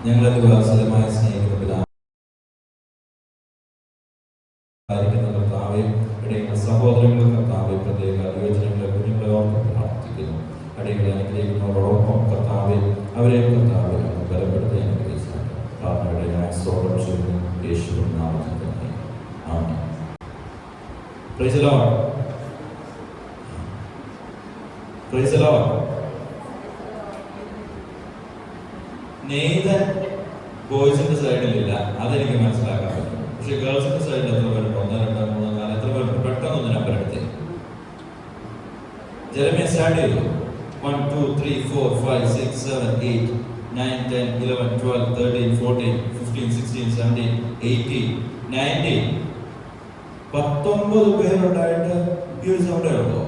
ഞങ്ങളത് വാത്സല്യമായ സ്നേഹിക്കുന്ന കർത്താവെ, ഇടയുള്ള സഹോദരങ്ങൾ കർത്താവെ, പ്രത്യേക യുവജനങ്ങളെ കുഞ്ഞുങ്ങളെ ഓർത്ത് പ്രാർത്ഥിക്കുന്നു. അടികളെ അനുഗ്രഹിക്കുന്നവരോടൊപ്പം കർത്താവെ, അവരെ കർത്താവെ ബലപ്പെടുത്തി അനുഗ്രഹിച്ചാണ് പ്രാർത്ഥനയുടെ ഞാൻ സ്തോത്രം ചെയ്യുന്നു. യേശുവിൻ നാമത്തിൽ തന്നെ ആമേൻ. Praise the lord. Praise the lord. Nathan ബോയ്സിന്റെ സൈഡിലില്ല, അതെനിക്ക് മനസ്സിലാക്കാൻ പറ്റും. പക്ഷെ ഗേൾസിന്റെ സൈഡിൽ എത്ര പേരുണ്ട്? 1, 2, 3, 4 എത്ര പേരുണ്ട്? പെട്ടെന്ന് നമ്പർ എടുത്തേ. ജെറമിയ സ്റ്റാർട്ട് ചെയ്തു. 1, 2, 3, 4, 5, 6, 7, 8, 9, 10, 11, 12, 13, 14, 15, 16, 17, 18, 19. 19 പേരുണ്ടായിട്ട് ഈ ഒരു സൗണ്ടേ ഉള്ളൂ.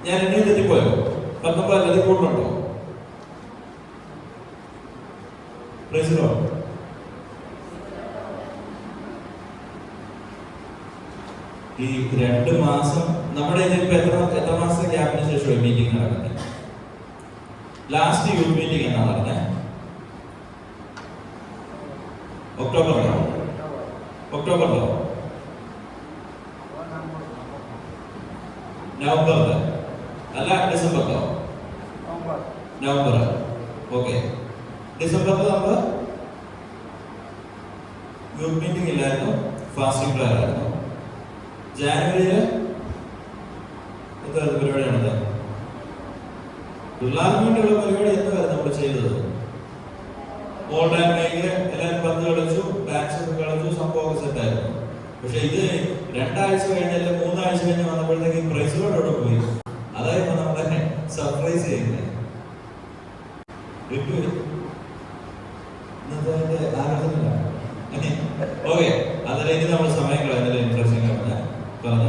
ഞാൻ എന്നെ തെറ്റിപ്പോയോ? 19 അല്ലാതെ കൂടുതലുണ്ടോ? ഈ 2 മാസം നമ്മുടെ ഇതിപ്പോ എത്ര മാസത്തെ ഗ്യാപ്പിന് ശേഷം മീറ്റിംഗ് നടക്കുന്നത്? ലാസ്റ്റ് യൂത്ത് മീറ്റിംഗ് എന്നാ പറഞ്ഞത്? ഒക്ടോബറിലോ? നവംബറില് അല്ല, ഡിസംബറിലോ? നവംബർ. ഓക്കെ. ഡിസംബറിൽ നമ്മൾ യൂത്ത് മീറ്റിംഗ് ഇല്ലായിരുന്നു, ഫാസ്റ്റിംഗ് പ്രെയർ ആയിരുന്നു. ജാനുവരിയില് എന്താ പരിപാടിയാണത്? പിള്ളേർക്ക് വേണ്ടിയുള്ള പരിപാടി എന്തായിരുന്നു നമ്മൾ ചെയ്തത്? ഓൾ ടൈം മേക്ക് എല്ലാവരും പന്ത് കളിച്ചു, ഡാൻസ് കളിച്ചു, സംഭവമൊക്കെ സെറ്റായിരുന്നു. പക്ഷെ ഇത് 2 ആഴ്ച കഴിഞ്ഞാല് 3 ആഴ്ച കഴിഞ്ഞ് വന്നപ്പോഴത്തേക്ക് പ്രൈസുകളോടെ പോയി. അതായിരുന്നു നമ്മളെ സർപ്രൈസ് ചെയ്യുന്നത്. ഓക്കെ, അതിലേക്ക് നമ്മൾ സമയം കളയുന്നില്ല. ഇൻട്രസ്റ്റിംഗ് പറഞ്ഞ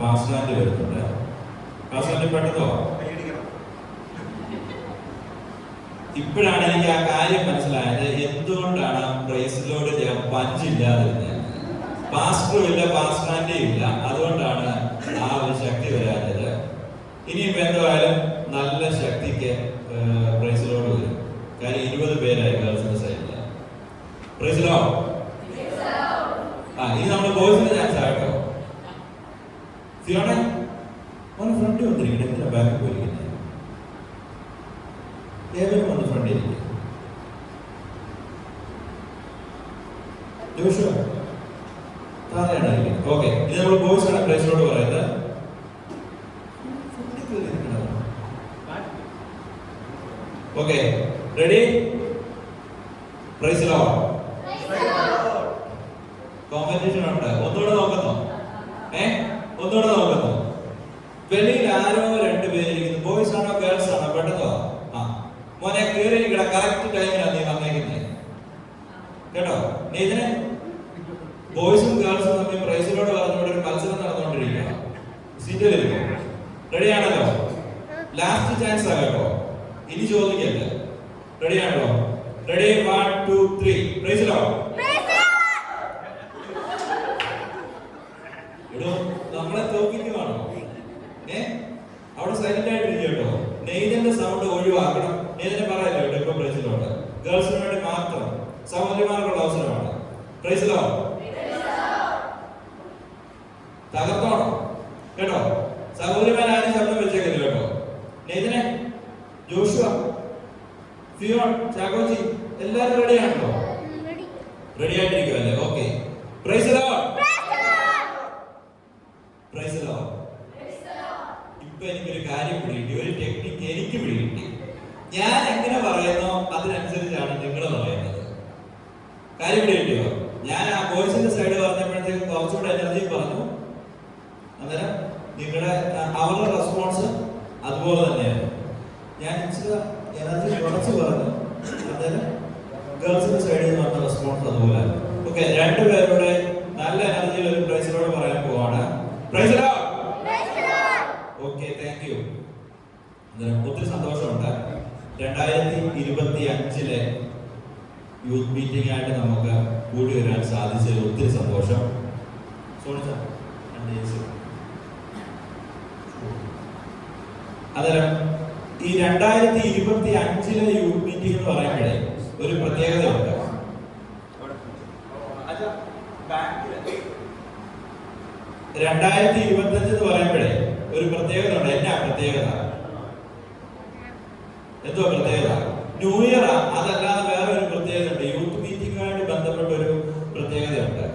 പാസ്റ്റാൻഡ് വരുന്നുണ്ട്. പാസ്റ്റാൻഡ് പെട്ടെന്നോ? ഇപ്പോഴാണ് എനിക്ക് ആ കാര്യം മനസ്സിലായത്, എന്തുകൊണ്ടാണ് പ്രൈസിലോട് പഞ്ചില്ലാതിരുന്നത്. പാസ്റ്ററും ഇല്ല, പാസ്റ്റാൻഡും ഇല്ല, അതുകൊണ്ടാണ് ആ ഒരു ശക്തി വരാത്തത്. ഇനിയിപ്പോ എന്തായാലും നല്ല ശക്തിക്ക് പ്രൈസിലോട് വരും. കാര്യം 20 പേരായി ഗേൾസിന്റെ സൈഡില്. പ്രൈസിലോ? ഇനി നമ്മുടെ ബോയ്സിന്റെ ചാൻസ് ആയിട്ടോ. ഫിയോണെ ഒന്ന് ഫ്രണ്ട് വന്നിരിക്കട്ടെ. എന്തിനാ ബാക്കിൽ പോയിരിക്കുന്നത്? ഏവരും ഒന്ന് ഫ്രണ്ട് ഇരിക്കും. ജോഷുവ താഴെയാണ് ഇരിക്കുന്നത്. ഓക്കെ, ഇനി നമ്മൾ ബോയ്സ് ആണ് പ്രൈസിലോട് പറയുന്നത്. Okay, ready? Praise Lord. Competition ഉണ്ട്. ഒന്നുകൂടെ നോക്കുന്നോ? ഒന്നുകൂടെ നോക്കുന്നോ? വെളിയിൽ ആരോ 2 പേരിരിക്കുന്നു. ബോയ്സ് ആണോ ഗേൾസ് ആണോ? പെട്ടെന്നോ? മോനെ കയറിയിരിക്കട. കറക്റ്റ് ടൈമിലാണ് നീ വന്നേക്കുന്നത് കേട്ടോ. നീ ഇതിന് ബോയ്സും ഗേൾസും തമ്മിൽ പ്രൈസിലോട് പറഞ്ഞുകൊണ്ട് ഒരു മത്സരം നടന്നുകൊണ്ടിരിക്കണം. സീറ്റിലിരിക്കും. റെഡിയാണല്ലോ? ലാസ്റ്റ് ചാൻസ് ആ കേട്ടോ. ഇനി ചോദിക്കല്ലേ. റെഡിയാണല്ലോ? റെഡി? 1, 2, 3. Praise Lord. നമ്മളെ തോക്കിക്കുവാണോ? അവിടെ സൈലന്റ് ആയിട്ടിരിക്കും കേട്ടോ. നെയ്തന്റെ സൗണ്ട് ഒഴിവാക്കണം. നെയ്തനെ പറയല്ലോ കേട്ടോ. ഇപ്പൊ പ്രൈസ് ലോർഡ് ഗേൾസിന് വേണ്ടി മാത്രം, സഹോദരിമാർക്കുള്ള അവസരമാണ്. Praise Lord. തകർത്തോണം കേട്ടോ. സഹോദരിമാരും ശബ്ദം വെച്ചേക്കല്ലോ കേട്ടോ. നെയ്തനെ, ജോഷുവ, ഫിയോൺ, ചാക്കോച്ചി എല്ലാവരും റെഡിയാണല്ലോ? റെഡി ആയിട്ടിരിക്കുമല്ലേ? Okay. Praise the lord. Praise the lord. ഇപ്പൊ എനിക്കൊരു കാര്യം പിടികിട്ടി, ഒരു ടെക്നിക്ക് എനിക്ക് പിടികിട്ടി. ഞാൻ എങ്ങനെ പറയുന്നോ അതിനനുസരിച്ചാണ് നിങ്ങൾ പറയുന്നത്. കാര്യം പിടികിട്ടിയോ? ഞാൻ ആ ബോയ്സിന്റെ സൈഡ് പറഞ്ഞപ്പോഴത്തേക്ക് കുറച്ചുകൂടെ എനർജി പറഞ്ഞു. അന്നേരം നിങ്ങളുടെ അവരുടെ റെസ്പോൺസ് അതുപോലെ തന്നെയാണ്. ഞാൻ ഇച്ചിരി എനർജി കുറച്ച് പറഞ്ഞു. അന്നേരം ഗേൾസിന്റെ സൈഡിൽ നിന്ന് വന്ന റെസ്പോൺസ് അതുപോലെ. ഓക്കെ, 2 പേരുടെ നല്ല എനർജിയിൽ ഒരു പ്രൈസിലോട് പറയാൻ പോവാണ്. Praise Lord. Okay, thank you. ഒത്തിരി സന്തോഷമുണ്ട്. 2025 യൂത്ത് മീറ്റിംഗ് ആയിട്ട് നമുക്ക് കൂടി വരാൻ സാധിച്ചതിൽ ഒത്തിരി സന്തോഷം. അന്നേരം ഈ 2025 യൂത്ത് മീറ്റിംഗ് എന്ന് പറയുമ്പോഴേ ഒരു പ്രത്യേകതയുണ്ട്. 2025 എന്ന് പറയുമ്പോഴേ ഒരു പ്രത്യേകത ഉണ്ട്. എന്നാ പ്രത്യേകത? എന്തോ പ്രത്യേകത? New year. അതല്ലാതെ വേറെ ഒരു പ്രത്യേകത ഉണ്ട്. യൂത്ത് മീറ്റിംഗുമായിട്ട് ബന്ധപ്പെട്ട ഒരു പ്രത്യേകതയുണ്ട്.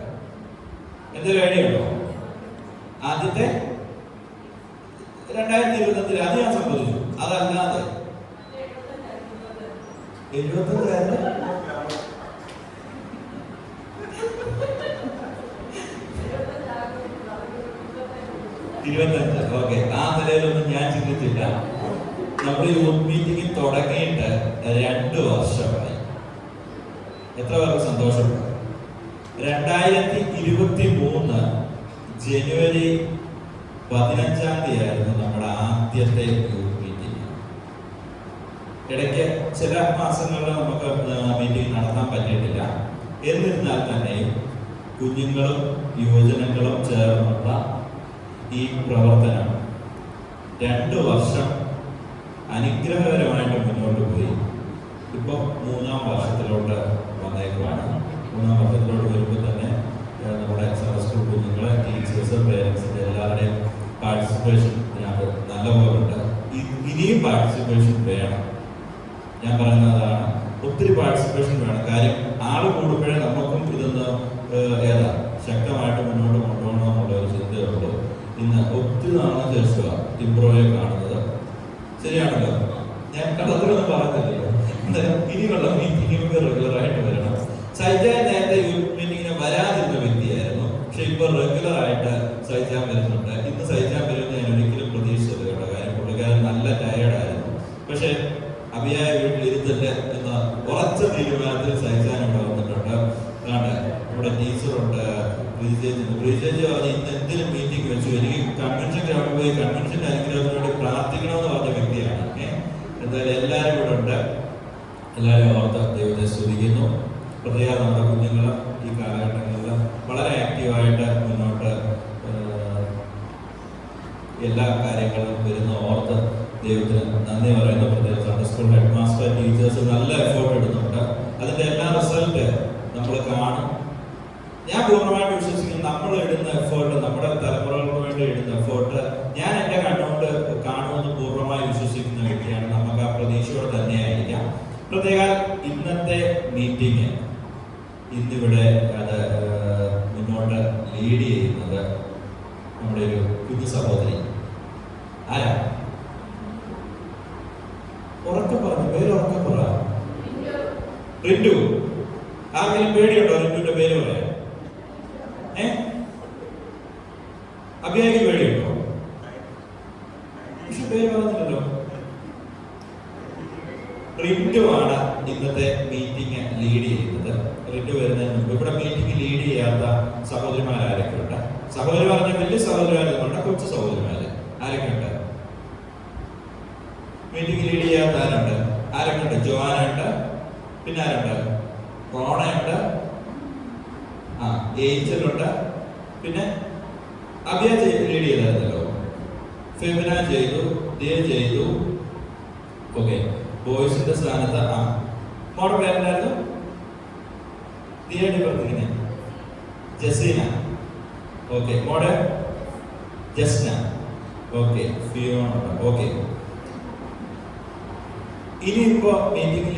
എന്തൊരു ഐഡിയ ഉണ്ടോ? ആദ്യത്തെ 2025 അത് ഞാൻ സംബന്ധിച്ചു. അതല്ലാതെ 75 ഓക്കെ. ആ നിലയിലൊന്നും ഞാൻ ചിന്തിച്ചില്ല. നമ്മൾ യൂത്ത് മീറ്റിംഗ് തുടങ്ങിയിട്ട് 2 വർഷമായി. എത്ര പേർക്ക് സന്തോഷമുണ്ട്? 2023 ജനുവരി 15-ാം തീയതി ആയിരുന്നു നമ്മുടെ ആദ്യത്തെ യൂത്ത് മീറ്റിംഗ്. ഇടയ്ക്ക് ചില മാസങ്ങളിൽ നമുക്ക് മീറ്റിംഗ് നടത്താൻ പറ്റിയിട്ടില്ല. എന്നിരുന്നാൽ തന്നെയും കുഞ്ഞുങ്ങളും യുവജനങ്ങളും ചേർന്നുള്ള ഈ പ്രവർത്തനം 2 വർഷം അനുഗ്രഹകരമായിട്ട് മുന്നോട്ട് പോയി. ഇപ്പോൾ 3-ാം വർഷത്തിലോട്ട് വന്നേക്കുവാണ്. 3-ാം വർഷത്തിലോട്ട് വരുമ്പോൾ തന്നെ നമ്മുടെ സ്കൂൾ കുഞ്ഞുങ്ങളെ, ടീച്ചേഴ്സ്, പേരൻസിൻ്റെ എല്ലാവരുടെയും പാർട്ടിസിപ്പേഷൻ നല്ലപോലെ ഉണ്ട്. ഇനിയും പാർട്ടിസിപ്പേഷൻ വേണം. ഞാൻ പറയുന്നതാണ്, ഒത്തിരി പാർട്ടിസിപ്പേഷൻ വേണം. കാര്യം ആള് കൂടുമ്പോഴേ നമുക്കും ഇതൊന്ന് ശക്തമായിട്ട് മുന്നോട്ട് കൊണ്ടുപോകണമെന്നുള്ള ഒരു ചിന്തയുള്ളൂ. ഇന്ന് ഒത്തിരി നാളെ ശേഷമാണ് ടിംബ്രോയെ കാണുന്നത്. ശരിയാണല്ലോ? ഞാൻ കള്ളത്തിലൊന്നും പറഞ്ഞില്ലല്ലോ. ഇനിയുള്ള മീറ്റിംഗ് റെഗുലറായിട്ട് വരണം. സൈജാൻ നേരത്തെ യൂത്ത് മീറ്റിങ്ങിന് വരാതിരുന്ന വ്യക്തിയായിരുന്നു. പക്ഷെ ഇപ്പൊ റെഗുലറായിട്ട് സൈജാൻ വരുന്നുണ്ട്. ഇന്ന് സൈജാൻ വരുമെന്ന് ഞാൻ ഒരിക്കലും പ്രതീക്ഷിച്ചത് കേട്ടോ. കാര്യം പുള്ളിക്കാരൻ നല്ല ടയേർഡായിരുന്നു. പക്ഷെ അഭിയായ വീട്ടിലിരുത്തല്ലേ എന്ന ഉറച്ച തീരുമാനത്തിൽ സൈജാൻ ഇവിടെ വന്നിട്ടുണ്ട്. ഇവിടെ ടീച്ചറുണ്ട്, പ്രീചേച്ചി പറഞ്ഞ് ഇന്ന് എന്തിനും മീറ്റിംഗ് വെച്ചു. എനിക്ക് കൺവെൻഷൻ ഗ്രൗണ്ടിൽ പോയി കൺവെൻഷൻ അനുഗ്രഹത്തിന് വേണ്ടി പ്രാർത്ഥിക്കണമെന്ന് പറഞ്ഞ വ്യക്തിയാണ്. എന്തായാലും എല്ലാവരും ഇവിടെ ഉണ്ട്. എല്ലാവരും ഓർത്ത് ദൈവത്തെ സ്തുതിക്കുന്നു. പ്രത്യേകം നമ്മുടെ കുഞ്ഞുങ്ങൾ ഈ കാലഘട്ടങ്ങളിൽ വളരെ ആക്റ്റീവായിട്ട് മുന്നോട്ട് എല്ലാ കാര്യങ്ങളും വരുന്ന ഓർത്ത് ദൈവത്തിന് നന്ദി പറയുന്നു. പ്രത്യേകം Sunday school head master, teachers നല്ല എഫേർട്ട് എടുക്കുന്നുണ്ട്. അതിന്റെ എല്ലാ റിസൾട്ട് നമ്മൾ കാണും. ഞാൻ പൂർണ്ണമായിട്ട് വിശ്വസിക്കുന്നു നമ്മൾ ഇടുന്ന എഫേർട്ട്, നമ്മുടെ തലമുറകൾക്ക് വേണ്ടി ഇടുന്ന എഫേർട്ട് ഞാൻ എൻ്റെ കണ്ണുകൊണ്ട് കാണുമെന്ന് പൂർണ്ണമായി വിശ്വസിക്കുന്ന വ്യക്തിയാണ്. നമുക്ക് ആ പ്രതീക്ഷയോടെ തന്നെയായിരിക്കാം. പ്രത്യേകം ഇന്നത്തെ മീറ്റിംഗ് ഇന്നിവിടെ അത് മുന്നോട്ട് ലീഡ് ചെയ്യുന്നത് നമ്മുടെ ഒരു കുഞ്ഞു സഹോദരി. ആരാ? ഉറക്കം പറഞ്ഞു, പേര് ഉറക്കം പറ. റിന്റു. ആർക്കെങ്കിലും പേടിയുണ്ടോ റിന്റുവിന്റെ പേര് പറയാൻ? അഭിയാക്ക് പേടിയുണ്ടോ? പക്ഷെ പേര് പറഞ്ഞില്ലല്ലോ. റിന്റു ആണ് ഇന്നത്തെ മീറ്റിംഗ് ലീഡ് ചെയ്യുന്നത്. റിന്റു വരുന്നതിന് മുമ്പ് ഇവിടെ മീറ്റിംഗ് ലീഡ് ചെയ്യാത്ത സഹോദരിമാരൊക്കെ ഉണ്ട്. സഹോദരി പറഞ്ഞ വലിയ സഹോദരിമാരുണ്ട്, കൊച്ചു സഹോദരിമാര് ആരൊക്കെ ഉണ്ട്? മീറ്റിംഗ് ലീഡ് ചെയ്യാത്ത ആരുണ്ട്? ആരൊക്കെ ഉണ്ട്? ജോവാനുണ്ട്, പിന്നെ ആരുണ്ട്? റോണയുണ്ട്, ഏഞ്ചലുണ്ട്, പിന്നെ അഭിയ ലീഡ് ചെയ്തായിരുന്നല്ലോ, ഫെമിന ചെയ്തു, ദിയ ചെയ്തു. ഓക്കെ, ബോയ്സിന്റെ സ്ഥാനത്ത് മോടെ പേരെന്തായിരുന്നു? ദിയയുടെ പറഞ്ഞിങ്ങനെ ജസീന. ഓക്കെ, മോടെ ജസ്ന. Okay, Fiona. ഓക്കെ, ഇനിയിപ്പോ മീറ്റിംഗ്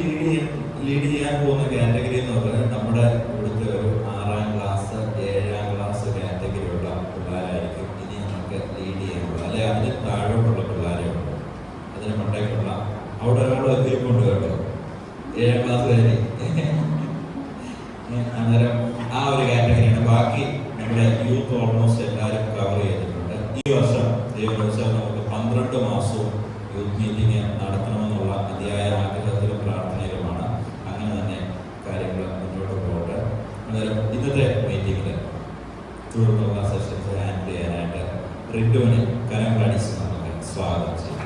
ലീഡ് ചെയ്യാൻ പോകുന്ന കാറ്റഗറി എന്ന് പറയുന്നത് നമ്മുടെ ഇവിടുത്തെ ഒരു 6-ാം ക്ലാസ് 7-ാം ക്ലാസ് കാറ്റഗറിയുള്ള പിള്ളേരായിരിക്കും ഇനി നമുക്ക് ലീഡ് ചെയ്യാനുള്ളത്. അല്ലെ അതിന് താഴോട്ടുള്ള പിള്ളേരെ ഉണ്ട്, അതിന് മണ്ടേക്കുള്ള അവിടെ ഒരാൾ എത്തിയിട്ടുണ്ട് കേട്ടോ, 7-ാം ക്ലാസ് കഴിഞ്ഞ്. അന്നേരം ആ ഒരു കാറ്റഗറിയാണ്. ബാക്കി നമ്മുടെ യൂത്ത് ഓൾമോസ്റ്റ് എല്ലാവരും കവർ ചെയ്തിട്ടുണ്ട്. ഈ വർഷം ദൈവവശാൽ നമുക്ക് 12 മാസവും യൂത്ത് മീറ്റിംഗ് നടത്തണമെന്നുള്ള അതിയായ ആഗ്രഹത്തിലും പ്രാർത്ഥനയിലുമാണ്. അങ്ങനെ തന്നെ കാര്യങ്ങൾ മുന്നോട്ട് പോകട്ടെ. അന്നേരം ഇന്നത്തെ മീറ്റിംഗിൽ തുടർന്നുള്ള സെഷൻസ് ഹാൻഡിൽ ചെയ്യാനായിട്ട് റിന്റുവിനെ കരങ്ങളടിച്ച് നമുക്ക് സ്വാഗതം ചെയ്യും.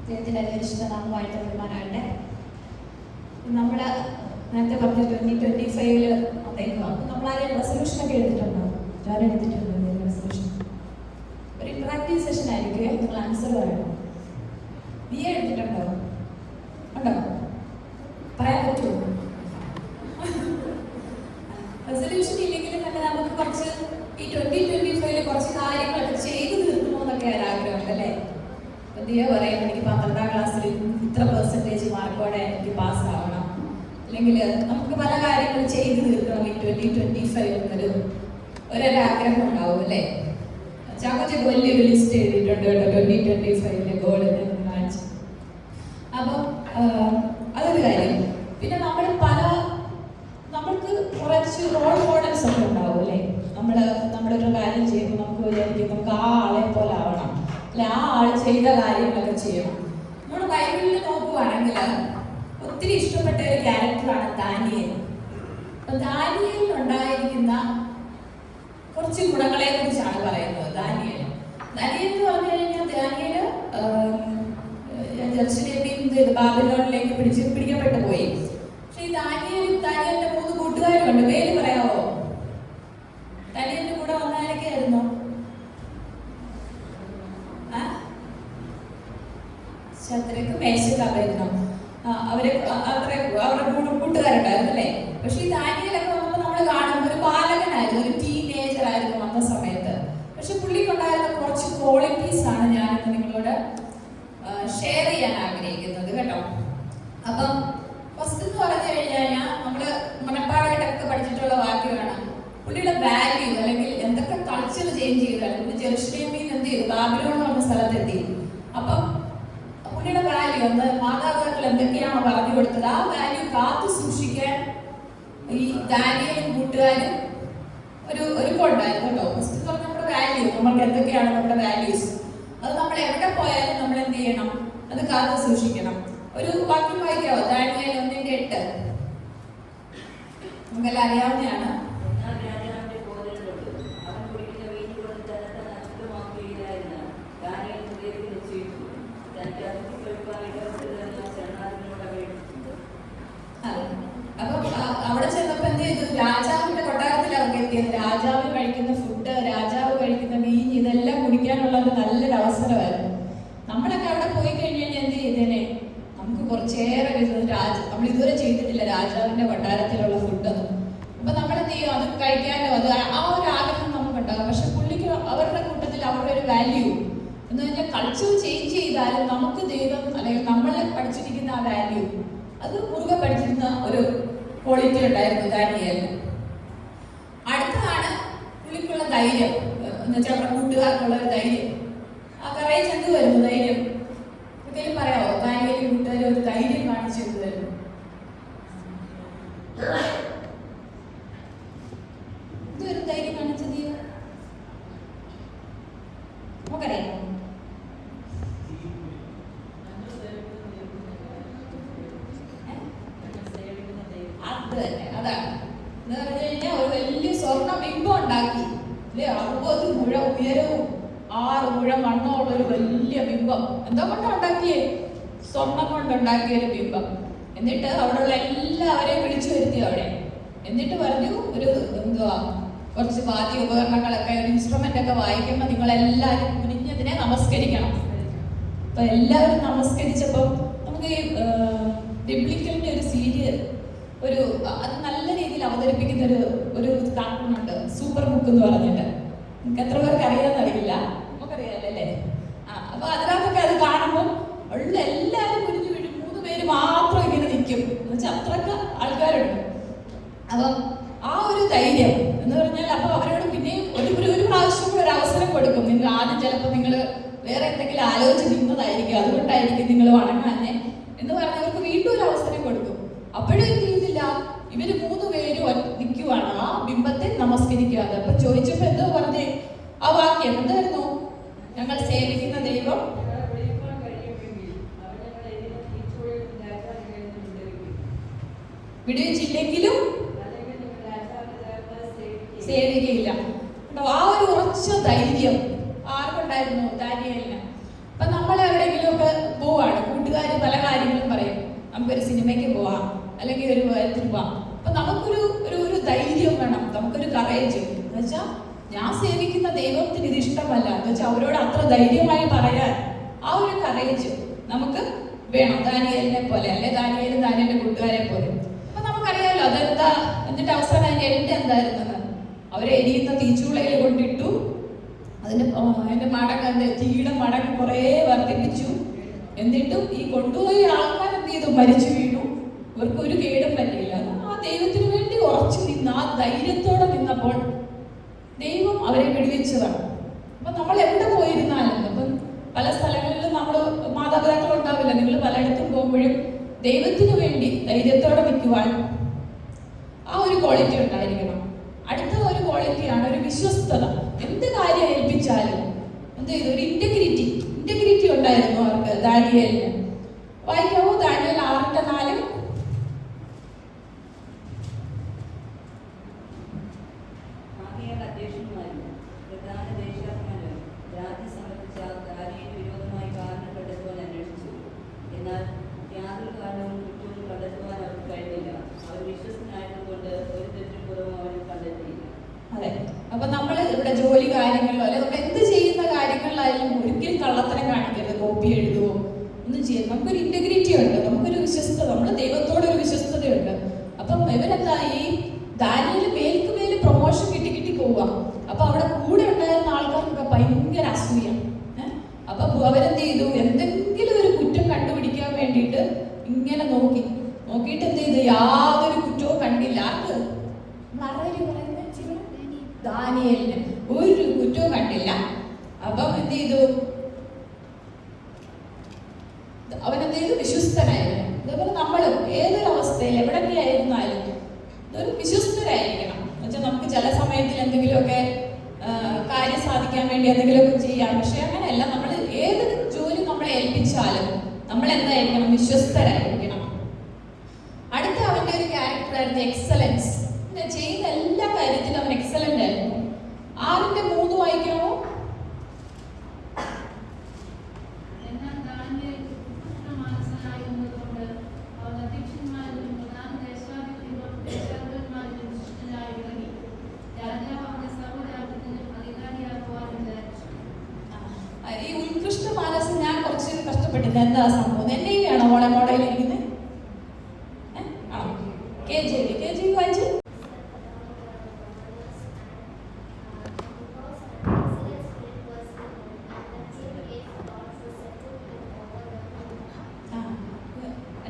ദൈവത്തിൻ്റെ പരിശുദ്ധ നാമം വാഴ്ത്തപ്പെടുവാനാകട്ടെ. നമ്മുടെ നേരത്തെ പറഞ്ഞ 2025 വന്നേക്കുക. അപ്പം നമ്മളാരെയും റെസൊല്യൂഷനൊക്കെ എടുത്തിട്ടുണ്ടോ? ഞാൻ എടുത്തിട്ടുണ്ടോ റെസൊല്യൂഷൻ? ഒരു ഇന്ററാക്റ്റീവ് സെഷൻ ആയിരിക്കും, നിങ്ങൾ ആൻസർ പറയണം. നീ എടുത്തിട്ടുണ്ടോ? ഉണ്ടോ? പറയാൻ പറ്റുമോ? റെസൊല്യൂഷൻ ഇല്ലെങ്കിലും തന്നെ നമുക്ക് കുറച്ച് ഈ 2025 കുറച്ച് കാര്യങ്ങളൊക്കെ ചെയ്തു തീർക്കണമെന്നൊക്കെ ഒരാഗ്രഹമുണ്ട് അല്ലേ? ദിയ പറയും എനിക്ക് 12ാം ക്ലാസ്സിൽ ഇത്ര പെർസെൻറ്റേജ് മാർക്കോടെ എനിക്ക് പാസ്സാവണം, അല്ലെങ്കിൽ നമുക്ക് പല കാര്യങ്ങളും ചെയ്തു തീർക്കണം ഈ 2025 എന്നൊരു ഒരാഗ്രഹം ഉണ്ടാവും അല്ലേ? ചാക്കോച്ചൊക്കെ വലിയൊരു ലിസ്റ്റ് എഴുതിയിട്ടുണ്ട് കേട്ടോ 2025 ഗോൾ കാണിച്ചു. അപ്പം അതൊരു കാര്യം. പിന്നെ നമ്മൾക്ക് കുറച്ച് റോൾ മോഡൽസ് ഒക്കെ ഉണ്ടാവും അല്ലേ? നമ്മുടെ ഒരു കാര്യം ചെയ്യുമ്പോൾ നമുക്ക് വിചാരിക്കും നമുക്ക് ആ ആളെ പോലെ ആവണം, അല്ലെ ആ ആൾ ചെയ്ത കാര്യങ്ങളൊക്കെ ചെയ്യണം. നമ്മൾ ബൈബിളിൽ നോക്കുവാണെങ്കിൽ ഒത്തിരി ഇഷ്ടപ്പെട്ട ഒരു ക്യാരക്ടറാണ് ദാനിയേൽ. അപ്പൊ ദാനിയേലിൽ ഉണ്ടായിരിക്കുന്ന കുറച്ച് ഗുണങ്ങളെ കുറിച്ചാണ് പറയുന്നത്. ദാനിയേൽ എന്ന് പറഞ്ഞു കഴിഞ്ഞാൽ ദാനിയേൽ ബാബിലോണിലേക്ക് പിടിക്കപ്പെട്ടു പോയി. പക്ഷെ ഈ ദാനിയേലിന്റെ 3 കൂട്ടുകാരുണ്ട്. പേര് പറയാവോ? ദാനിയേലിന്റെ കൂടെ വന്നാലൊക്കെ ആയിരുന്നു ശത്രുക്ക് മേശക്കായിരുന്നു. അവരുടെ കൂട്ടുകാരുണ്ടായിരുന്നു അല്ലേ? പക്ഷെ ഈ ദാനിയേലൊക്കെ വന്നപ്പോൾ നമ്മൾ കാണുമ്പോൾ ഒരു ബാലകനായിരുന്നു, ഒരു ടീനേജർ ആയിരുന്നു വന്ന സമയത്ത്. പക്ഷെ പുള്ളിക്കുണ്ടായിരുന്ന കുറച്ച് ക്വാളിറ്റീസ് ആണ് ഞാനിന്ന് നിങ്ങളോട് ഷെയർ ചെയ്യാൻ ആഗ്രഹിക്കുന്നത് കേട്ടോ. അപ്പം ഫസ്റ്റ് എന്ന് പറഞ്ഞു കഴിഞ്ഞാൽ നമ്മള് മനപ്പാടായിട്ടൊക്കെ പഠിച്ചിട്ടുള്ള വാക്യമാണ്. പുള്ളിയുടെ വാല്യൂ അല്ലെങ്കിൽ എന്തൊക്കെ കൾച്ചർ ചേഞ്ച് ചെയ്താലും ജെറുസലേമിൽ എന്ത് ചെയ്തു? ബാബിലോൺ എന്ന് പറഞ്ഞ സ്ഥലത്തെത്തി. അപ്പം പുള്ളിയുടെ വാല്യൂ എന്താ? മാതാപിതാക്കൾ എന്തൊക്കെയാണോ പറഞ്ഞു കൊടുത്തത് ആ വാല്യൂ കാത്തു സൂക്ഷിക്കാൻ ഈ ദാനിയേലും കൂട്ടുകാരും ഒരു കൊണ്ടായിരുന്നു കേട്ടോ. ഫസ്റ്റ് എന്ന് പറഞ്ഞാൽ നമ്മുടെ വാല്യൂ, നമ്മൾക്ക് എന്തൊക്കെയാണ് നമ്മുടെ വാല്യൂസ്, അത് നമ്മൾ എവിടെ പോയാലും നമ്മൾ എന്ത് ചെയ്യണം? അത് കാത്തു സൂക്ഷിക്കണം. ഒരു വാക്യം വായിക്കാവോ? ദാനിയേൽ 1:8 നമുക്കെല്ലാം അറിയാവുന്നതാണ്. അപ്പൊ അവിടെ ചെന്നപ്പോ എന്ത് ചെയ്തു? രാജാവിന്റെ കൊട്ടാരത്തിൽ അവർക്ക് എത്തിയത്. രാജാവ് കഴിക്കുന്ന ഫുഡ്, രാജാവ് കഴിക്കുന്ന വീഞ്ഞ്, ഇതെല്ലാം കുടിക്കാനുള്ള ഒരു നല്ലൊരു അവസരമായിരുന്നു. നമ്മളൊക്കെ അവിടെ പോയി കഴിഞ്ഞ് കഴിഞ്ഞാൽ എന്ത് ചെയ്തേനെ? നമുക്ക് കുറച്ചേറെ നമ്മൾ ഇതുവരെ ചെയ്തിട്ടില്ല രാജാവിന്റെ കൊട്ടാരത്തിലുള്ള ഫുഡൊന്നും. അപ്പൊ നമ്മളെന്ത് ചെയ്യും? അത് കഴിക്കാനോ അത് ആ ഒരു ആഗ്രഹം നമുക്കുണ്ടാകും. പക്ഷെ പുള്ളിക്ക് അവരുടെ കൂട്ടത്തിൽ അവരുടെ ഒരു വാല്യൂ എന്ന് പറഞ്ഞാൽ കൾച്ചർ ചേഞ്ച് ചെയ്താലും നമുക്ക് ദൈവം അല്ലെങ്കിൽ നമ്മൾ പഠിച്ചിരിക്കുന്ന ആ വാല്യൂ അത് മുറുകെ പഠിച്ചിരുന്ന ഒരു ക്വാളിറ്റി ഉണ്ടായിരുന്നു ദാനിയേലിന്. അടുത്തതാണ് പുള്ളിക്കുള്ള ധൈര്യം എന്ന് വെച്ചാൽ അവരുടെ കൂട്ടുകാർക്കുള്ള ഒരു ധൈര്യം. ആ കറേജ് എന്ത് വരുന്നു? ധൈര്യം എന്തെങ്കിലും പറയാമോ? ദാനിയേലിന്റെ കൂട്ടുകാർ ഒരു ധൈര്യം കാണിച്ചു എന്ത് വരുന്നു? ഇതൊരു ധൈര്യം കാണിച്ചത് നമുക്കറിയാം. അത് തന്നെ, അതാണ്. എന്ന് പറഞ്ഞു കഴിഞ്ഞാൽ ഒരു വലിയ സ്വർണ്ണ ബിംബം ഉണ്ടാക്കി അല്ലെ? 60 മുഴം ഉയരവും 6 മുഴം വണ്ണമുള്ള ഒരു വലിയ ബിംബം. എന്തോ കൊണ്ടാ ഉണ്ടാക്കിയേ? സ്വർണം കൊണ്ടുണ്ടാക്കിയ ഒരു ബിംബം. എന്നിട്ട് അവിടെയുള്ള എല്ലാവരെയും വിളിച്ചു വരുത്തി അവിടെ. എന്നിട്ട് പറഞ്ഞു ഒരു എന്തുവാ കുറച്ച് വാദ്യ ഉപകരണങ്ങളൊക്കെ, ഒരു ഇൻസ്ട്രുമെന്റ് ഒക്കെ വായിക്കുമ്പോൾ നിങ്ങളെല്ലാവരും കുനിഞ്ഞതിനെ നമസ്കരിക്കണം. അപ്പൊ എല്ലാവരും നമസ്കരിച്ചപ്പോൾ നമുക്ക് ഈ ബിബ്ലിക്കലിന്റെ ഒരു സീരിയൽ അത് നല്ല രീതിയിൽ അവതരിപ്പിക്കുന്ന ഒരു കാർട്ടൂണുണ്ട്, സൂപ്പർ ബുക്ക് എന്ന് പറഞ്ഞിട്ട്. നിങ്ങൾക്ക് എത്ര പേർക്ക് അറിയാമെന്നറിയില്ല, നമുക്കറിയാമല്ലേ? അപ്പൊ അതിനകത്തൊക്കെ അത് കാണുമ്പോൾ ഉള്ള എല്ലാവരും കുനിഞ്ഞു വീഴും, 3 പേര് മാത്രം ഇങ്ങനെ നിൽക്കും. എന്ന് വെച്ചാൽ അത്രക്ക് ആൾക്കാരുണ്ട്. അപ്പം ആ ഒരു ധൈര്യം എന്ന് പറഞ്ഞാൽ അപ്പൊ അവരോട് പിന്നെയും ഒരു പ്രാവശ്യം കൂടെ ഒരു അവസരം കൊടുക്കും. നിങ്ങൾ ആദ്യം ചിലപ്പോൾ നിങ്ങൾ വേറെ എന്തെങ്കിലും ആലോചിച്ച് നിന്നതായിരിക്കും, അതുകൊണ്ടായിരിക്കും നിങ്ങൾ വണങ്ങാനെ എന്ന് പറഞ്ഞവർക്ക് വീണ്ടും ഒരു അവസരം കൊടുക്കും. അപ്പോഴും എന്ത് ചെയ്യുന്നില്ല? ഇവര് 3 പേരും നിൽക്കുവാണ് ആ ബിംബത്തെ നമസ്കരിക്കാതെ. അപ്പൊ ചോദിച്ചപ്പോ എന്തോ പറഞ്ഞേ? ആ വാക്യം എന്തായിരുന്നു? ഞങ്ങൾ സേവിക്കുന്ന ദൈവം വിടുവിച്ചില്ലെങ്കിലും സേവിക്കയില്ല. ആ ഒരു ഉറച്ച ധൈര്യം ആർക്കുണ്ടായിരുന്നു? ദാനിയേലിന്. അപ്പൊ നമ്മൾ എവിടെയെങ്കിലും ഒക്കെ പോവാണ്, കൂട്ടുകാർ പല കാര്യങ്ങളും പറയും. നമുക്കൊരു സിനിമയ്ക്ക് പോവാം, അല്ലെങ്കിൽ ഒരു ഇതിന് പോവാം. അപ്പൊ നമുക്കൊരു ഒരു ഒരു ധൈര്യം വേണം, നമുക്കൊരു കറേജ്. എന്ന് വെച്ചാൽ ഞാൻ സേവിക്കുന്ന ദൈവത്തിന് ഇത് ഇഷ്ടമല്ല എന്ന് വെച്ചാൽ അവരോട് അത്ര ധൈര്യമായി പറയാൻ ആ ഒരു കറേജ് നമുക്ക് വേണം, ദാനിയേലിനെ പോലെ, അല്ലെ ദാനിയേലിന്റെ കൂട്ടുകാരെ പോലെ. അപ്പൊ നമുക്കറിയാമല്ലോ അതെന്താ. എന്നിട്ട് അവസാനം അതിന്റെ എന്റെ എന്തായിരുന്നത്, അവരെ എരിയുന്ന തീച്ചൂളയിൽ കൊണ്ടിട്ടു. അതിന്റെ മടങ്ങ്, തീയുടെ മടങ്ങ് കുറെ വർദ്ധിപ്പിച്ചു. എന്നിട്ടും ഈ കൊണ്ടുപോയി ആൾക്കാർ എന്ത് ചെയ്തു, മരിച്ചു വീണു. ഇവർക്ക് ഒരു കേടും പറ്റിയില്ല. ആ ദൈവത്തിന് വേണ്ടി ഉറച്ചു നിന്ന്, ആ ധൈര്യത്തോടെ നിന്നപ്പോൾ ദൈവം അവരെ വെടിവെച്ചതാണ്. അപ്പൊ നമ്മൾ എവിടെ പോയിരുന്നാലും, ഇപ്പം പല സ്ഥലങ്ങളിലും നമ്മൾ മാതാപിതാക്കൾ ഉണ്ടാവില്ല, നിങ്ങൾ പലയിടത്തും പോകുമ്പോഴും ദൈവത്തിന് വേണ്ടി ധൈര്യത്തോടെ നിൽക്കുവാൻ ആ ഒരു ക്വാളിറ്റി ഉണ്ടായിരിക്കണം. അടുത്ത ഒരു ക്വാളിറ്റിയാണ് ഒരു വിശ്വസ്തത. എന്ത് കാര്യം ഏൽപ്പിച്ചാലും എന്ത് ചെയ്തു, ഒരു ഇന്റഗ്രിറ്റി ഉണ്ടായിരുന്നു അവർക്ക്, ദാനിയേലിന്. വായിക്കാവോ? ദാനിയേൽ 6:4. അതെ, അപ്പൊ നമ്മൾ ഇവിടെ ജോലി കാര്യങ്ങളിലോ അല്ലെ നമ്മൾ എന്ത് ചെയ്യുന്ന കാര്യങ്ങളിലായാലും ഒരിക്കലും കള്ളത്തരം കാണിക്കരുത്, കോപ്പി എഴുതുവോ ഒന്നും ചെയ്യരുത്. നമുക്കൊരു ഇന്റഗ്രിറ്റി ഉണ്ട്, നമുക്കൊരു വിശ്വസ്തത, നമ്മുടെ ദൈവത്തോടൊരു വിശ്വസ്തതയുണ്ട്. അപ്പം ഇവരെന്താ, ഈ ദാനിയേൽ മേൽക്ക് മേല് പ്രൊമോഷൻ കിട്ടി പോവുക. അപ്പൊ അവിടെ കൂടെ ഉണ്ടായിരുന്ന ആൾക്കാർക്കൊക്കെ ഭയങ്കര അസൂയ. അപ്പൊ അവരെന്ത് ചെയ്തു, എന്തെങ്കിലും ഒരു കുറ്റം കണ്ടുപിടിക്കാൻ വേണ്ടിയിട്ട് ഇങ്ങനെ നോക്കിയിട്ട് എന്ത് ചെയ്തു, യാതൊരു കുറ്റവും കണ്ടില്ല. ആർക്ക്? ദാനിയേലിന് ഒരു കുറ്റവും കണ്ടില്ല. അപ്പം എന്ത് ചെയ്തു, അവനെന്ത് ചെയ്തു, വിശ്വസ്തനായിരുന്നു. അതേപോലെ നമ്മളും ഏതൊരു അവസ്ഥയിൽ എവിടെയൊക്കെ ആയിരുന്നാലും ഒരു വിശ്വസ്തരായിരിക്കണം. എന്നുവെച്ചാൽ നമുക്ക് ചില സമയത്തിൽ എന്തെങ്കിലുമൊക്കെ കാര്യം സാധിക്കാൻ വേണ്ടി എന്തെങ്കിലുമൊക്കെ ചെയ്യാം. പക്ഷെ അങ്ങനെയല്ല, നമ്മൾ ഏതൊരു ജോലി നമ്മളെ ഏൽപ്പിച്ചാലും നമ്മൾ എന്തായിരിക്കണം, വിശ്വസ്തരായിരിക്കണം. അടുത്ത അവന്റെ ഒരു ക്യാരക്ടറായിരുന്നു എക്സലൻസ്. ചെയ്യുന്ന എല്ലാ കാര്യത്തിലും അവൻ എക്സലന്റ് ആയിരുന്നു. 6:3 വായിക്കാമോ? ഈ ഉത്കൃഷ്ട മാനസം ഞാൻ കുറച്ച് കഷ്ടപ്പെട്ടില്ല. എന്താ സംഭവം? എന്നെ വേണോ മോളെ മോഡലിൽ ഇരിക്കുന്നത്? KJV വായിച്ചു.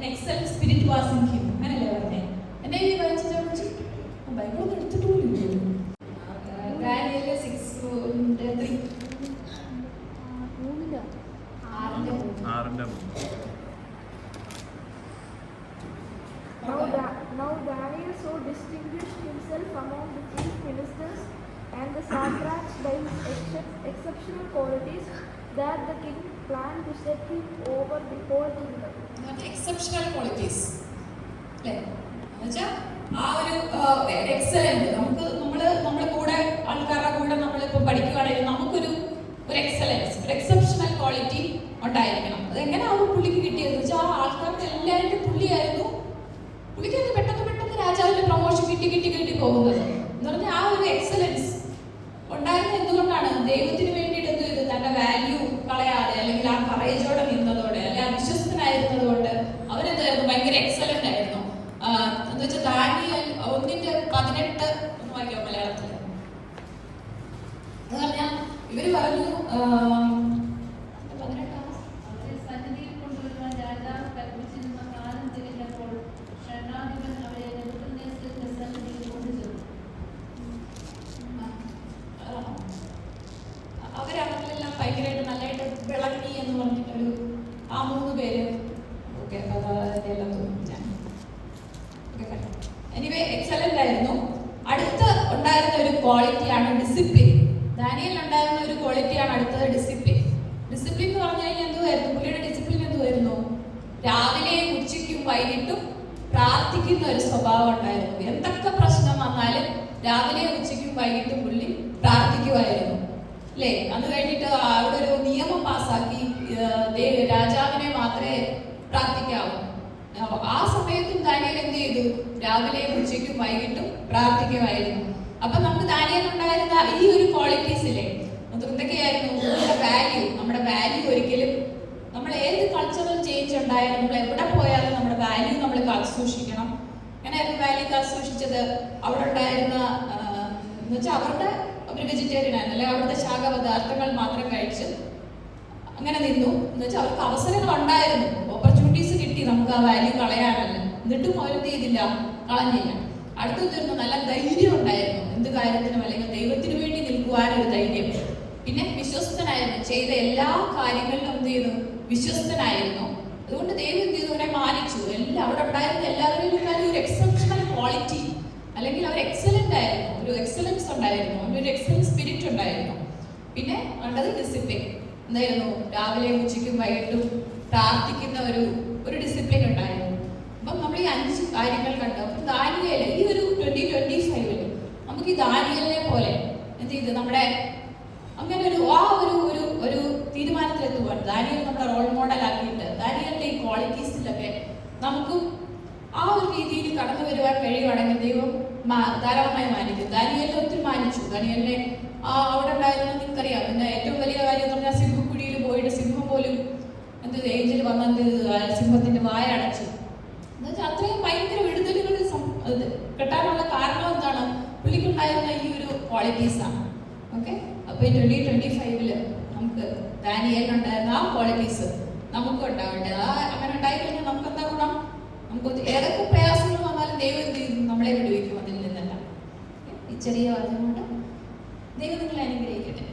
Excellent spirit was in him. അങ്ങനെയല്ലേ പറഞ്ഞേ? എന്നെ ഈ വായിച്ചു ബൈബിൾ എടുത്തിട്ട് പോലും Daniel 6:3. Now Daniel so distinguished himself among the chief ministers and the satraps by his exceptional qualities that the king planned to set him over the whole kingdom. Exceptional qualities അല്ലേ? എന്നുവെച്ചാൽ ആ ഒരു excellent, നമ്മുടെ കൂടെ ആൾക്കാരുടെ കൂടെ നമ്മളിപ്പോൾ പഠിക്കുകയാണെങ്കിൽ നമുക്കൊരു എക്സലൻസ്, ഒരു എക്സെപ്ഷണൽ ക്വാളിറ്റി ഉണ്ടായിരിക്കണം. അതെങ്ങനെ ആ പുള്ളിക്ക് കിട്ടിയെന്ന് വെച്ചാൽ ആ ആൾക്കാർക്ക് എല്ലാവരും പുള്ളിയായിരുന്നു. പുള്ളിക്ക് പെട്ടെന്ന് രാജാവിന്റെ പ്രൊമോഷൻ കിട്ടി പോകുന്നത് എന്ന് പറഞ്ഞാൽ ആ ഒരു എക്സലൻസ് ഉണ്ടായിരുന്നത് എന്തുകൊണ്ടാണ്? ദൈവത്തിന് വേണ്ടിയിട്ട് എന്ത് ചെയ്തു, തന്റെ വാല്യൂ കളയാതെ അല്ലെങ്കിൽ ആ കറേജോടെ നിന്നതോടെ അല്ലെ ആ വിശ്വസ്തനായിരുന്നത് കൊണ്ട് അവരെന്തായിരുന്നു, ഭയങ്കര എക്സലന്റ് ആയിരുന്നു. എന്ന് വെച്ചാൽ ദാനിയേൽ 1:18 ഒന്ന് വായിക്കാം മലയാളത്തിൽ. എന്ന് പറഞ്ഞാൽ ഇവര് പറഞ്ഞു അവരവരിലെല്ലാം ഭയങ്കരമായിട്ട് നല്ലതായിട്ട് വിളങ്ങി എന്ന് പറഞ്ഞിട്ടൊരു ആ 3 പേര്. ഓക്കെ, എനിവേ എക്സലന്റ് ആയിരുന്നു. അടുത്ത ഉണ്ടായിരുന്ന ഒരു ക്വാളിറ്റിയാണ് ഡിസിപ്ലിൻ. ദാനിയേലിൽ ഉണ്ടായിരുന്ന ഒരു ക്വാളിറ്റിയാണ് അടുത്തത് ഡിസിപ്ലിൻ. ഡിസിപ്ലിൻ എന്ന് പറഞ്ഞു കഴിഞ്ഞാൽ എന്തുവായിരുന്നു? പുള്ളിയുടെ ഡിസിപ്ലിൻ എന്തുവായിരുന്നു? രാവിലെയും ഉച്ചയ്ക്കും വൈകിട്ടും പ്രാർത്ഥിക്കുന്ന ഒരു സ്വഭാവം ഉണ്ടായിരുന്നു. എന്തൊക്കെ പ്രശ്നം വന്നാലും രാവിലെയും ഉച്ചയ്ക്കും വൈകിട്ടും പുള്ളി പ്രാർത്ഥിക്കുമായിരുന്നു അല്ലേ? അത് കഴിഞ്ഞിട്ട് അവിടെ ഒരു നിയമം പാസ്സാക്കി രാജാവിനെ മാത്രമേ പ്രാർത്ഥിക്കാവൂ. ആ സമയത്തും ദാനിയേൽ എന്ത് ചെയ്തു? രാവിലെയും ഉച്ചയ്ക്കും വൈകിട്ടും പ്രാർത്ഥിക്കുമായിരുന്നു. അപ്പൊ നമുക്ക് ദാനിയേൽ ഉണ്ടായിരുന്ന ഈ ഒരു ക്വാളിറ്റീസ് ഇല്ലേ, എന്തൊക്കെയായിരുന്നു? നമ്മുടെ വാല്യൂ ഒരിക്കലും, നമ്മൾ ഏത് കൾച്ചറൽ ചേഞ്ച് ഉണ്ടായാലും, നമ്മൾ എവിടെ പോയാലും നമ്മുടെ വാല്യൂ നമ്മൾ കാത്തു സൂക്ഷിക്കണം. എങ്ങനെയായിരുന്നു വാല്യൂ കാത്തു സൂക്ഷിച്ചത്? അവിടെ ഉണ്ടായിരുന്ന എന്ന് വെച്ചാൽ അവർ വെജിറ്റേറിയൻ ആയിരുന്നു, അല്ലെങ്കിൽ അവിടുത്തെ ശാഖപദാർത്ഥങ്ങൾ മാത്രം കഴിച്ച് അങ്ങനെ നിന്നു. എന്ന് വെച്ചാൽ അവർക്ക് അവസരങ്ങൾ ഉണ്ടായിരുന്നു, ഓപ്പർച്യൂണിറ്റീസ് കിട്ടി, നമുക്ക് ആ വാല്യൂ കളയാനല്ല. എന്നിട്ടും അവരെന്ത് ചെയ്തില്ല? കളഞ്ഞില്ല. അടുത്തൊരു നല്ല ധൈര്യം ഉണ്ടായിരുന്നു, എന്ത് കാര്യത്തിനും അല്ലെങ്കിൽ ദൈവത്തിന് വേണ്ടി നിൽക്കുവാനൊരു ധൈര്യം. പിന്നെ വിശ്വസ്തനായിരുന്നു, ചെയ്ത എല്ലാ കാര്യങ്ങളിലും എന്ത് ചെയ്തു? വിശ്വസ്തനായിരുന്നു. അതുകൊണ്ട് ദൈവം എന്ത് ചെയ്തു? അവരെ മാനിച്ചു. അവിടെ ഉണ്ടായിരുന്ന എല്ലാവരും ഒരു എക്സെപ്ഷണൽ ക്വാളിറ്റി, അല്ലെങ്കിൽ അവർ എക്സലന്റ് ആയിരുന്നു, ഒരു എക്സലൻസ് ഉണ്ടായിരുന്നു, ഒരു എക്സലന്റ് സ്പിരിറ്റ് ഉണ്ടായിരുന്നു. പിന്നെ വേണ്ടത് ഡിസിപ്ലിൻ. എന്തായിരുന്നു? രാവിലെയും ഉച്ചയ്ക്കും വൈകിട്ടും പ്രാർത്ഥിക്കുന്ന ഒരു ഡിസിപ്ലിൻ ഉണ്ടായിരുന്നു. അപ്പം നമ്മൾ ഈ 5 കാര്യങ്ങൾ കണ്ടു. അപ്പം ദാനിയേൽ ഈ ഒരു 2025 നമുക്ക് ഈ ദാനിയേലിനെ പോലെ എന്ത് ചെയ്ത് നമ്മുടെ അങ്ങനെ ഒരു തീരുമാനത്തിലെത്തുവാൻ ദാനിയേൽ നമ്മുടെ റോൾ മോഡൽ ആക്കിയിട്ട് ദാനിയേലിന്റെ ഈ ക്വാളിറ്റീസിലൊക്കെ നമുക്കും ആ ഒരു രീതിയിൽ കടന്നു വരുവാൻ കഴിയുവാണെങ്കിൽ ദൈവം ധാരാളമായി മാനിക്കും. ദാനിയേലിനെ ഒത്തിരി മാനിച്ചു. ദാനിയേലിനെ അവിടെ ഉണ്ടായിരുന്നു നിങ്ങൾക്കറിയാം. പിന്നെ ഏറ്റവും വലിയ കാര്യം എന്ന് പറഞ്ഞാൽ സിംഹക്കുഴിയിൽ പോയിട്ട് സിംഹം പോലും ഏഞ്ചൽ വന്നത് സിംഹത്തിന്റെ വായ അടച്ചു. എന്ന് വെച്ചാൽ അത്രയും ഭയങ്കര വിടുതലുകൾ കിട്ടാനുള്ള കാരണം എന്താണ്? പുള്ളിക്കുണ്ടായിരുന്ന ഈ ഒരു ക്വാളിറ്റീസാണ്. ഓക്കെ, അപ്പൊ ഈ 2025 നമുക്ക് ദാനിയേലിനുണ്ടായിരുന്ന ആ ക്വാളിറ്റീസ് നമുക്കും ഉണ്ടാവട്ടെ. അങ്ങനെ ഉണ്ടായിക്കഴിഞ്ഞാൽ നമുക്ക് എന്താ ഗുണം? നമുക്ക് ഏതൊക്കെ പ്രയാസങ്ങൾ വന്നാലും ദൈവം എന്ത് ചെയ്യും? നമ്മളെ വിടുവിക്കും അതിൽ നിന്നെല്ലാം. ഈ ചെറിയ വാചകം കൊണ്ട് ദൈവം നിങ്ങളെ അനുഗ്രഹിക്കട്ടെ.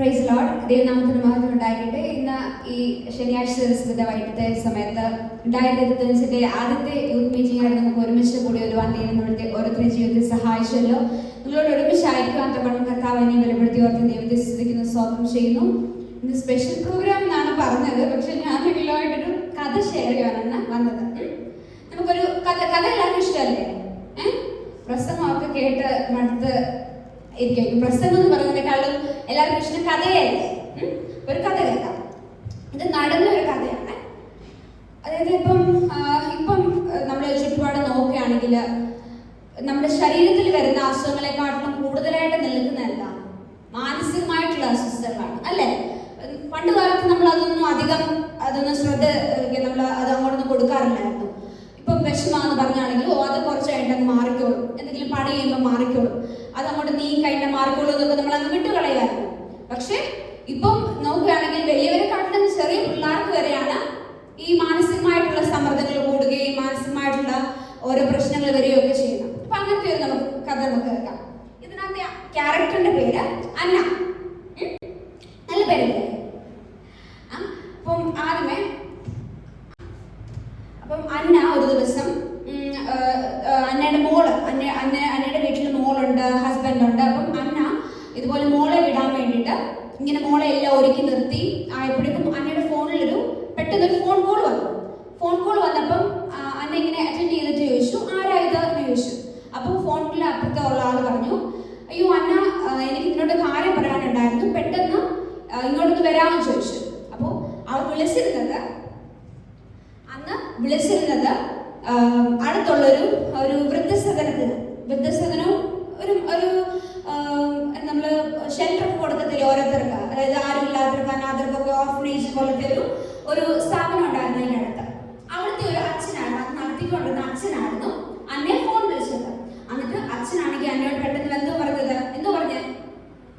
Praise Lord. ദൈവനാമത്തിന് മഹത്വം ഉണ്ടാകട്ടെ. ഇന്ന് ഈ ശനിയാഴ്ച ദിവസത്തിന്റെ വൈകിട്ടത്തെ സമയത്ത് 2025 ആദ്യത്തെ യൂത്ത് മീറ്റിംഗ് ആയിട്ട് നമുക്ക് ഒരുമിച്ച് കൂടി വരുവാൻ ദൈവം നമ്മുടെ ഓരോരുത്തരുടെ ജീവിതത്തിൽ സഹായിച്ചല്ലോ. നിങ്ങളോട് ഒരുമിച്ചായിരിക്കുവാൻ തക്കണം കർത്താവ് എന്നെ ബലപ്പെടുത്തി ഓർത്ത് ദൈവത്തെ സ്തുതിക്കുന്നു, സ്തോത്രം ചെയ്യുന്നു. ഇന്ന് സ്പെഷ്യൽ പ്രോഗ്രാം എന്നാണ് പറഞ്ഞത്, പക്ഷെ ഞാൻ നിങ്ങളുമായിട്ടൊരു കഥ ഷെയർ ചെയ്യാനാണ് വന്നത്. നമുക്കൊരു കഥ എല്ലാവർക്കും ഇഷ്ടമല്ലേ? പ്രസംഗമൊക്കെ കേട്ട് മടുത്ത് ഇരിക്കും. പ്രസംഗം എന്ന് പറയുന്നതിനേക്കാളും എല്ലാവർക്കും ഇഷ്ടം കഥയല്ലേ? ഒരു കഥ കേൾക്കാം. ഇത് നടന്ന ഒരു കഥയാണ്. അതായത് ഇപ്പം നമ്മുടെ ചുറ്റുപാട് നോക്കുകയാണെങ്കിൽ നമ്മുടെ ശരീരത്തിൽ വരുന്ന അസുഖങ്ങളെക്കാട്ടിലും കൂടുതലായിട്ട് നിൽക്കുന്നതല്ല മാനസികമായിട്ടുള്ള അസ്വസ്ഥതകളാണ്, അല്ലേ? പണ്ട് കാലത്ത് നമ്മൾ അതൊന്നും ശ്രദ്ധ നമ്മൾ അത് അങ്ങോട്ടൊന്നും കൊടുക്കാറില്ലായിരുന്നു. ഇപ്പം വിഷമാന്ന് പറഞ്ഞാണെങ്കിലും അത് കുറച്ച് കഴിഞ്ഞിട്ട് മാറിക്കോളും, എന്തെങ്കിലും പണി ചെയ്യുമ്പോൾ മാറിക്കോളും, അത് അങ്ങോട്ട് നീ കഴിഞ്ഞ മാറിക്കോളും എന്നൊക്കെ നമ്മൾ അങ്ങ് വിട്ടുകളയായിരുന്നു. പക്ഷെ ഇപ്പം നോക്കുകയാണെങ്കിൽ വലിയവരെക്കാട്ടിലും ചെറിയ പിള്ളേർക്ക് വരെയാണ് ഈ മാനസികമായിട്ടുള്ള സമ്മർദ്ദങ്ങൾ കൂടുകയും മാനസികമായിട്ടുള്ള ഓരോ പ്രശ്നങ്ങൾ വരികയൊക്കെ ചെയ്യുന്നത്. അപ്പൊ അങ്ങനത്തെ ഒരു കഥ നമുക്ക് കേൾക്കാം. ഇതിനകത്തെ ക്യാരക്ടറിന്റെ പേര് അന്ന. നല്ല പേരല്ലേ? അപ്പം അന്ന ഒരു ദിവസം അന്നയുടെ മോള് അന്നയുടെ വീട്ടിൽ മോളുണ്ട്, ഹസ്ബൻഡ് ഉണ്ട്. അപ്പം അന്ന ഇതുപോലെ മോളെ വിടാൻ വേണ്ടിയിട്ട് ഇങ്ങനെ മോളെ എല്ലാം ഒരുക്കി നിർത്തി ആയപ്പോഴേക്കും അന്നയുടെ ഫോണിലൊരു പെട്ടെന്നൊരു ഫോൺ കോൾ വന്നു. ഫോൺ കോൾ വന്നപ്പം അന്ന ഇങ്ങനെ അറ്റൻഡ് ചെയ്തിട്ട് ചോദിച്ചു, ആരാ ഇത് എന്ന് ചോദിച്ചു. അപ്പോൾ ഫോണിൽ അപ്പുറത്തെ ഉള്ള ആൾ പറഞ്ഞു, അയ്യോ അന്ന, എനിക്ക് ഇതിനോട് കാര്യം പറയാനുണ്ടായിരുന്നു, പെട്ടെന്ന് ഇങ്ങോട്ടൊന്ന് വരാമെന്ന് ചോദിച്ചു. അപ്പോൾ അവൾ വിളിച്ചിരുന്നത് അടുത്തുള്ളൊരു വൃദ്ധസദനവും ഒരു നമ്മൾ ഷെൽട്ടർ കൊടുക്കത്തില്ല ഓരോരുത്തർക്ക്, അതായത് ആരും ഇല്ലാത്തവർക്ക്, അനാഥർക്കൊക്കെ ഓർഫനേജ് പോലത്തെ ഒരു സ്ഥാപനം ഉണ്ടായിരുന്നു അതിൻ്റെ അടുത്ത്. അവിടുത്തെ ഒരു അച്ഛനായിരുന്നു, അത് നടത്തിക്കൊണ്ടിരുന്ന അച്ഛനായിരുന്നു അന്നയെ ഫോൺ വിളിച്ചത്. എന്നിട്ട് അച്ഛനാണെങ്കിൽ അന്നയോട് പെട്ടെന്ന് എന്തോ പറഞ്ഞ്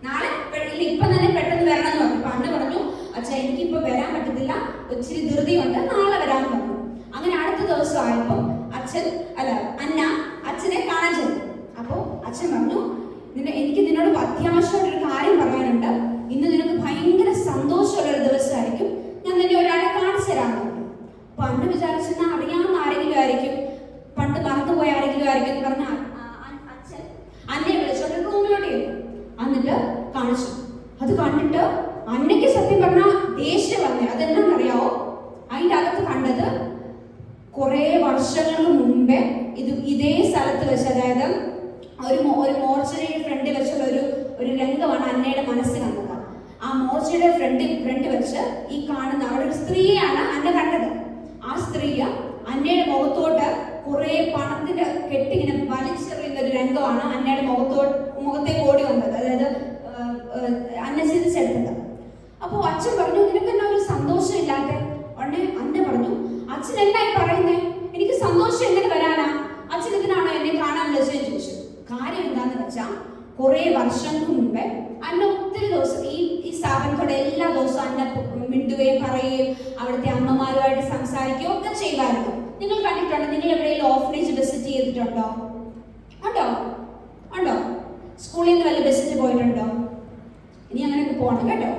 നാളെ ഇപ്പം തന്നെ പെട്ടെന്ന് വരണം എന്ന് പറഞ്ഞു. അപ്പൊ അന്ന പറഞ്ഞു, അച്ഛാ എനിക്കിപ്പോ വരാൻ പറ്റത്തില്ല, ഒത്തിരി ധൃതിയുണ്ട്, നാളെ വരാമെന്ന് പറഞ്ഞു. അങ്ങനെ അടുത്ത ദിവസം ആയപ്പോൾ അന്ന അച്ഛനെ കാണാൻ ചെന്നു. അപ്പോൾ അച്ഛൻ പറഞ്ഞു, എനിക്ക് നിന്നോട് അത്യാവശ്യമായിട്ടൊരു കാര്യം പറയാനുണ്ട്, ഇന്ന് നിനക്ക് ഭയങ്കര സന്തോഷമുള്ളൊരു ദിവസമായിരിക്കും, ഞാൻ നിന്നെ ഒരാളെ കാണിച്ചു തരാമെന്ന് പറഞ്ഞു. അപ്പൊ അന്ന വിചാരിച്ചെന്നാൽ അറിയാവുന്ന ആരെങ്കിലും ആയിരിക്കും, പണ്ട് മറന്നുപോയ ആരെങ്കിലും ആയിരിക്കും എന്ന് പറഞ്ഞ അച്ഛൻ അന്നയെ വിളിച്ചോണ്ട് റൂമിലോട്ട് ചെന്നു. എന്നിട്ട് കാണിച്ചു. അത് കണ്ടിട്ട് അന്നയ്ക്ക് സത്യം പറഞ്ഞാൽ ദേഷ്യം വന്നേ. അതെന്താണെന്നറിയാവോ? അതിൻ്റെ അകത്ത് കണ്ടത് കുറേ വർഷങ്ങൾക്ക് മുമ്പേ ഇതേ സ്ഥലത്ത് വെച്ച്, അതായത് ഒരു മോർച്ചറിയുടെ ഫ്രണ്ട് വെച്ചുള്ള ഒരു രംഗമാണ് അന്നയുടെ മനസ്സിൽ കണ്ടത്. ആ മോർച്ചറിയുടെ ഫ്രണ്ട് വെച്ച് ഈ കാണുന്ന അവിടെ ഒരു സ്ത്രീയാണ് അന്ന കണ്ടത്. ആ സ്ത്രീ അന്നയുടെ മുഖത്തോട്ട് കുറേ പണത്തിന്റെ കെട്ടിങ്ങനെ വലിച്ചെറിയുന്ന ഒരു രംഗമാണ് അന്നയുടെ മുഖത്തേക്ക് ഓടി വന്നത്, അതായത് അന്ന ചിന്തിച്ചെടുത്തത്. അപ്പോൾ അച്ഛൻ പറഞ്ഞു, നിനക്ക് എന്നാ ഒരു സന്തോഷം ഇല്ലാത്ത? ഉടനെ അന്ന പറഞ്ഞു, അച്ഛൻ എന്നായി പറയുന്നേ, എനിക്ക് സന്തോഷം എങ്ങനെ വരാനാ? അച്ഛൻ ഇതിനാണോ എന്നെ കാണാൻ വിളിച്ചതെന്ന് ചോദിച്ചു. കാര്യം എന്താന്ന് വെച്ചാൽ കുറെ വർഷങ്ങൾക്ക് മുമ്പേ അന്ന ഒത്തിരി ദിവസം ഈ സ്ഥാപനത്തോടെ എല്ലാ ദിവസവും അന്ന മിണ്ടുകയും പറയുകയും അവിടുത്തെ അമ്മമാരുമായിട്ട് സംസാരിക്കുകയും ഒക്കെ ചെയ്യുമായിരുന്നു. നിങ്ങൾ കണ്ടിട്ടുണ്ടോ? നിങ്ങൾ എവിടെയെങ്കിലും ഓർഫനേജ് വിസിറ്റ് ചെയ്തിട്ടുണ്ടോ? ഉണ്ടോ? സ്കൂളിൽ നിന്ന് വല്ല വിസിറ്റ് പോയിട്ടുണ്ടോ? ഇനി അങ്ങനെയൊക്കെ പോകണം കേട്ടോ.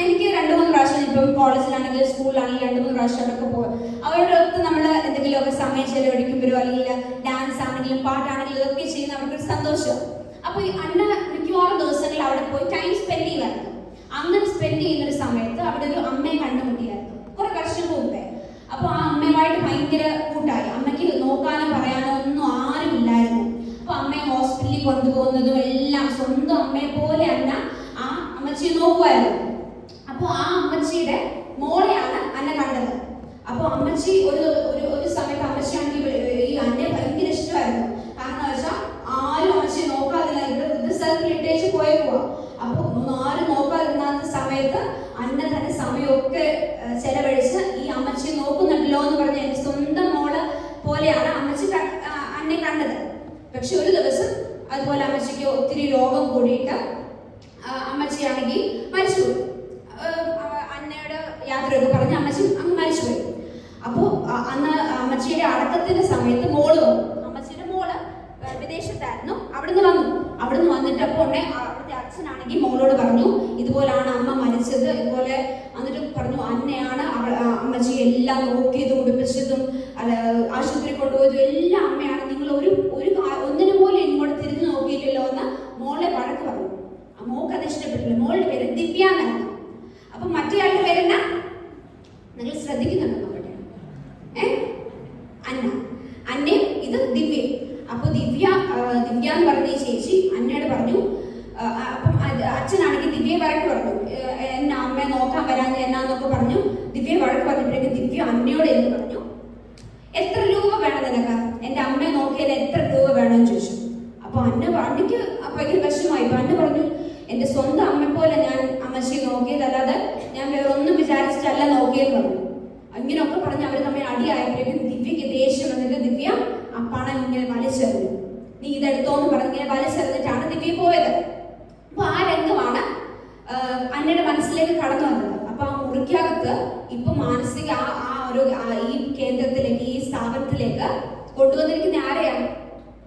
എനിക്ക് 2-3 പ്രാവശ്യം, ഇപ്പം കോളേജിലാണെങ്കിലും സ്കൂളിലാണെങ്കിലും 2-3 പ്രാവശ്യം അവിടെയൊക്കെ പോകും. അവരുടെ ഒത്ത് നമ്മൾ എന്തെങ്കിലുമൊക്കെ സമയം ചെലവഴിക്കുമ്പോഴോ അല്ലെങ്കിൽ ഡാൻസ് ആണെങ്കിലും പാട്ടാണെങ്കിലും ഇതൊക്കെ ചെയ്യുന്ന അവർക്കൊരു സന്തോഷം. അപ്പോൾ ഈ അന്ന മിക്കവാറും ദിവസങ്ങളിൽ അവിടെ പോയി ടൈം സ്പെൻഡ് ചെയ്യുമായിരുന്നു. അങ്ങനെ സ്പെൻഡ് ചെയ്യുന്നൊരു സമയത്ത് അവിടെ ഒരു അമ്മയെ കണ്ടുമുട്ടിയായിരുന്നു കുറെ വർഷങ്ങൾക്ക് മുമ്പേ. അപ്പോൾ ആ അമ്മയുമായിട്ട് ഭയങ്കര കൂട്ടായി. അമ്മയ്ക്ക് നോക്കാനോ പറയാനോ ഒന്നും ആരും ഇല്ലായിരുന്നു. അപ്പോൾ അമ്മയെ ഹോസ്പിറ്റലിൽ കൊണ്ടുപോകുന്നതും എല്ലാം സ്വന്തം അമ്മയെ പോലെ അന്ന ആ അമ്മച്ചിയെ നോക്കുമായിരുന്നു. അപ്പോൾ ആ അമ്മച്ചിയുടെ മോളെയാണ് അന്ന കണ്ടത്. അപ്പോൾ അമ്മച്ചി ഒരു സമയത്ത് അമ്മച്ചിയാണെങ്കിൽ ഈ അന്നയെ ഭയങ്കര ഇഷ്ടമായിരുന്നു. കാരണം വെച്ചാൽ ആരും അമ്മച്ചിയെ നോക്കാതില്ല, ഇവിടെ വൃദ്ധസ്ഥലത്തിൽ ഇട്ടേച്ച് പോയേക്കുവാ. അപ്പോൾ ആരും നോക്കാതിരുന്ന സമയത്ത് അന്ന തന്നെ സമയമൊക്കെ ചെലവഴിച്ച് ഈ അമ്മച്ചിയെ നോക്കുന്നുണ്ടല്ലോ എന്ന് പറഞ്ഞ് എന്റെ സ്വന്തം മോള് പോലെയാണ് അമ്മച്ചി അന്നെ കണ്ടത്. പക്ഷെ ഒരു ദിവസം അതുപോലെ അമ്മച്ചിക്ക് ഒത്തിരി രോഗം കൂടിയിട്ട് അമ്മച്ചിയാണെങ്കിൽ മരിച്ചുപോയി. അന്നയുടെ യാത്രയൊക്കെ പറഞ്ഞ് അമ്മച്ചി അങ്ങ് മരിച്ചുപോയി. അപ്പോൾ അന്ന് അമ്മച്ചിയുടെ അടക്കത്തിന്റെ സമയത്ത് മോള് വന്നു. അമ്മച്ചിയുടെ മോള് വിദേശത്തായിരുന്നു. അവിടുന്ന് വന്നിട്ട് അപ്പോൾ അവിടുത്തെ അച്ഛനാണെങ്കിൽ മോളോട് പറഞ്ഞു ഇതുപോലാണ് അമ്മ മരിച്ചത്, ഇതുപോലെ എന്നിട്ട് പറഞ്ഞു അന്നയാണ് അമ്മച്ചി എല്ലാം നോക്കിയതും ഉടുപ്പിച്ചതും ആശുപത്രി കൊണ്ടുപോയതും എല്ലാം അമ്മയാണ്, നിങ്ങൾ ഒന്നിനു പോലും ഇങ്ങോട്ട് തിരിഞ്ഞു നോക്കിയില്ലല്ലോ എന്ന് മോളെ വഴക്ക് പറഞ്ഞു. മോൾക്ക് അത് ഇഷ്ടപ്പെട്ടില്ല. മോളുടെ പേര് ദിവ്യ എന്നായിരുന്നു. അപ്പൊ മറ്റേയാളുടെ പേരെന്നാ നിങ്ങൾ ശ്രദ്ധിക്കുന്നുണ്ടോ നോക്കട്ടെ? അന്ന. അന്നയും ഇത് ദിവ്യ. അപ്പൊ ദിവ്യ എന്ന് പറഞ്ഞ ഈ ചേച്ചി അന്നയോട് പറഞ്ഞു, അപ്പം അച്ഛനാണെങ്കിൽ ദിവ്യയെ വഴക്ക് പറഞ്ഞു, എന്നെ അമ്മയെ നോക്കാൻ വരാൻ എന്നാന്നൊക്കെ പറഞ്ഞു. ദിവ്യയെ വഴക്ക് പറഞ്ഞപ്പോഴേക്കും ദിവ്യ അന്നയോട് എന്ന് പറഞ്ഞു, എത്ര രൂപ വേണം നിനക്ക്, എന്റെ അമ്മയെ നോക്കിയത് എത്ര രൂപ വേണമെന്ന് ചോദിച്ചു. അപ്പൊ അന്നയ്ക്ക് ഭയങ്കര വിഷമായി. അപ്പൊ അന്ന പറഞ്ഞു, എന്റെ സ്വന്തം അമ്മയെ പോലെ ഞാൻ അമ്മച്ചിയെ നോക്കിയതല്ലാതെ ഞാൻ വേറെ ഒന്നും വിചാരിച്ചിട്ടല്ല നോക്കിയെന്ന് പറഞ്ഞു. ഇങ്ങനെയൊക്കെ പറഞ്ഞ് അവർ തമ്മിൽ അടിയായപ്പോഴേക്കും ദിവ്യക്ക് ദേഷ്യം വന്നിട്ട് ദിവ്യ ആ പണം ഇങ്ങനെ വലിച്ചെറിഞ്ഞു. നീ ഇതെടുത്തോന്ന് പറഞ്ഞ് ഇങ്ങനെ വലിച്ചെറിഞ്ഞിട്ടാണ് ദിവ്യ പോയത്. അപ്പൊ ആ രംഗമാണ് അന്നയുടെ മനസ്സിലേക്ക് കടന്നു വന്നത്. അപ്പൊ ആ മുറിക്കകത്ത് ഇപ്പൊ മാനസിക ഈ കേന്ദ്രത്തിലേക്ക്, ഈ സ്ഥാപനത്തിലേക്ക് കൊണ്ടുവന്നിരിക്കുന്ന ആരെയാണ്?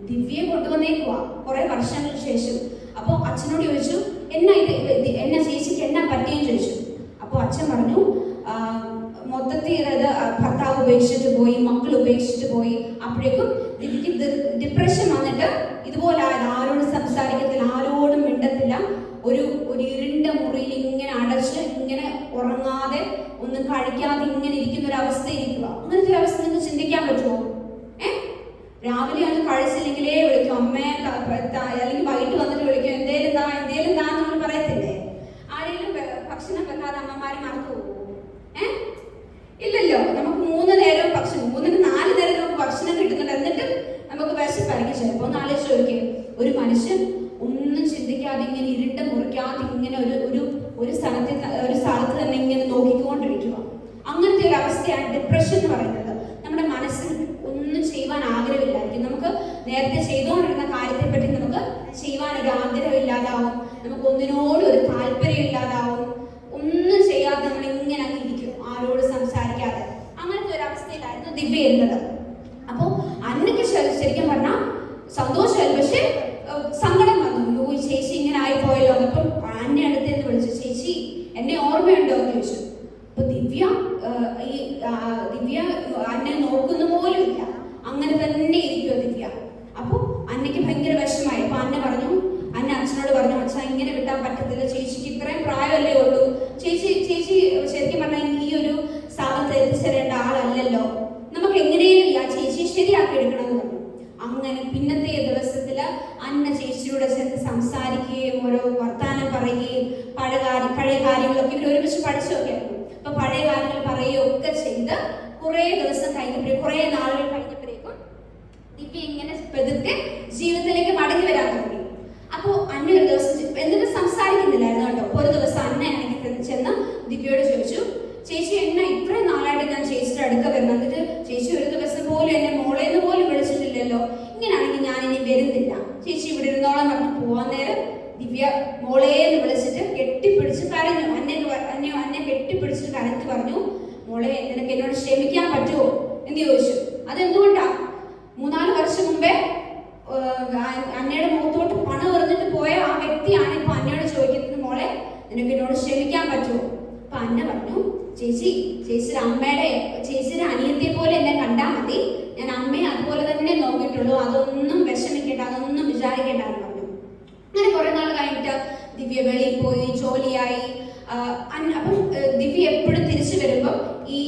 ദിവ്യയെ കൊണ്ടുവന്നേക്കുവാ കുറെ വർഷങ്ങൾക്ക് ശേഷം. അപ്പൊ അച്ഛനോട് ചോദിച്ചു, എന്നാ ചേച്ചിക്ക് എന്നാ പറ്റിയെന്ന് ചോദിച്ചു. അപ്പൊ അച്ഛൻ പറഞ്ഞു, മൊത്തത്തിൽ ഭർത്താവ് ഉപേക്ഷിച്ചിട്ട് പോയി, മക്കൾ ഉപേക്ഷിച്ചിട്ട് പോയി. അപ്പോഴേക്കും ദിവ്യക്ക് ഡിപ്രഷൻ വന്നിട്ട് ഇതുപോലെ ആരോടും സംസാരിക്കത്തില്ല, ആരോടും മിണ്ടത്തില്ല, ഒരു ഇരുണ്ട മുറിയിൽ ഇങ്ങനെ അടച്ച് ഇങ്ങനെ ഉറങ്ങാതെ ഒന്നും കഴിക്കാതെ ഇങ്ങനെ ഇരിക്കുന്ന ഒരു അവസ്ഥ ഇരിക്കുക. അങ്ങനത്തെ ഒരു അവസ്ഥ നിങ്ങൾക്ക് ചിന്തിക്കാൻ പറ്റുമോ? രാവിലെ ഒന്ന് കഴിച്ചില്ലെങ്കിലേ വിളിക്കും അമ്മയെ, അല്ലെങ്കിൽ വൈകിട്ട് വന്നിട്ട് വിളിക്കും എന്തേലും താ നമ്മൾ പറയത്തില്ലേ? ആരെങ്കിലും ഭക്ഷണം വെക്കാതെ അമ്മമാര് മറന്നു പോകുമോ? ഇല്ലല്ലോ. നമുക്ക് 3 നേരം ഭക്ഷണം, 3-4 നേരം നമുക്ക് ഭക്ഷണം കിട്ടുന്നുണ്ട്, എന്നിട്ട് നമുക്ക് വിശപ്പായിരിക്കും. ചിലപ്പോ ഒന്ന് ആലോചിച്ച് നോക്കിയേ, ഒരു മനുഷ്യൻ ഒന്നും ചിന്തിക്കാതെ ഇങ്ങനെ ഇരുട്ട് മുറിക്കാതെ ഇങ്ങനെ ഒരു സ്ഥലത്ത് തന്നെ ഇങ്ങനെ നോക്കിക്കൊണ്ടിരിക്കുക. അങ്ങനത്തെ ഒരു അവസ്ഥയാണ് ഡിപ്രഷൻ എന്ന് പറയുന്നത്. നമ്മുടെ മനസ്സിൽ ഒന്നും ചെയ്യുവാൻ ആഗ്രഹമില്ലായിരിക്കും. നമുക്ക് നേരത്തെ ചെയ്തുകൊണ്ടിരുന്ന കാര്യത്തെ പറ്റി നമുക്ക് ചെയ്യുവാൻ ഒരു ആഗ്രഹം ഇല്ലാതാവും, നമുക്ക് ഒന്നിനോടും ഒരു താല്പര്യം ഇല്ലാതാവും, ഒന്നും ചെയ്യാതെ നമ്മൾ ഇങ്ങനെ അങ്ങ് ഇരിക്കും, ആരോട് സംസാരിക്കാതെ. അങ്ങനത്തെ ഒരു അവസ്ഥയിലായിരുന്നു ദിവ്യ ഇരുന്നത്. അപ്പൊ അന്നയ്ക്ക് ശരിക്കും പറഞ്ഞാൽ സന്തോഷമായി, പക്ഷെ സങ്കടം വന്നു. ഈ ചേച്ചി ഇങ്ങനെ ആയിപ്പോയല്ലോ. അപ്പം അന്നെ അടുത്തേന്ന് വിളിച്ചു, ചേച്ചി എന്നെ ഓർമ്മയുണ്ടോ എന്ന് ചോദിച്ചു. അപ്പൊ ദിവ്യ അന്നെ നോക്കുന്ന പോലും ഇല്ല, അങ്ങനെ തന്നെ ഇരിക്കുവോ ദിവ്യ. അപ്പൊ അന്നയ്ക്ക് ഭയങ്കര വിഷമായി. അപ്പൊ അന്ന അച്ഛനോട് പറഞ്ഞു, അച്ഛാ ഇങ്ങനെ വിട്ടാൻ പറ്റത്തില്ല, ചേച്ചിക്ക് ഇത്രയും പ്രായമല്ലേ ഉള്ളൂ, ചേച്ചി ശരിക്കും പറഞ്ഞാൽ ഈ ഒരു സ്ഥാപനത്തിൽ എത്തിച്ചേരേണ്ട ആളല്ലല്ലോ, നമുക്ക് എങ്ങനെയും ആ ചേച്ചി ശരിയാക്കി എടുക്കണമെന്ന് പറഞ്ഞു. അങ്ങനെ പിന്നത്തെ ദിവസത്തില് അന്ന ചേച്ചിയോട് ചെന്ന് സംസാരിക്കുകയും ഓരോ വർത്താനം പറയുകയും പഴയ കാര്യങ്ങളൊക്കെ ഇവർ ഒരുമിച്ച് പഠിച്ചൊക്കെ ആയിരുന്നു. അപ്പൊ പഴയ കാര്യങ്ങൾ പറയുകയും ഒക്കെ ചെയ്ത് കുറെ ദിവസം കഴിഞ്ഞപ്പോഴേക്കും, കുറെ നാളുകൾ കഴിഞ്ഞപ്പോഴേക്കും ദിവ്യ ഇങ്ങനെ പെതുക്കെ ജീവിതത്തിലേക്ക് മടങ്ങി വരാൻ തുടങ്ങി. അപ്പൊ അന്ന ഒരു ദിവസം എന്നിട്ട് സംസാരിക്കുന്നില്ലായിരുന്നു കേട്ടോ. ഒരു ദിവസം അന്നയാണെങ്കിൽ ചെന്ന് ദിവ്യയോട് ചോദിച്ചു, ചേച്ചി എന്നെ ഇത്രയും നാളായിട്ട് ഞാൻ ചേച്ചിയുടെ അടുക്ക വരുന്നത്, എന്നിട്ട് ചേച്ചി ഒരു ദിവസം പോലും എന്നെ മോളേന്ന് പോലും വിളിച്ചിട്ടില്ലല്ലോ, ഇങ്ങനെയാണെങ്കിൽ ഞാൻ ഇനി വരുന്നില്ല, ചേച്ചി ഇവിടെ ഇരുന്നോളം പറഞ്ഞ് പോവാൻ നേരം ദിവ്യ മോളേന്ന് വിളിച്ചിട്ട് കെട്ടിപ്പിടിച്ച് കരഞ്ഞു. അന്നെ കെട്ടിപ്പിടിച്ചിട്ട് കരഞ്ഞിട്ട് പറഞ്ഞു, മോളെ നിനക്ക് എന്നോട് ക്ഷമിക്കാൻ പറ്റുമോ എന്ന് ചോദിച്ചു. അതെന്തുകൊണ്ടാ? 3-4 വർഷം മുമ്പേ അന്നയുടെ മുഖത്തോട്ട് പണം എറിഞ്ഞിട്ട് പോയ ആ വ്യക്തിയാണ് ഇപ്പൊ അന്നയോട് ചോദിക്കുന്നത്, മോളെ നിനക്ക് എന്നോട് ക്ഷമിക്കാൻ പറ്റുമോ? അപ്പൊ അന്ന പറഞ്ഞു, ചേച്ചിയുടെ അനിയത്തെ പോലെ എന്നെ കണ്ടാൽ മതി, ഞാൻ അമ്മയെ അതുപോലെ തന്നെ നോക്കിയിട്ടുള്ളൂ, അതൊന്നും വിഷമിക്കേണ്ട, അതൊന്നും വിചാരിക്കേണ്ട എന്ന് പറഞ്ഞു. അങ്ങനെ കുറെ നാൾ കഴിഞ്ഞിട്ട് ദിവ്യ വെളിയിൽ പോയി, ജോലിയായി. അപ്പം ദിവ്യ എപ്പോഴും തിരിച്ചു വരുമ്പം ഈ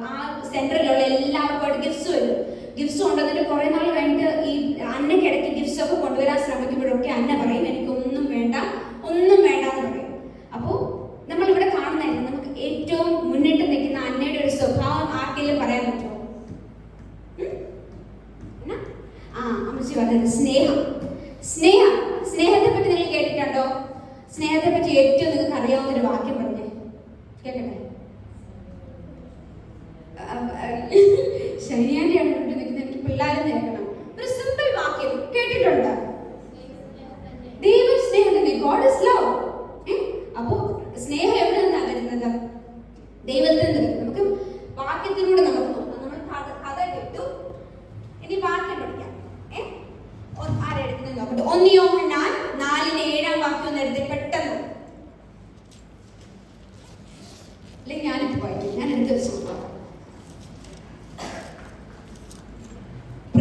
ആ സെന്ററിലുള്ള എല്ലാവർക്കും ഗിഫ്റ്റ്സ് വരും. ഗിഫ്റ്റ്സ് കൊണ്ടുവന്നിട്ട് കുറെ നാൾ കഴിഞ്ഞിട്ട് ഈ അന്നക്കിടയ്ക്ക് ഗിഫ്റ്റ്സ് ഒക്കെ കൊണ്ടുവരാൻ ശ്രമിക്കുമ്പോഴൊക്കെ അന്ന പറയും, എനിക്ക് ഒന്നും വേണ്ട എന്ന് പറയും. അപ്പോൾ നമ്മളിവിടെ കാണുന്നതായിരുന്നു നമുക്ക് ഏറ്റവും മുന്നിട്ട് നിൽക്കുന്ന അന്നയുടെ ഒരു സ്വഭാവം ആർക്കെങ്കിലും പറയാൻ പറ്റുമോ? അമ്മച്ചി പറഞ്ഞത് സ്നേഹത്തെ പറ്റി നിങ്ങൾ കേട്ടിട്ടുണ്ടോ? സ്നേഹത്തെ പറ്റി ഏറ്റവും നിങ്ങൾക്ക് അറിയാവുന്ന ഒരു വാക്യം പറഞ്ഞേ, കേൾക്കട്ടെ. ശരിയാണ്ടിയാണ് നിൽക്കുന്നത്, എനിക്ക് പിള്ളേരെ കേൾക്കണം. ഒരു സിമ്പിൾ വാക്യം കേട്ടിട്ടുണ്ട്, ദൈവം സ്നേഹം തന്നെ, ഗോഡ് ഇസ് ലവ്. അപ്പോ സ്നേഹം എവിടെ നിന്നാണ് വരുന്നത്? ദൈവത്തിൽ നിന്ന്. നമുക്ക് വാക്യത്തിലൂടെ നമുക്ക് നോക്കാം. നമ്മൾ കഥ കേട്ടു, ഇനി വാക്യം പഠിക്കാം. ആരെടുക്കുന്നത് നോക്കട്ടെ. 1 യോഹന്നാൻ 4:7 വാക്യം ഒന്ന് എടുത്തിട്ട്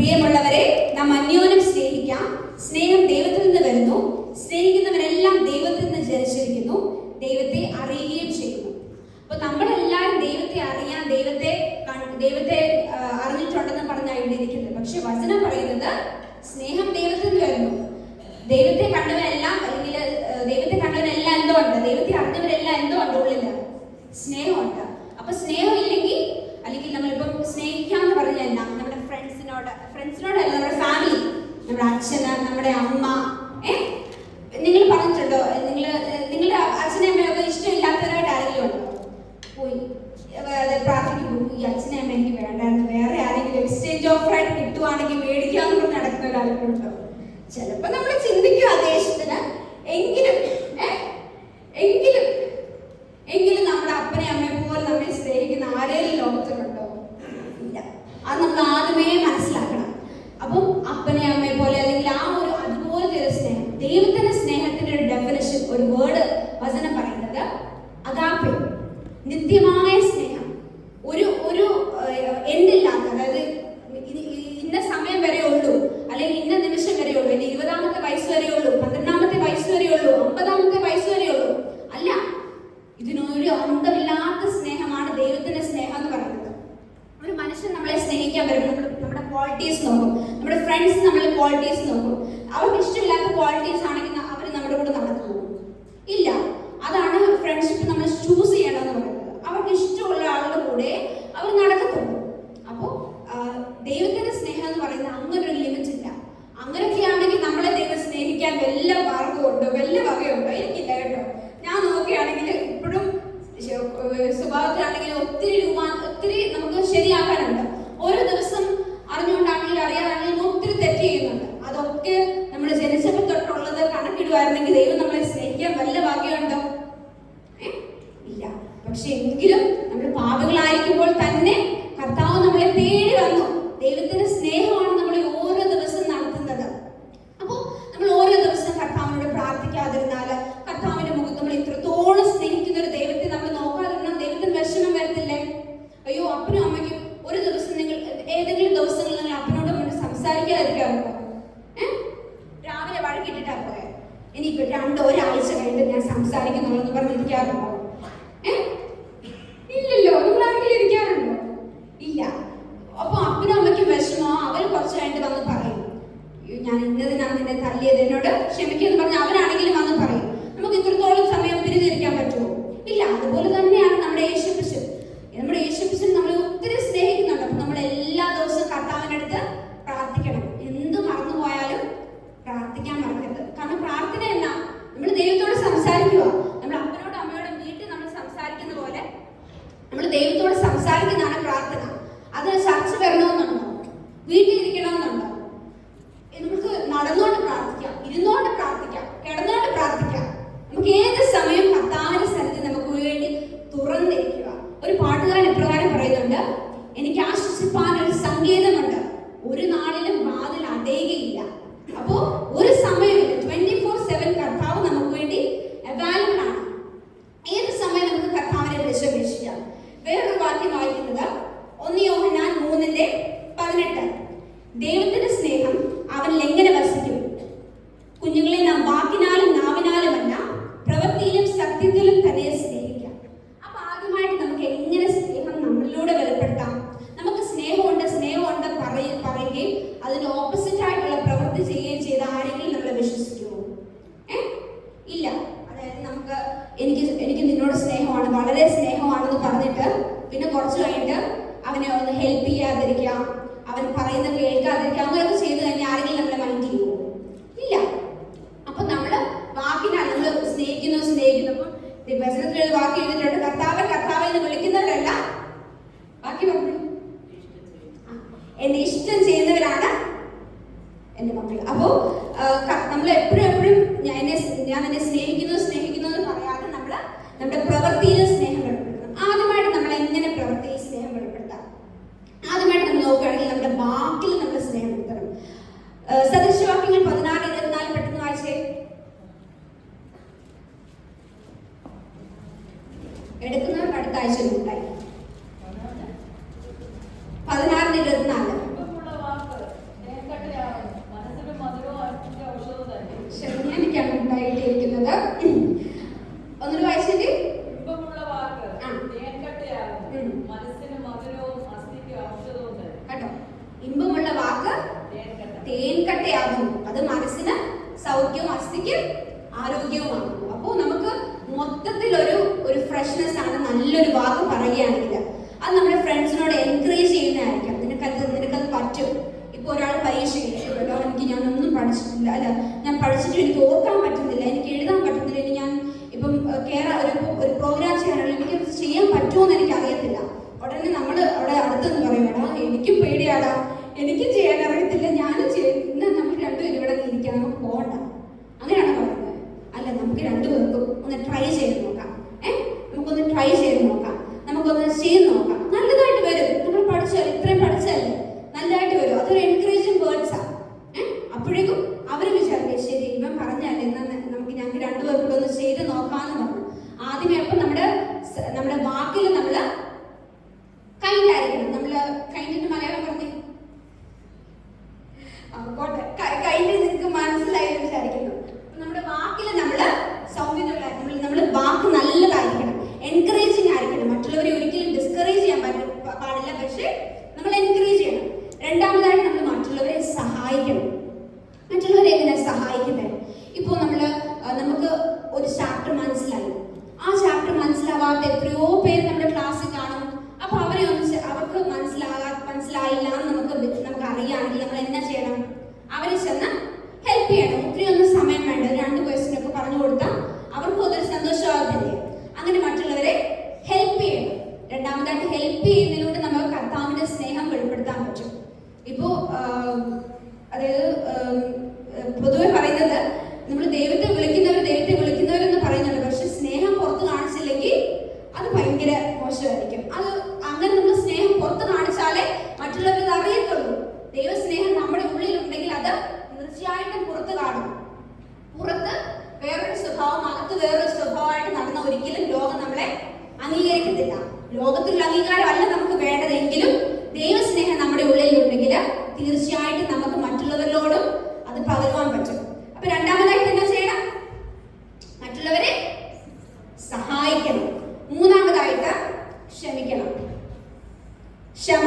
പ്രിയമുള്ളവരെ, നാം അന്യോന്യം സ്നേഹിക്കാം. സ്നേഹം ദൈവത്തിൽ നിന്ന് വരുന്നു. സ്നേഹിക്കുന്നവരെല്ലാം ദൈവത്തിൽ നിന്ന് ജനിച്ചിരിക്കുന്നു, ദൈവത്തെ അറിയുകയും ചെയ്യുന്നു. അപ്പൊ നമ്മളെല്ലാവരും ദൈവത്തെ അറിയാൻ, ദൈവത്തെ അറിഞ്ഞിട്ടുണ്ടെന്ന് പറഞ്ഞാണ് ഇവിടെ ഇരിക്കുന്നത്. പക്ഷെ വചനം പറയുന്നത് സ്നേഹം ദൈവത്തിൽ നിന്ന് വരുന്നു. ദൈവത്തെ കണ്ടവരെല്ലാം, അല്ലെങ്കിൽ ദൈവത്തെ കണ്ടവരെല്ലാം എന്തോ ഉണ്ട്, ദൈവത്തെ അറിഞ്ഞവരെല്ലാം എന്തോ ഉണ്ട്, ഉള്ളില് സ്നേഹമുണ്ട്. അപ്പൊ സ്നേഹം ഇല്ലെങ്കിൽ, അല്ലെങ്കിൽ നമ്മളിപ്പം സ്നേഹിക്കാന്ന് പറഞ്ഞാൽ നമ്മുടെ ഫ്രണ്ട്സിനോടല്ല, നമ്മുടെ ഫാമിലി, നമ്മുടെ അച്ഛന്, നമ്മുടെ അമ്മ. നിങ്ങൾ പറഞ്ഞിട്ടുണ്ടോ, നിങ്ങളുടെ അച്ഛനെ അമ്മയൊക്കെ ഇഷ്ടമില്ലാത്തവരായിട്ട് ആരെങ്കിലും ഉണ്ടോ? പോയി പ്രാർത്ഥിക്കുമ്പോൾ ഈ അച്ഛനെ അമ്മ എനിക്ക് വേണ്ടായിരുന്നു, വേറെ ആരെങ്കിലും എക്സ്ചേഞ്ച് ഓഫർ ആയിട്ട് കിട്ടുവാണെങ്കിൽ മേടിക്കാന്ന് പറഞ്ഞ് നടക്കുന്ന ഒരാളൊക്കെ ഉണ്ടോ? ചിലപ്പോ നമ്മൾ ചിന്തിക്കും ആ ദേശത്തിന്, എങ്കിലും നമ്മുടെ അപ്പനെ അമ്മയെ പോലെ നമ്മെ സ്നേഹിക്കുന്ന ആരെങ്കിലും ലോകത്തിലുണ്ടോ? ഇല്ല. അത് നമ്മൾ ആദ്യമേ മനസ്സിലാക്കണം. അപ്പം അപ്പനെ അമ്മയെ പോലെ, അല്ലെങ്കിൽ ആ ഒരു അതുപോലത്തെ ഒരു സ്നേഹം, ദൈവത്തിന്റെ സ്നേഹത്തിന്റെ ഒരു ഡെഫിനിഷൻ, ഒരു വേർഡ് വചനം പറയുന്നത് അഗാപ്പെ, നിത്യമായ സ്നേഹം. ഒരു എന്തില്ലാത്ത, അതായത് ഇന്ന സമയം വരെ ഉള്ളൂ, അല്ലെങ്കിൽ ഇന്ന നിമിഷം വരെ ഉള്ളൂ, എന്റെ 20ാമത്തെ വയസ്സ് വരെ ഉള്ളൂ, 12ാമത്തെ വയസ്സ് വരെ ഉള്ളൂ, 50ാമത്തെ വയസ്സ് വരെ ഉള്ളൂ. അല്ല, ഇതിനൊരു അന്തമില്ലാത്ത സ്നേഹമാണ് ദൈവത്തിന്റെ സ്നേഹം എന്ന് പറയുന്നത്. ഒരു മനുഷ്യൻ നമ്മളെ സ്നേഹിക്കാൻ വരുമ്പോൾ നമ്മുടെ ക്വാളിറ്റീസ് നോക്കും, നമ്മുടെ ഫ്രണ്ട്സ് നമ്മളെ ക്വാളിറ്റീസ് നോക്കും. അവർക്ക് ഇഷ്ടമില്ലാത്ത ക്വാളിറ്റീസ് ആണെങ്കിൽ അവർ നമ്മുടെ കൂടെ നടക്കുമോ? ഇല്ല. അതാണ് ഫ്രണ്ട്ഷിപ്പ് നമ്മൾ ചൂസ് ചെയ്യണമെന്ന് പറയുന്നത്. അവർക്ക് ഇഷ്ടമുള്ള ആളുടെ കൂടെ അവർ നടക്കത്തുള്ളൂ. അപ്പോൾ ദൈവത്തിന്റെ സ്നേഹം എന്ന് പറയുന്നത് അങ്ങനെ ഒരു ലിമിറ്റ് ഇല്ല. അങ്ങനെയൊക്കെ ആണെങ്കിൽ നമ്മളെ ദൈവം സ്നേഹിക്കാൻ വല്ല മാർഗമുണ്ടോ, വല്ല വകയുണ്ടോ? എനിക്കില്ല കേട്ടോ. ഞാൻ നോക്കുകയാണെങ്കിൽ ഇപ്പോഴും സ്വഭാവത്തിലാണെങ്കിൽ ഒത്തിരി നമുക്ക് ശരിയാക്കാനുണ്ട്. ഓരോ ദിവസം അറിഞ്ഞുകൊണ്ടാണെങ്കിലും അറിയാതാണെങ്കിലും ഒത്തിരി തെറ്റ് ചെയ്യുന്നുണ്ട്. അതൊക്കെ നമ്മൾ ജനിച്ചപ്പോൾ തൊട്ടുള്ളത് കണക്കിടുവായിരുന്നെങ്കിൽ ദൈവം നമ്മളെ സ്നേഹിക്കാൻ വല്ല ഭാഗ്യമുണ്ടോ? ഇല്ല. പക്ഷെ എങ്കിലും നമ്മൾ പാപികളായിരിക്കുമ്പോൾ തന്നെ കർത്താവ് നമ്മളെ തേടി വന്നു. ദൈവത്തിന്റെ സ്നേഹമാണ് നമ്മളെ ഓരോ ദിവസം നടത്തുന്നത്. അപ്പോൾ നമ്മൾ ഓരോ ദിവസം കർത്താവിനോട് പ്രാർത്ഥിക്കാതിരുന്നാൽ, കർത്താവിന്റെ മുഖത്ത് നമ്മൾ ഇത്രത്തോളം സ്നേഹിക്കുന്ന ഒരു ദൈവത്തെ നമ്മൾ നോക്കാതിരുന്നാൽ ദൈവത്തിന് വിഷമം വരത്തില്ലേ? അയ്യോ, അപ്പനും അമ്മയ്ക്കും ഒരു ദിവസം, നിങ്ങൾ ഏതെങ്കിലും ദിവസങ്ങളിൽ നിങ്ങൾ അപ്പനോടും അമ്മയോട് സംസാരിക്കാതിരിക്കാറുണ്ടോ? രാവിലെ വഴക്കിട്ടിട്ടാ പോയത്, എനിക്ക് ഒരാഴ്ച കഴിഞ്ഞിട്ട് ഞാൻ സംസാരിക്കുന്നുള്ളൂ എന്ന് പറഞ്ഞിരിക്കാറുണ്ടോ? ഇല്ലല്ലോ. നിങ്ങൾ ആരെങ്കിലും ഇരിക്കാറുണ്ടോ? ഇല്ല. അപ്പൊ അപ്പനും അമ്മയ്ക്കും വിഷമോ, അവർ കുറച്ച് കഴിഞ്ഞിട്ട് വന്ന് പറയും, ഞാൻ ഇന്നതിനാണ് നിന്നെ തല്ലിയത്, എന്നോട് ക്ഷമിക്കുമെന്ന് പറഞ്ഞ് അവരാണെങ്കിലും വന്ന് പറയും. നമുക്ക് ഇത്രത്തോളം സമയം പിരിഞ്ഞിരിക്കാൻ പറ്റുമോ? ഇല്ല. അതുപോലെ തന്നെയാണ് നമ്മുടെ യേശുക്രിസ്തു. നമ്മുടെ യേശുക്രിസ്തു നമ്മളെ ഒത്തിരി സ്നേഹിക്കുന്നുണ്ട്. അപ്പൊ നമ്മൾ എല്ലാ ദിവസവും കർത്താവിന്റെ അടുത്ത് പ്രാർത്ഥിക്കണം. എന്ത് മറന്നുപോയാലും പ്രാർത്ഥിക്കാൻ മറക്കരുത്. കാരണം പ്രാർത്ഥന എന്നാ, നമ്മൾ ദൈവത്തോട് സംസാരിക്കുക. നമ്മൾ അപ്പനോടും അമ്മയോടും വീട്ടിൽ നമ്മൾ സംസാരിക്കുന്ന പോലെ നമ്മൾ ദൈവത്തോട് സംസാരിക്കുന്നതാണ് പ്രാർത്ഥന. അതിന് ചർച്ച വരണമെന്നുണ്ടോ? വീട്ടിലിരിക്കണമെന്നുണ്ടോ? നമുക്ക് നടന്നുകൊണ്ട് പ്രാർത്ഥിക്കാം, ഇരുന്നുകൊണ്ട് പ്രാർത്ഥിക്കാം, കിടന്നുകൊണ്ട് പ്രാർത്ഥിക്കാം. നമുക്ക് ഏത് സമയം കർത്താവിന്റെ സ്ഥലത്ത് നമുക്ക് വേണ്ടി തുറന്നിരിക്കുക. ഒരു പാട്ടുകാരൻ ഇപ്രകാരം പറയുന്നുണ്ട്, എനിക്ക് ആശ്വസിപ്പാൻ ഒരു സങ്കേതമുണ്ട്, ഒരു നാളിലും വാതിൽ അടയുകയില്ല. അപ്പോ ഒരു സമയമില്ല, 24/7 കർത്താവ് നമുക്ക് വേണ്ടി അവൈലബിൾ ആണ്. ഏത് സമയം നമുക്ക് കർത്താവിനെ വിളിച്ചപേക്ഷിക്കാം. വേറൊരു വാക്യം വായിക്കുന്നത് 1 യോഹന്നാൻ 3:18. ദൈവത്തിന്റെ സ്നേഹം അവനിൽ എങ്ങനെ വസിക്കും? കുഞ്ഞുങ്ങളെ, നാം വാക്കിനാലും നാവിനാലുമല്ല, പ്രവൃത്തിയിലും സത്യത്തിലും തന്നെ സ്നേഹിക്കാം. അപ്പൊ ആദ്യമായിട്ട് നമുക്ക് എങ്ങനെ സ്നേഹം നമ്മളിലൂടെ വെളിപ്പെടുത്താം? നമുക്ക് സ്നേഹമുണ്ട് പറയുകയും അതിന്റെ ഓപ്പോസിറ്റ് ആയിട്ടുള്ള പ്രവൃത്തി ചെയ്യുകയും ചെയ്ത ആരെങ്കിലും നമ്മളെ വിശ്വസിക്കുമോ? ഇല്ല. അതായത് നമുക്ക് എനിക്ക് നിന്നോട് സ്നേഹമാണ്, വളരെ സ്നേഹമാണെന്ന് പറഞ്ഞിട്ട് പിന്നെ കുറച്ച് കഴിഞ്ഞിട്ട് അവനെ ഒന്ന് ഹെൽപ്പ് ചെയ്യാതിരിക്കാം, അവൻ പറയുന്നത് കേൾക്കാതിരിക്കാം, അങ്ങനെയൊക്കെ ചെയ്ത് കഴിഞ്ഞാൽ ആരെങ്കിലും നമ്മളെ മൈൻഡ് ചെയ്യുമോ? ഇല്ല. അപ്പൊ നമ്മള് വാക്കിനാണ് നമ്മൾ സ്നേഹിക്കുന്നു. വചനത്തിൽ ഒരു വാക്ക് എഴുതിയിട്ടുണ്ട്, കർത്താവ് എന്ന് വിളിക്കുന്നവരല്ല, ബാക്കി പറഞ്ഞു, എന്നെ ഇഷ്ടം ചെയ്യുന്നവരാണ് അത് മനസ്സിന് സൗഖ്യവും അസ്ഥിക്ക് ആരോഗ്യവുമാകുന്നു. അപ്പോൾ നമുക്ക് മൊത്തത്തിൽ ഒരു ഫ്രഷ്നെസ് ആണ് നല്ലൊരു വാക്ക് പറയുകയാണെങ്കിൽ അത് നമ്മുടെ ഫ്രണ്ട്സിനോട് എൻകറേജ് ചെയ്യുന്നതായിരിക്കും. നിനക്കത് പറ്റും. ഇപ്പൊ ഒരാൾ പരീക്ഷ എഴുതുമല്ലോ, ഞാനൊന്നും പഠിച്ചിട്ടില്ല, അല്ല ഞാൻ പഠിച്ചിട്ട് എനിക്ക് ഓർക്കാൻ പറ്റുന്നില്ല, എനിക്ക് എഴുതാൻ പറ്റുന്നില്ല, ഇനി ഞാൻ ഇപ്പം ഒരു പ്രോഗ്രാം ചെയ്യാനുള്ള എനിക്കത് ചെയ്യാൻ പറ്റുമോ എന്ന് എനിക്ക് അറിയത്തില്ല. ഉടനെ നമ്മൾ അവിടെ അടുത്തെന്ന് പറയുവാടാ എനിക്കും പേടിയാടാ, എനിക്കും ചെയ്യാൻ അറിയത്തില്ല, ഞാനും ചെയ്യുന്ന നമുക്ക് രണ്ടുപേരും ഇവിടെ ഇരിക്കാം, നമുക്ക് പോകണ്ട, അങ്ങനെയാണ് പറയുന്നത്. അല്ല, നമുക്ക് രണ്ടുപേർക്കും ഒന്ന് ട്രൈ ചെയ്ത് നോക്കാം. നമുക്കൊന്ന് ട്രൈ ചെയ്ത് നോക്കാം, നമുക്കൊന്ന് ചെയ്ത് നോക്കാം, നല്ലതായിട്ട് വരും. നമ്മൾ പഠിച്ചാൽ ഇത്രയും പഠിച്ചല്ലേ, നല്ലതായിട്ട് വരും. അതൊരു എൻകറേജിങ് വേർഡ്സാ. അപ്പോഴേക്കും അവർ വിചാരിക്കും ശരി ഇവൻ പറഞ്ഞല്ലേ, എന്നാൽ ഞങ്ങൾക്ക് രണ്ടുപേർക്കൂടെ ഒന്ന് ചെയ്ത് നോക്കാന്ന് പറഞ്ഞു. ആദ്യമേ അപ്പം നമ്മുടെ വാക്കിൽ നമ്മൾ കൈൻഡ് ആയിരിക്കണം. നമ്മള് കൈൻഡിന്റെ മലയാളം പറഞ്ഞേ, കൈൻഡ് നിങ്ങൾക്ക് മനസ്സിലായി വിചാരിക്കുന്നു. നമ്മുടെ വാക്കിൽ നമ്മള് സൗമ്യതകളായിരിക്കണം. നമ്മൾ വാക്ക് നല്ലതായിരിക്കണം, എൻകറേജിങ് ആയിരിക്കണം. മറ്റുള്ളവരെ ഒരിക്കലും ഡിസ്കറേജ് ചെയ്യാൻ പാടില്ല, പക്ഷെ നമ്മൾ എൻകറേജ് ചെയ്യണം. രണ്ടാമതായിട്ട് നമ്മൾ മറ്റുള്ളവരെ സഹായിക്കണം. മറ്റുള്ളവരെ എങ്ങനെ സഹായിക്കുന്നത്? ഇപ്പോൾ നമുക്ക് ഒരു ചാപ്റ്റർ മനസ്സിലായി, ആ ചാപ്റ്റർ മനസ്സിലാവാത്ത എത്രയോ പേര് നമ്മുടെ ക്ലാസ്സിൽ കാണും. അപ്പൊ അവർക്ക് മനസ്സിലായില്ല എന്ന് നമുക്ക് അറിയാമെങ്കിൽ നമ്മൾ എന്നാ ചെയ്യണം? അവരെ ചെന്ന് ഹെൽപ്പ് ചെയ്യണം. ഒത്തിരി ഒന്നും സമയം വേണ്ട, 2 ക്വസ്റ്റ്യൻ ഒക്കെ പറഞ്ഞു കൊടുത്താൽ അവർക്കും അതൊരു സന്തോഷമാകത്തില്ലേ? അങ്ങനെ മറ്റുള്ളവരെ ഹെൽപ്പ് ചെയ്യണം. രണ്ടാമതായിട്ട് ഹെൽപ്പ് ചെയ്യുന്നതിലൂടെ നമുക്ക് കർത്താവിന്റെ സ്നേഹം വെളിപ്പെടുത്താൻ പറ്റും. ഇപ്പോ അതായത് പൊതുവെ പറയുന്നത് നമ്മൾ ദൈവത്തെ വിളിക്കുന്നവരെന്ന് പറയുന്നുണ്ട്, പക്ഷെ സ്നേഹം പുറത്ത് കാണിച്ചില്ലെങ്കിൽ അത് ഭയങ്കര മോശമായിരിക്കും. അത് അങ്ങനെ നമ്മൾ സ്നേഹം പുറത്ത് കാണിച്ചാലേ മറ്റുള്ളവർക്ക് അറിയത്തുള്ളൂ. ദൈവസ്നേഹം നമ്മുടെ ഉള്ളിലുണ്ടെങ്കിൽ അത് തീർച്ചയായിട്ടും പുറത്ത് കാണും. പുറത്ത് വേറൊരു സ്വഭാവം, അകത്ത് വേറൊരു സ്വഭാവമായിട്ട് നടന്ന ഒരിക്കലും ലോകം നമ്മളെ അംഗീകരിക്കത്തില്ല. ലോകത്തിലുള്ള അംഗീകാരമല്ല നമുക്ക് വേണ്ടതെങ്കിലും ദൈവസ്നേഹം നമ്മുടെ ഉള്ളിലുണ്ടെങ്കിൽ തീർച്ചയായിട്ടും നമുക്ക് മറ്റുള്ളവരോടും അത് പകരുവാൻ പറ്റും. അപ്പൊ രണ്ടാമതായിട്ട് എന്താ ചെയ്യണം? മറ്റുള്ളവരെ സഹായിക്കണം. മൂന്നാമതായിട്ട് ക്ഷമിക്കണം. ക്ഷമ,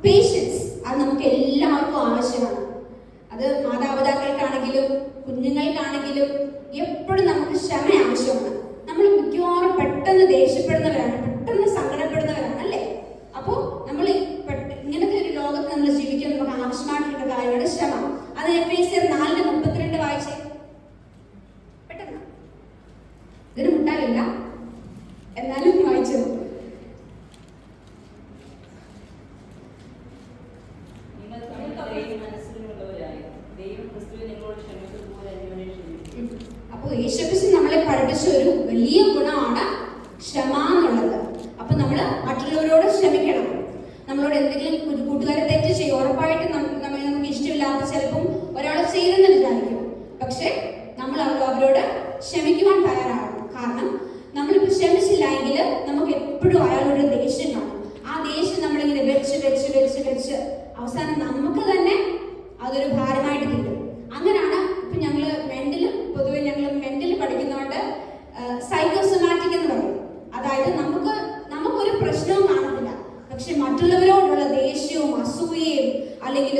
പേഷ്യൻസ്, അത് നമുക്ക് എല്ലാവർക്കും ആവശ്യമാണ്. അത് മാതാപിതാക്കൾക്കാണെങ്കിലും കുഞ്ഞുങ്ങൾക്കാണെങ്കിലും എപ്പോഴും നമുക്ക് ക്ഷമ ആവശ്യമാണ്. നമ്മൾ മിക്കവാറും പെട്ടെന്ന് ദേഷ്യപ്പെടുന്നവരാണ്, പെട്ടെന്ന് സങ്കടപ്പെടുന്നവരാണ്, അല്ലേ? അപ്പോൾ നമ്മൾ ഇങ്ങനത്തെ ഒരു ലോകത്ത് നമ്മൾ ജീവിക്കാൻ നമുക്ക് ആവശ്യമായിട്ടുള്ള കാര്യമാണ് ക്ഷമ. അത് എഫേസ്യർ 4:32 വായിച്ചേ പെട്ടെന്ന്. ഇതിന് മുട്ടാലില്ല, എന്നാലും വായിച്ചു. അപ്പോൾ യേശുക്രിസ്തു നമ്മളെ പഠിപ്പിച്ച ഒരു വലിയ ഗുണമാണ് ക്ഷമ എന്നുള്ളത്. അപ്പൊ നമ്മൾ മറ്റുള്ളവരോട് ക്ഷമിക്കണം. നമ്മളോട് എന്തെങ്കിലും ഒരു കൂട്ടുകാരെ തെറ്റ് ചെയ്യും, ഉറപ്പായിട്ടും നമുക്ക് ഇഷ്ടമില്ലാത്ത ചിലപ്പം ഒരാൾ ചെയ്തെന്ന് വിചാരിക്കും, പക്ഷെ നമ്മൾ അവരോട് ക്ഷമിക്കുവാൻ തയ്യാറാകണം. കാരണം നമ്മളിപ്പോൾ ക്ഷമിച്ചില്ല എങ്കിൽ നമുക്ക് എപ്പോഴും അയാളോട് ദേഷ്യം കാണും. ആ ദേഷ്യം നമ്മളിങ്ങനെ വെച്ച് അവസാനം നമുക്ക് തന്നെ അതൊരു ഭാരമായിട്ട് തീരും. അങ്ങനെയാണ് ഇപ്പൊ പൊതുവെ ഞങ്ങൾ മെന്റൽ പഠിക്കുന്നതുകൊണ്ട് സൈക്കോസൊമാറ്റിക് എന്ന് പറയും. അതായത് നമുക്കൊരു പ്രശ്നവും കാണത്തില്ല, പക്ഷെ മറ്റുള്ളവരോടുള്ള ദേഷ്യവും അസൂയയും അല്ലെങ്കിൽ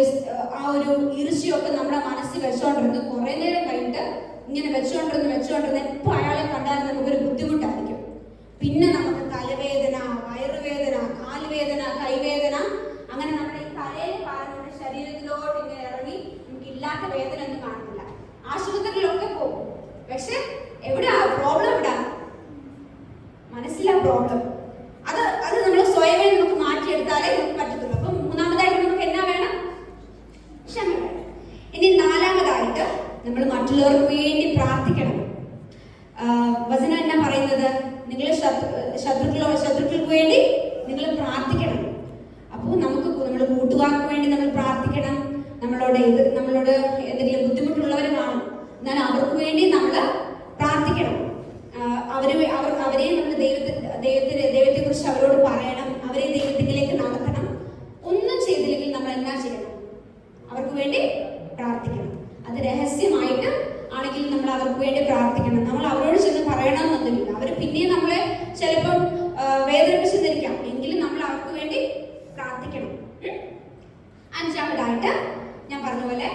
ആ ഒരു ഈർഷ്യയും ഒക്കെ നമ്മുടെ മനസ്സിൽ വെച്ചോണ്ടിരുന്ന് കുറെ നേരം കഴിഞ്ഞിട്ട് ഇങ്ങനെ വെച്ചോണ്ടിരുന്ന് എപ്പോൾ അയാളെ കണ്ടാലും നമുക്കൊരു ബുദ്ധിമുട്ടായിരിക്കും. പിന്നെ നമുക്ക് തലവേദന, വയറുവേദന, കാലുവേദന, കൈവേദന, അങ്ങനെ നമ്മുടെ ഈ തലയിൽ നമ്മുടെ ശരീരത്തിലോട്ട് ഇങ്ങനെ ഇറങ്ങി നമുക്ക് ഇല്ലാത്ത വേദന ഒന്നും കാണത്തില്ല. ആശുപത്രിയിലൊക്കെ പോകും, പക്ഷെ എവിടാ പ്രോബ്ലം? എവിടാ? മനസ്സിലാ പ്രോബ്ലം. അത് നമ്മൾ സ്വയമേ നമുക്ക് മാറ്റിയെടുത്താലേ നമുക്ക് പറ്റത്തുള്ളൂ. അപ്പം മൂന്നാമതായിട്ട് നമുക്ക് എന്നാ വേണം? ക്ഷമ വേണം. ഇനി നാലാമതായിട്ട് നമ്മൾ മറ്റുള്ളവർക്ക് വേണ്ടി പ്രാർത്ഥിക്കണം. വചനം എന്നാ പറയുന്നത്? നിങ്ങൾ ശത്രുക്കൾക്ക് വേണ്ടി നിങ്ങൾ പ്രാർത്ഥിക്കണം. അപ്പോൾ നമ്മുടെ കൂട്ടുകാർക്ക് വേണ്ടി നമ്മൾ പ്രാർത്ഥിക്കണം. നമ്മളോട് എന്തെങ്കിലും ബുദ്ധിമുട്ടുള്ളവർ കാണും, എന്നാൽ അവർക്ക് വേണ്ടി നമ്മൾ പ്രാർത്ഥിക്കണം. അവരെ നമ്മൾ ദൈവത്തെ കുറിച്ച് അവരോട് പറയണം, അവരെ ദൈവത്തിലേക്ക് നടത്തണം. ഒന്നും ചെയ്തില്ലെങ്കിൽ നമ്മൾ എന്നാ ചെയ്യണം? അവർക്ക് വേണ്ടി പ്രാർത്ഥിക്കണം. അത് രഹസ്യമായിട്ട് ആണെങ്കിൽ നമ്മൾ അവർക്ക് വേണ്ടി പ്രാർത്ഥിക്കണം. നമ്മൾ അവരോട് ചെന്ന് പറയണമെന്നൊന്നുമില്ല. അവർ പിന്നെയും നമ്മളെ ചിലപ്പം വേദനിപ്പിച്ചെന്നിരിക്കാം, എങ്കിലും നമ്മൾ അവർക്ക് വേണ്ടി പ്രാർത്ഥിക്കണം. അഞ്ചാമതായിട്ട് ഞാൻ പറഞ്ഞ പോലെ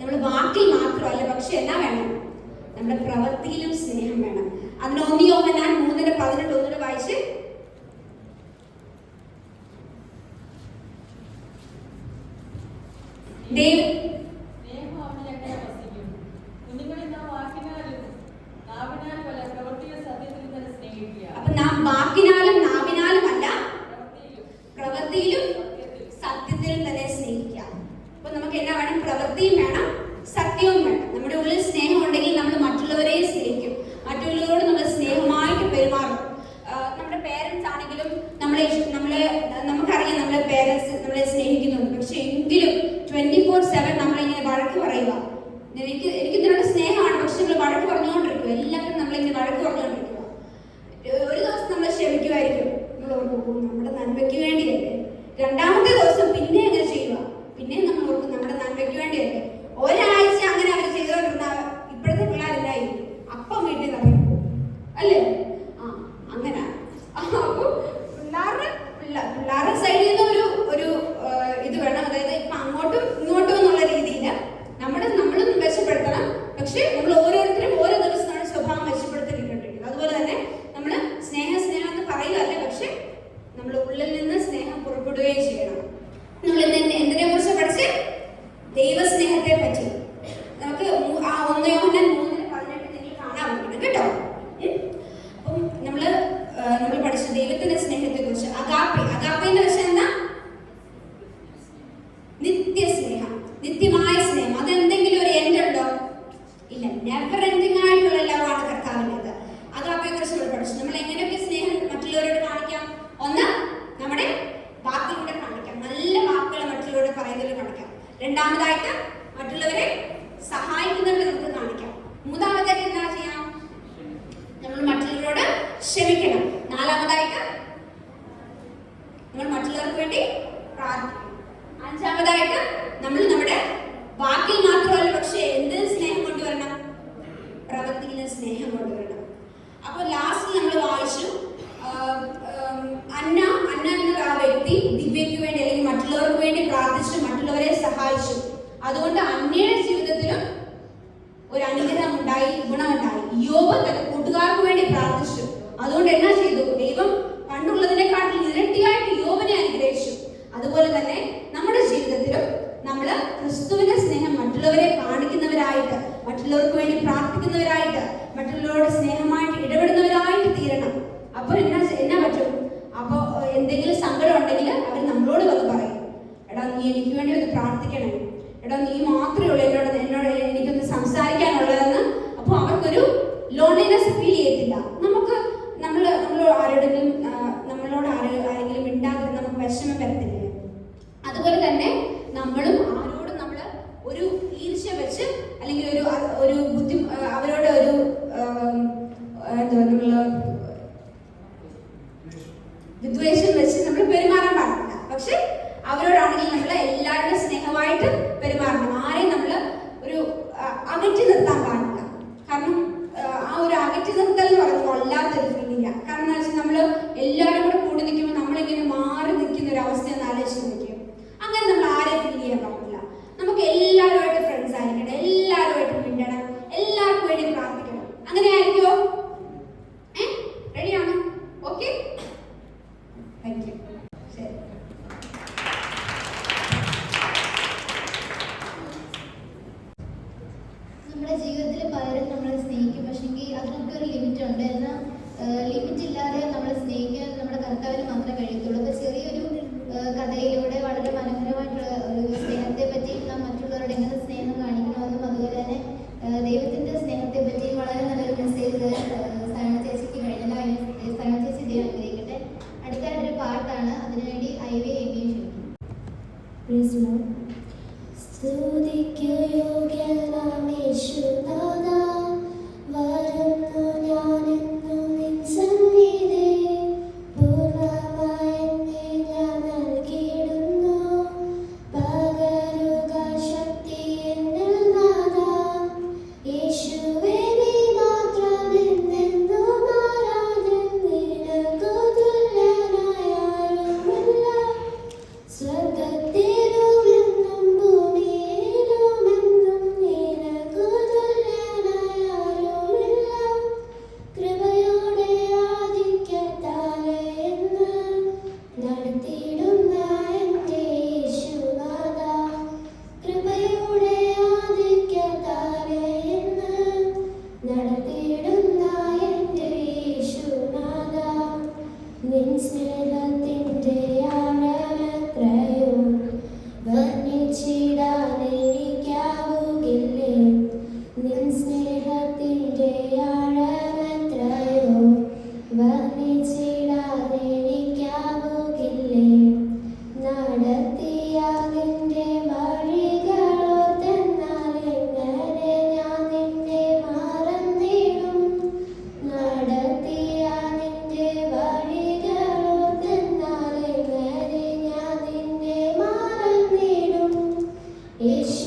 നമ്മൾ വാക്കിൽ മാത്രമല്ല, പക്ഷെ എന്നാ വേണം? നമ്മുടെ പ്രവൃത്തിയിലും സ്നേഹം വേണം. അതിന് 1 യോഹന്നാൻ 3:18 ഒന്നുകൂടെ വായിച്ച്. അപ്പൊ നാം വാക്കിനാലും നാവിനാലും അല്ല, പ്രവൃത്തിയിലും സത്യത്തിലും തന്നെ സ്നേഹിക്കാം. അപ്പൊ നമുക്ക് എന്നാ വേണം? പ്രവൃത്തിയും വേണം, സത്യവും വേണം. നമ്മുടെ ഉള്ളിൽ സ്നേഹം ഉണ്ടെങ്കിൽ നമ്മൾ മറ്റുള്ളവരെ സ്നേഹിക്കും, മറ്റുള്ളവരോട് നമ്മൾ സ്നേഹമായിട്ട് പെരുമാറും. നമ്മുടെ പേരൻസ് ആണെങ്കിലും നമുക്കറിയാം നമ്മളെ പേരൻസ് നമ്മളെ സ്നേഹിക്കുന്നുണ്ട്. പക്ഷെ എങ്കിലും 24/7 നമ്മളിങ്ങനെ വഴക്ക് പറയുക. എനിക്ക് ഇതിനോട് സ്നേഹമാണ്, പക്ഷെ നമ്മൾ വഴക്ക് പറഞ്ഞുകൊണ്ടിരിക്കുക. എല്ലാവരും നമ്മളിങ്ങനെ വഴക്ക് പറഞ്ഞുകൊണ്ടിരിക്കുക. ഒരു ദിവസം നമ്മൾ ക്ഷമിക്കുമായിരിക്കും, നമ്മൾ ഓർക്കും നമ്മുടെ നന്മയ്ക്ക് വേണ്ടിയല്ലേ. രണ്ടാമത്തെ ദിവസം പിന്നെ അങ്ങനെ ചെയ്യുക, പിന്നെ നമ്മൾ ഓർക്കും നമ്മുടെ നന്മയ്ക്ക് വേണ്ടിയല്ലേ. ഒരാഴ്ച അങ്ങനെ അവർ ചെയ്തുകൊണ്ടിരുന്ന ഇപ്പോഴത്തെ പിള്ളേരെല്ലായി അപ്പം വീട്ടിൽ നിന്ന് പോകും അല്ലേ? അങ്ങനെ അപ്പൊ പിള്ളേരുടെ സൈഡിൽ നിന്ന് ഒരു ഇത് വേണം. അതായത് ഇപ്പൊ അങ്ങോട്ടും ഇങ്ങോട്ടും എന്നുള്ള രീതിയിൽ നമ്മളും മെച്ചപ്പെടുത്തണം. പക്ഷെ നമ്മൾ ഓരോരുത്തരും ഓരോ ദിവസം നമ്മുടെ സ്വഭാവം മെച്ചപ്പെടുത്തിക്കൊണ്ടിരിക്കുന്നത്. അതുപോലെ തന്നെ നമ്മൾ സ്നേഹം എന്ന് പറയുകയല്ല, പക്ഷെ നമ്മൾ ഉള്ളിൽ നിന്ന് സ്നേഹം പുറപ്പെടുകയും ചെയ്യണം. നമ്മൾ എന്തിനെ കുറിച്ച് പഠിച്ച്? ദൈവസ്നേഹത്തെ പറ്റി. നമുക്ക് 1 യോഹന്നാൻ 3:18 നിങ്ങൾ കാണാൻ പറ്റണം കേട്ടോ. അപ്പം നമ്മൾ പഠിച്ച ദൈവത്തിന്റെ സ്നേഹത്തെ കുറിച്ച്. അഗാപ്പേന്ന് വെച്ചാൽ എന്താ? നിത്യസ്നേഹം, നിത്യമായ സ്നേഹം. അതെന്തെങ്കിലും ഒരു എൻഡ് ഉണ്ടോ? ഇല്ല. നെവർ എൻഡിങ് ആയിട്ടുള്ള ലവാണ് കർത്താവിൻ്റെത്. അഗാപ്പയെ കുറിച്ച് നമ്മൾ പഠിച്ചു. നമ്മൾ എങ്ങനെയൊക്കെ സ്നേഹം മറ്റുള്ളവരോട് കാണിക്കാം? ഒന്ന്, നമ്മുടെ വാക്കിലൂടെ കാണിക്കാം, നല്ല വാക്കുകൾ മറ്റുള്ളവരോട് പറയുന്നതിൽ കാണിക്കാം. രണ്ടാമതായിട്ട് മറ്റുള്ളവരെ സഹായിക്കുന്നുണ്ട് നമുക്ക് കാണിക്കാം. മൂന്നാമതായിട്ട് എന്താ ചെയ്യാം? നമ്മൾ മറ്റുള്ളവരോട് ക്ഷമിക്കണം. നാലാമതായിട്ട് നമ്മൾ മറ്റുള്ളവർക്ക് വേണ്ടി പ്രാർത്ഥിക്കണം. അഞ്ചാമതായിട്ട് നമ്മൾ നമ്മുടെ വാക്കിൽ മാത്രമല്ല, പക്ഷെ എന്തിന് സ്നേഹം കൊണ്ടുവരണം? പ്രവൃത്തിയിൽ സ്നേഹം കൊണ്ടുവരണം. അപ്പൊ ലാസ്റ്റ് നമ്മൾ വായിച്ചു, അന്ന എന്ന ആ വ്യക്തി ദിവ്യയ്ക്ക് വേണ്ടി അല്ലെങ്കിൽ മറ്റുള്ളവർക്ക് വേണ്ടി പ്രാർത്ഥിച്ചു, മറ്റുള്ളവരെ സഹായിച്ചു. അതുകൊണ്ട് അന്നയുടെ ജീവിതത്തിലും ഒരു അനുഗ്രഹം ഉണ്ടായി, ഗുണമുണ്ടായി. യോബ് തന്റെ കൂട്ടുകാർക്ക് വേണ്ടി പ്രാർത്ഥിച്ചു. അതുകൊണ്ട് എന്നാ ചെയ്തു? ദൈവം പണ്ടുള്ളതിനെക്കാട്ടിൽ ഇരട്ടിയായിട്ട് യോബിനെ അനുഗ്രഹിച്ചു. അതുപോലെ തന്നെ നമ്മുടെ ജീവിതത്തിലും നമ്മൾ ക്രിസ്തുവിന്റെ സ്നേഹം മറ്റുള്ളവരെ കാണിക്കുന്നവരായിട്ട്, മറ്റുള്ളവർക്ക് വേണ്ടി പ്രാർത്ഥിക്കുന്നവരായിട്ട്, മറ്റുള്ളവരോട് സ്നേഹമായിട്ട് ഇടപെടുന്നവരായിട്ട് തീരണം. അപ്പോൾ എന്നാ പറ്റും? അപ്പോൾ എന്തെങ്കിലും സങ്കടം ഉണ്ടെങ്കിൽ അവർ നമ്മളോട് വന്ന് പറയും, എടാ നീ എനിക്ക് വേണ്ടി ഒന്ന് പ്രാർത്ഥിക്കണേ, എടാ നീ മാത്രമേ ഉള്ളൂ എന്നോട് എനിക്കൊന്ന് സംസാരിക്കാനുള്ളതെന്ന്. അപ്പോൾ അവർക്കൊരു ലോൺലിനെസ് ഫീൽ ചെയ്യത്തില്ല. നമ്മളോട് ആരെങ്കിലും മിണ്ടാതെ നമുക്ക് വിഷമം വരത്തില്ലേ? അതുപോലെ തന്നെ നമ്മളും ആരോടും നമ്മൾ ഒരു ഈർഷ്യ വെച്ച് അല്ലെങ്കിൽ ഒരു അവരോട് ഒരു വിദ്വേഷം വെച്ച് നമ്മൾ പെരുമാറാൻ പാടില്ല. പക്ഷെ അവരോടാണെങ്കിൽ നമ്മൾ എല്ലാവരുടെ സ്നേഹമായിട്ട് പെരുമാറണം. ആരെയും നമ്മൾ ഒരു അകറ്റി നിർത്താൻ പാടില്ല. കാരണം ആ ഒരു അകറ്റി നിർത്തൽ എന്ന് പറയുന്നത് വല്ലാത്തൊരു ഫീലിംഗ്. കാരണം എന്താ വെച്ചാൽ നമ്മൾ എല്ലാവരും കൂടെ കൂടി നിൽക്കുമ്പോൾ നമ്മളിങ്ങനെ മാറി നിൽക്കുന്ന ഒരു അവസ്ഥയെന്ന് ആലോചിച്ച് നിൽക്കും. അങ്ങനെ നമ്മൾ ആരെയും ഫീൽ ചെയ്യാൻ പാടില്ല. നമുക്ക് എല്ലാവരുമായിട്ട് ഫ്രണ്ട്സ് ആയിരിക്കണം, എല്ലാവരുമായിട്ട് മിണ്ടണം, എല്ലാവർക്കും വേണ്ടി പ്രാർത്ഥിക്കണം. അങ്ങനെ ആയിരിക്കുമോ? റെഡിയാണോ? Okay, thank U. ശരി. നമ്മുടെ ജീവിതത്തിൽ പലരും നമ്മളെ സ്നേഹിക്കും, പക്ഷെങ്കിൽ അതിനൊക്കെ ഒരു ലിമിറ്റ് ഉണ്ട്. എന്നാൽ ലിമിറ്റ് ഇല്ലാതെ നമ്മളെ സ്നേഹിക്കാൻ നമ്മുടെ കർത്താവിന് മാത്രമേ കഴിയത്തുള്ളൂ. അപ്പോൾ ചെറിയൊരു കഥയിലൂടെ വളരെ മനോഹരമായിട്ടുള്ള ഒരു സ്നേഹത്തെ പറ്റി നാം മറ്റുള്ളവരോട് എങ്ങനെ സ്നേഹം കാണിക്കണമെന്നും അതുപോലെ തന്നെ ദൈവത്തിൻ്റെ സ്നേഹത്തെ പറ്റി വളരെ നല്ലൊരു മെസ്സേജ് സരവണ ചേച്ചിക്ക് കഴിഞ്ഞല്ലോ. സരവണ ചേച്ചി ദൈവം അനുഗ്രഹിക്കട്ടെ. അടുത്തായിട്ടൊരു പാട്ടാണ്, അതിനുവേണ്ടി ഐവി എബിയും ക്ഷണിക്കും. സ്തുതിക്കു യോഗ്യനാം യേശുനാഥാ, വരുന്നു ഞാനെന്നു നിൻ സന്നിധി, പൂർണ്ണമായി എന്നെ ഞാൻ നൽകിയിടുന്നു, പകരുക ശക്തി എന്നിൽ നാഥാ. യേശുവേ നീ മാത്രം എന്നെന്നും ആരാധ്യൻ, നിനക്കു തുല്യനായ ആരുമില്ല. സ്വർഗ്ഗത്തിലും എന്നും ഭൂമിയിലും എന്നും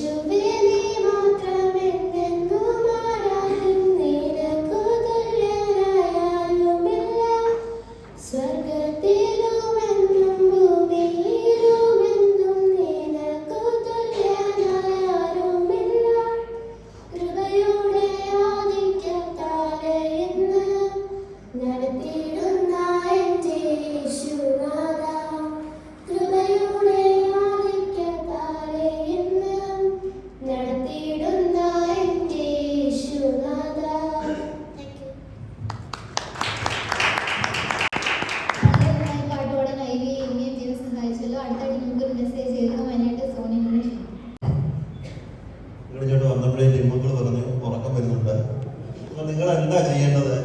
യേശുവേ നീ മാത്രമെന്നെന്നും ആരാധ്യം, നിനക്കു തുല്യനായാരുമില്ല. സ്വർഗ്ഗത്തിലുമെന്നും ഭൂമിയിലുമെന്നും നിനക്കു തുല്യനായാരുമില്ല. കൃപയുടെ ആധിക്യത്താലെ ഇന്ന് നടത്തിയിടുന്ന എൻ്റെ യേശുനാഥ, കൃപയുടെ ആധിക്യത്താലെ ഇന്ന് നടത്തിയിടുന്ന എൻ്റെ യേശുനാഥ. നല്ലൊരു പാട്ടോടെ ഐവി ഇനിയും ദൈവം സഹായിച്ചല്ലോ. അടുത്തായിട്ട് നമുക്കൊരു മെസ്സേജ് കേൾക്കാനായിട്ട് സോണിനോട് ഇങ്ങോട്ട് വന്നപ്പോഴേ ലിമ്മക്കൾ പറഞ്ഞു ഉറക്കം വരുന്നുണ്ട്. അപ്പൊ നിങ്ങൾ എന്താ ചെയ്യേണ്ടത്?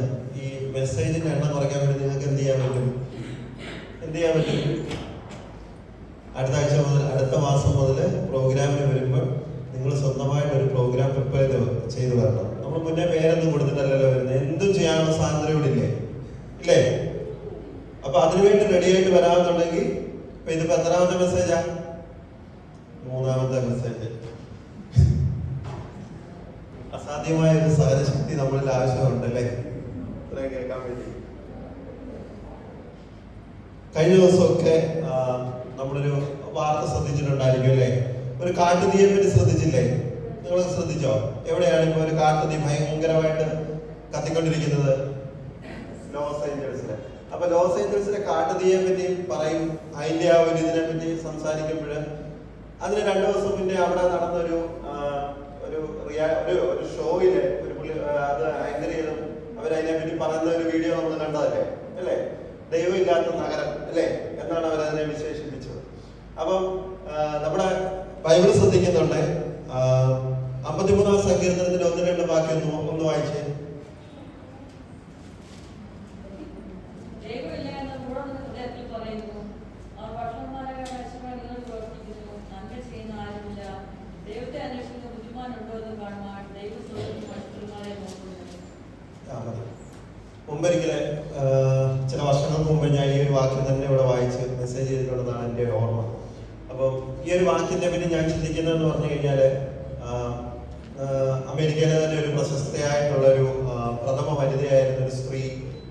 ഈ മെസ്സേജിന്റെ എണ്ണം കുറയ്ക്കാൻ വേണ്ടി നിങ്ങൾക്ക് എന്ത് ചെയ്യാൻ പറ്റും? അടുത്ത ആഴ്ച മുതൽ, അടുത്ത മാസം മുതൽ പ്രോഗ്രാമിന് വരുമ്പോൾ നിങ്ങൾ സ്വന്തമായിട്ട് ഒരു പ്രോഗ്രാം പ്രിപ്പയർ ചെയ്ത് വരണം. നമ്മൾ മുന്നേ പേരൊന്നും കൊടുത്തിട്ടല്ലല്ലോ വരുന്നത്. എന്തും ചെയ്യാനുള്ള സ്വാതന്ത്ര്യം ഇവിടെ ഇല്ലേ? ഇല്ലേ? അപ്പൊ അതിനുവേണ്ടി റെഡി ആയിട്ട് വരാമെന്നുണ്ടെങ്കിൽ ഇപ്പൊ ഇതിപ്പോ എത്രാമത്തെ മെസ്സേജാ? 3ാമത്തെ മെസ്സേജ്. അസാധ്യമായ ഒരു സഹനശക്തി നമ്മളിൽ ആവശ്യമുണ്ടല്ലേ ഇത്രയും കേൾക്കാൻ വേണ്ടി. കഴിഞ്ഞ ദിവസമൊക്കെ നമ്മളൊരു വാർത്ത ശ്രദ്ധിച്ചിട്ടുണ്ടായിരിക്കും അല്ലേ? ഒരു കാട്ടുതീയെ പറ്റി ശ്രദ്ധിച്ചില്ലേ? നിങ്ങൾ ശ്രദ്ധിച്ചോ? എവിടെയാണ് ഇപ്പൊ ഒരു കാട്ടുതീ ഭയങ്കരമായിട്ട് കത്തിക്കൊണ്ടിരിക്കുന്നത്? ലോസ് ഏഞ്ചൽസിലെ. അപ്പൊ ലോസ് ഏഞ്ചൽസിലെ കാട്ടുതീയെ പറ്റി പറയും. അതിന്റെ ആ ഒരു ഇതിനെ പറ്റി സംസാരിക്കുമ്പോൾ അതിന് 2 ദിവസം പിന്നെ അവിടെ നടന്നൊരു ഒരു ഷോയില് ഒരു പുള്ളി അത് ആങ്കർ ചെയ്തും അവരതിനെ പറ്റി പറയുന്ന ഒരു വീഡിയോ നമ്മൾ കണ്ടതല്ലേ അല്ലേ? ദൈവമില്ലാത്ത നഗരം അല്ലേ എന്നാണ് അവരതിനെ വിശേഷിപ്പിച്ചത്. അപ്പം നമ്മുടെ ബൈബിൾ ശ്രദ്ധിക്കുന്നുണ്ട്. 53-ാം സങ്കീർത്തനത്തിന്റെ 1-2 വാക്യം ഒന്ന് വായിച്ചേ. മുമ്പൊരിക്കലെ ചില വർഷങ്ങൾക്ക് മുമ്പ് ഞാൻ ഈ ഒരു വാക്യം തന്നെ ഇവിടെ വായിച്ച് മെസ്സേജ് ചെയ്തിട്ടുള്ളതാണ് എൻ്റെ ഒരു ഓർമ്മ. അപ്പം ഈ ഒരു വാക്യത്തെ പറ്റി ഞാൻ ചിന്തിക്കുന്നതെന്ന് പറഞ്ഞു കഴിഞ്ഞാൽ അമേരിക്കയിലെ തന്നെ ഒരു പ്രശസ്തയായിട്ടുള്ള ഒരു പ്രഥമ വനിതയായിരുന്ന ഒരു സ്ത്രീ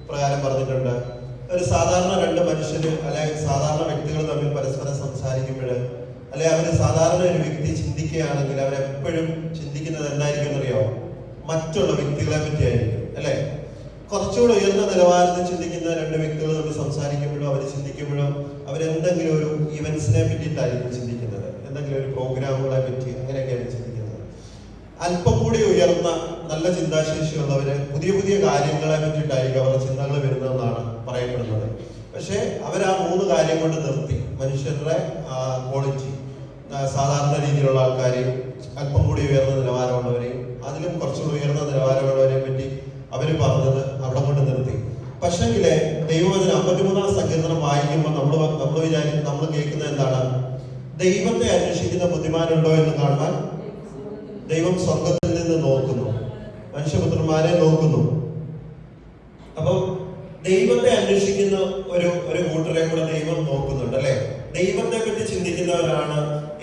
പ്രകാരം പറഞ്ഞിട്ടുണ്ട്, ഒരു സാധാരണ 2 മനുഷ്യർ അല്ലെങ്കിൽ സാധാരണ വ്യക്തികൾ തമ്മിൽ പരസ്പരം സംസാരിക്കുമ്പോൾ അല്ലെ അവർ സാധാരണ ഒരു വ്യക്തി ചിന്തിക്കുകയാണെങ്കിൽ അവരെപ്പോഴും ചിന്തിക്കുന്നത് എന്തായിരിക്കും എന്നറിയാമോ? മറ്റുള്ള വ്യക്തികളെ പറ്റിയായിരിക്കും അല്ലെ? കുറച്ചുകൂടെ ഉയർന്ന നിലവാരത്തിൽ ചിന്തിക്കുന്ന 2 വ്യക്തികൾ തമ്മിൽ സംസാരിക്കുമ്പോഴും അവർ ചിന്തിക്കുമ്പോഴും അവരെന്തെങ്കിലും ഒരു ഇവന്റ്സിനെ പറ്റിയിട്ടായിരിക്കും ചിന്തിക്കുന്നത്, എന്തെങ്കിലും ഒരു പ്രോഗ്രാമുകളെ പറ്റി അങ്ങനെയൊക്കെയാണ് ചിന്തിക്കുന്നത്. അല്പം കൂടി ഉയർന്ന നല്ല ചിന്താശേഷിയുള്ളവര് പുതിയ പുതിയ കാര്യങ്ങളെ പറ്റിയിട്ടായിരിക്കും അവരുടെ ചിന്തകൾ വരുന്നതെന്നാണ് പറയപ്പെടുന്നത്. പക്ഷെ അവർ ആ 3 കാര്യം കൊണ്ട് നിർത്തി. മനുഷ്യരുടെ ക്വാളിറ്റി, സാധാരണ രീതിയിലുള്ള ആൾക്കാരെയും അല്പം കൂടി ഉയർന്ന നിലവാരമുള്ളവരെയും അതിലും കുറച്ചുകൂടി ഉയർന്ന നിലവാരമുള്ളവരെയും പറ്റി അവർ പറഞ്ഞത് അവിടെ കൊണ്ട് നിർത്തി. പക്ഷെങ്കില് ദൈവവചനം 53-ാം സങ്കീർത്തനം വായിക്കുമ്പോൾ നമ്മൾ കേൾക്കുന്നത് എന്താണ്? ദൈവത്തെ അന്വേഷിക്കുന്ന ബുദ്ധിമാനുണ്ടോ എന്ന് കാണാൻ ദൈവം സ്വർഗത്തിൽ നിന്ന് നോക്കുന്നു, മനുഷ്യപുത്രന്മാരെ നോക്കുന്നു. അപ്പം ദൈവത്തെ അന്വേഷിക്കുന്ന ഒരു കൂട്ടരെ കൂടെ ദൈവം നോക്കുന്നുണ്ട് അല്ലെ? ദൈവത്തെ പറ്റി ചിന്തിക്കുന്നവരാണ്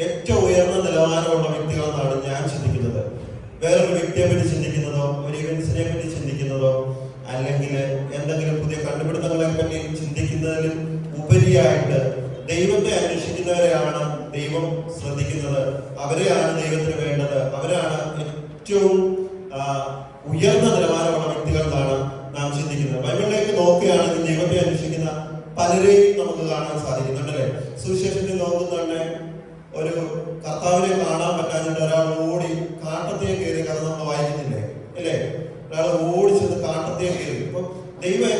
ഏറ്റവും ഉയർന്ന നിലവാരമുള്ള വ്യക്തികളെന്നാണ് ഞാൻ ചിന്തിക്കുന്നത്. വേറൊരു വ്യക്തിയെ പറ്റി ചിന്തിക്കുന്നതോ ഒരു ഇവന്റ്സിനെ പറ്റി ചിന്തിക്കുന്നതോ അല്ലെങ്കിൽ എന്തെങ്കിലും പുതിയ കണ്ടുപിടുത്തങ്ങളെ പറ്റി ചിന്തിക്കുന്നതിലും ഉപരിയായിട്ട് ദൈവത്തെ അന്വേഷിക്കുന്നവരെയാണ് ദൈവം ശ്രദ്ധിക്കുന്നത്. അവരെയാണ് ദൈവത്തിന് വേണ്ടത്. അവരാണ് ഏറ്റവും ഉയർന്ന നിലവാരമുള്ള വ്യക്തികൾ എന്നാണ് നാം ചിന്തിക്കുന്നത്. ബൈബിളിലേക്ക് നോക്കുകയാണെങ്കിൽ ദൈവത്തെ അന്വേഷിക്കുന്ന പലരെയും നമുക്ക് കാണാൻ സാധിക്കുന്നുണ്ടല്ലേ? സുവിശേഷത്തിൽ നോക്കുന്നുണ്ട്, ഒരു കർത്താവിനെ കാണാൻ പറ്റാഞ്ഞിട്ട് ഒരാൾ ഓടി കാട്ടത്തെ കയറി കഥ നമ്മൾ വായിക്കുന്നില്ലേ അല്ലേ? ഒരാൾ ഓടി ചെന്ന് കാട്ടത്തെ കയറി. അപ്പൊ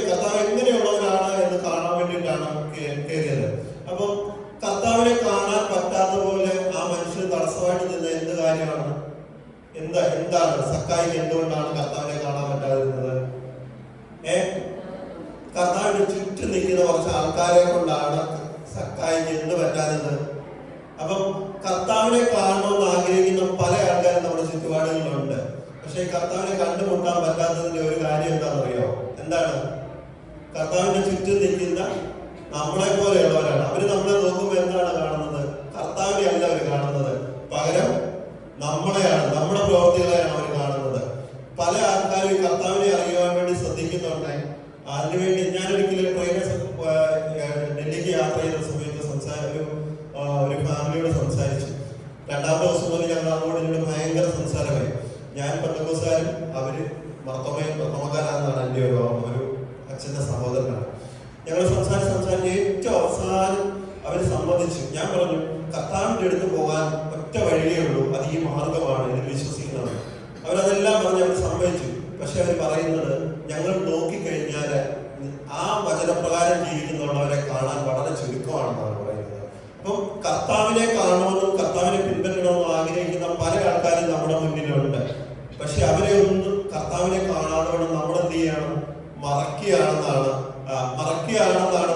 കർത്താവ് എങ്ങനെയുള്ളവരാണ് എന്ന് കാണാൻ വേണ്ടിയിട്ടാണ് കയറിയത്. അപ്പൊ കർത്താവിനെ കാണാൻ പറ്റാത്ത പോലെ ആ മനുഷ്യന് തടസ്സമായിട്ട് നിന്ന എന്ത് കാര്യമാണ്? എന്താണ് സക്കായിക്ക് എന്തുകൊണ്ടാണ് കർത്താവിനെ കാണാൻ പറ്റാതിരുന്നത്? കർത്താവിന്റെ ചുറ്റും നിൽക്കുന്ന കുറച്ച് ആൾക്കാരെ കൊണ്ടാണ് സക്കായിക്ക് എന്ത് പറ്റാഞ്ഞത്. അപ്പം കർത്താവിനെ കാണണമെന്ന് ആഗ്രഹിക്കുന്ന പല ആൾക്കാരും നമ്മുടെ ചുറ്റുപാടുകളിലുണ്ട്. പക്ഷെ കർത്താവിനെ കണ്ടുമുട്ടാൻ പറ്റാത്തതിന്റെ ഒരു കാര്യം എന്താണെന്നറിയോ? എന്താണ്? കർത്താവിന്റെ ചുറ്റും നിൽക്കുന്ന നമ്മളെ പോലെയുള്ളവരാണ്. അവര് നമ്മളെ നോക്കുമ്പോൾ എന്താണ് കാണുന്നത്? കർത്താവിനെ അല്ല അവർ കാണുന്നത്, പകരം നമ്മളെയാണ്, നമ്മുടെ പ്രവൃത്തികളെയാണ് അവർ കാണുന്നത്. പല ആൾക്കാരും ഈ കർത്താവിനെ അറിയുവാൻ വേണ്ടി ശ്രദ്ധിക്കുന്നുണ്ട്. അതിനുവേണ്ടി ഞാനൊരിക്കലും ഡൽഹിക്ക് യാത്ര ചെയ്ത സമയത്ത് ഒരു ഫാമിലിയോട് സംസാരിച്ചു. രണ്ടാമത്തെ ദിവസം മുതൽ ഞങ്ങൾ അങ്ങോട്ട് എന്നോട് ഭയങ്കര സംസാരമായി. ഞാൻ പെന്തക്കോസ്തുകാരും അവര് മർത്തോമക്കാരാണെന്നാണ് എൻ്റെ ഒരു അച്ഛൻ്റെ സഹോദരനാണ്. ഞങ്ങൾ സംസാരിച്ച് ഏറ്റവും അവസാനം അവർ സമ്മതിച്ചു. ഞാൻ പറഞ്ഞു, കർത്താവിൻ്റെ അടുത്ത് പോകാൻ ഒറ്റ വഴിയേ ഉള്ളൂ, അത് ഈ മാർഗമാണ്, ഇതിൽ വിശ്വസിക്കുന്നത്. അവരതെല്ലാം പറഞ്ഞ് അവർ സമ്മതിച്ചു. പക്ഷെ അവർ പറയുന്നത്, ഞങ്ങൾ നോക്കിക്കഴിഞ്ഞാൽ ആ വചനപ്രകാരം ജീവിക്കുന്നവരെ കാണാൻ വളരെ ചുരുക്കമാണെന്നാണ് പറയുന്നത്. അപ്പം കർത്താവിനെ കാണണമെന്നും കർത്താവിനെ പിൻപറ്റണമെന്നും ആഗ്രഹിക്കുന്ന പല ആൾക്കാരും നമ്മുടെ മുന്നിലുണ്ട്. പക്ഷെ അവരെ ഒന്നും കർത്താവിനെ കാണാതെ നമ്മൾ എന്ത് ചെയ്യണം? മറക്കുകയാണെന്നാണ്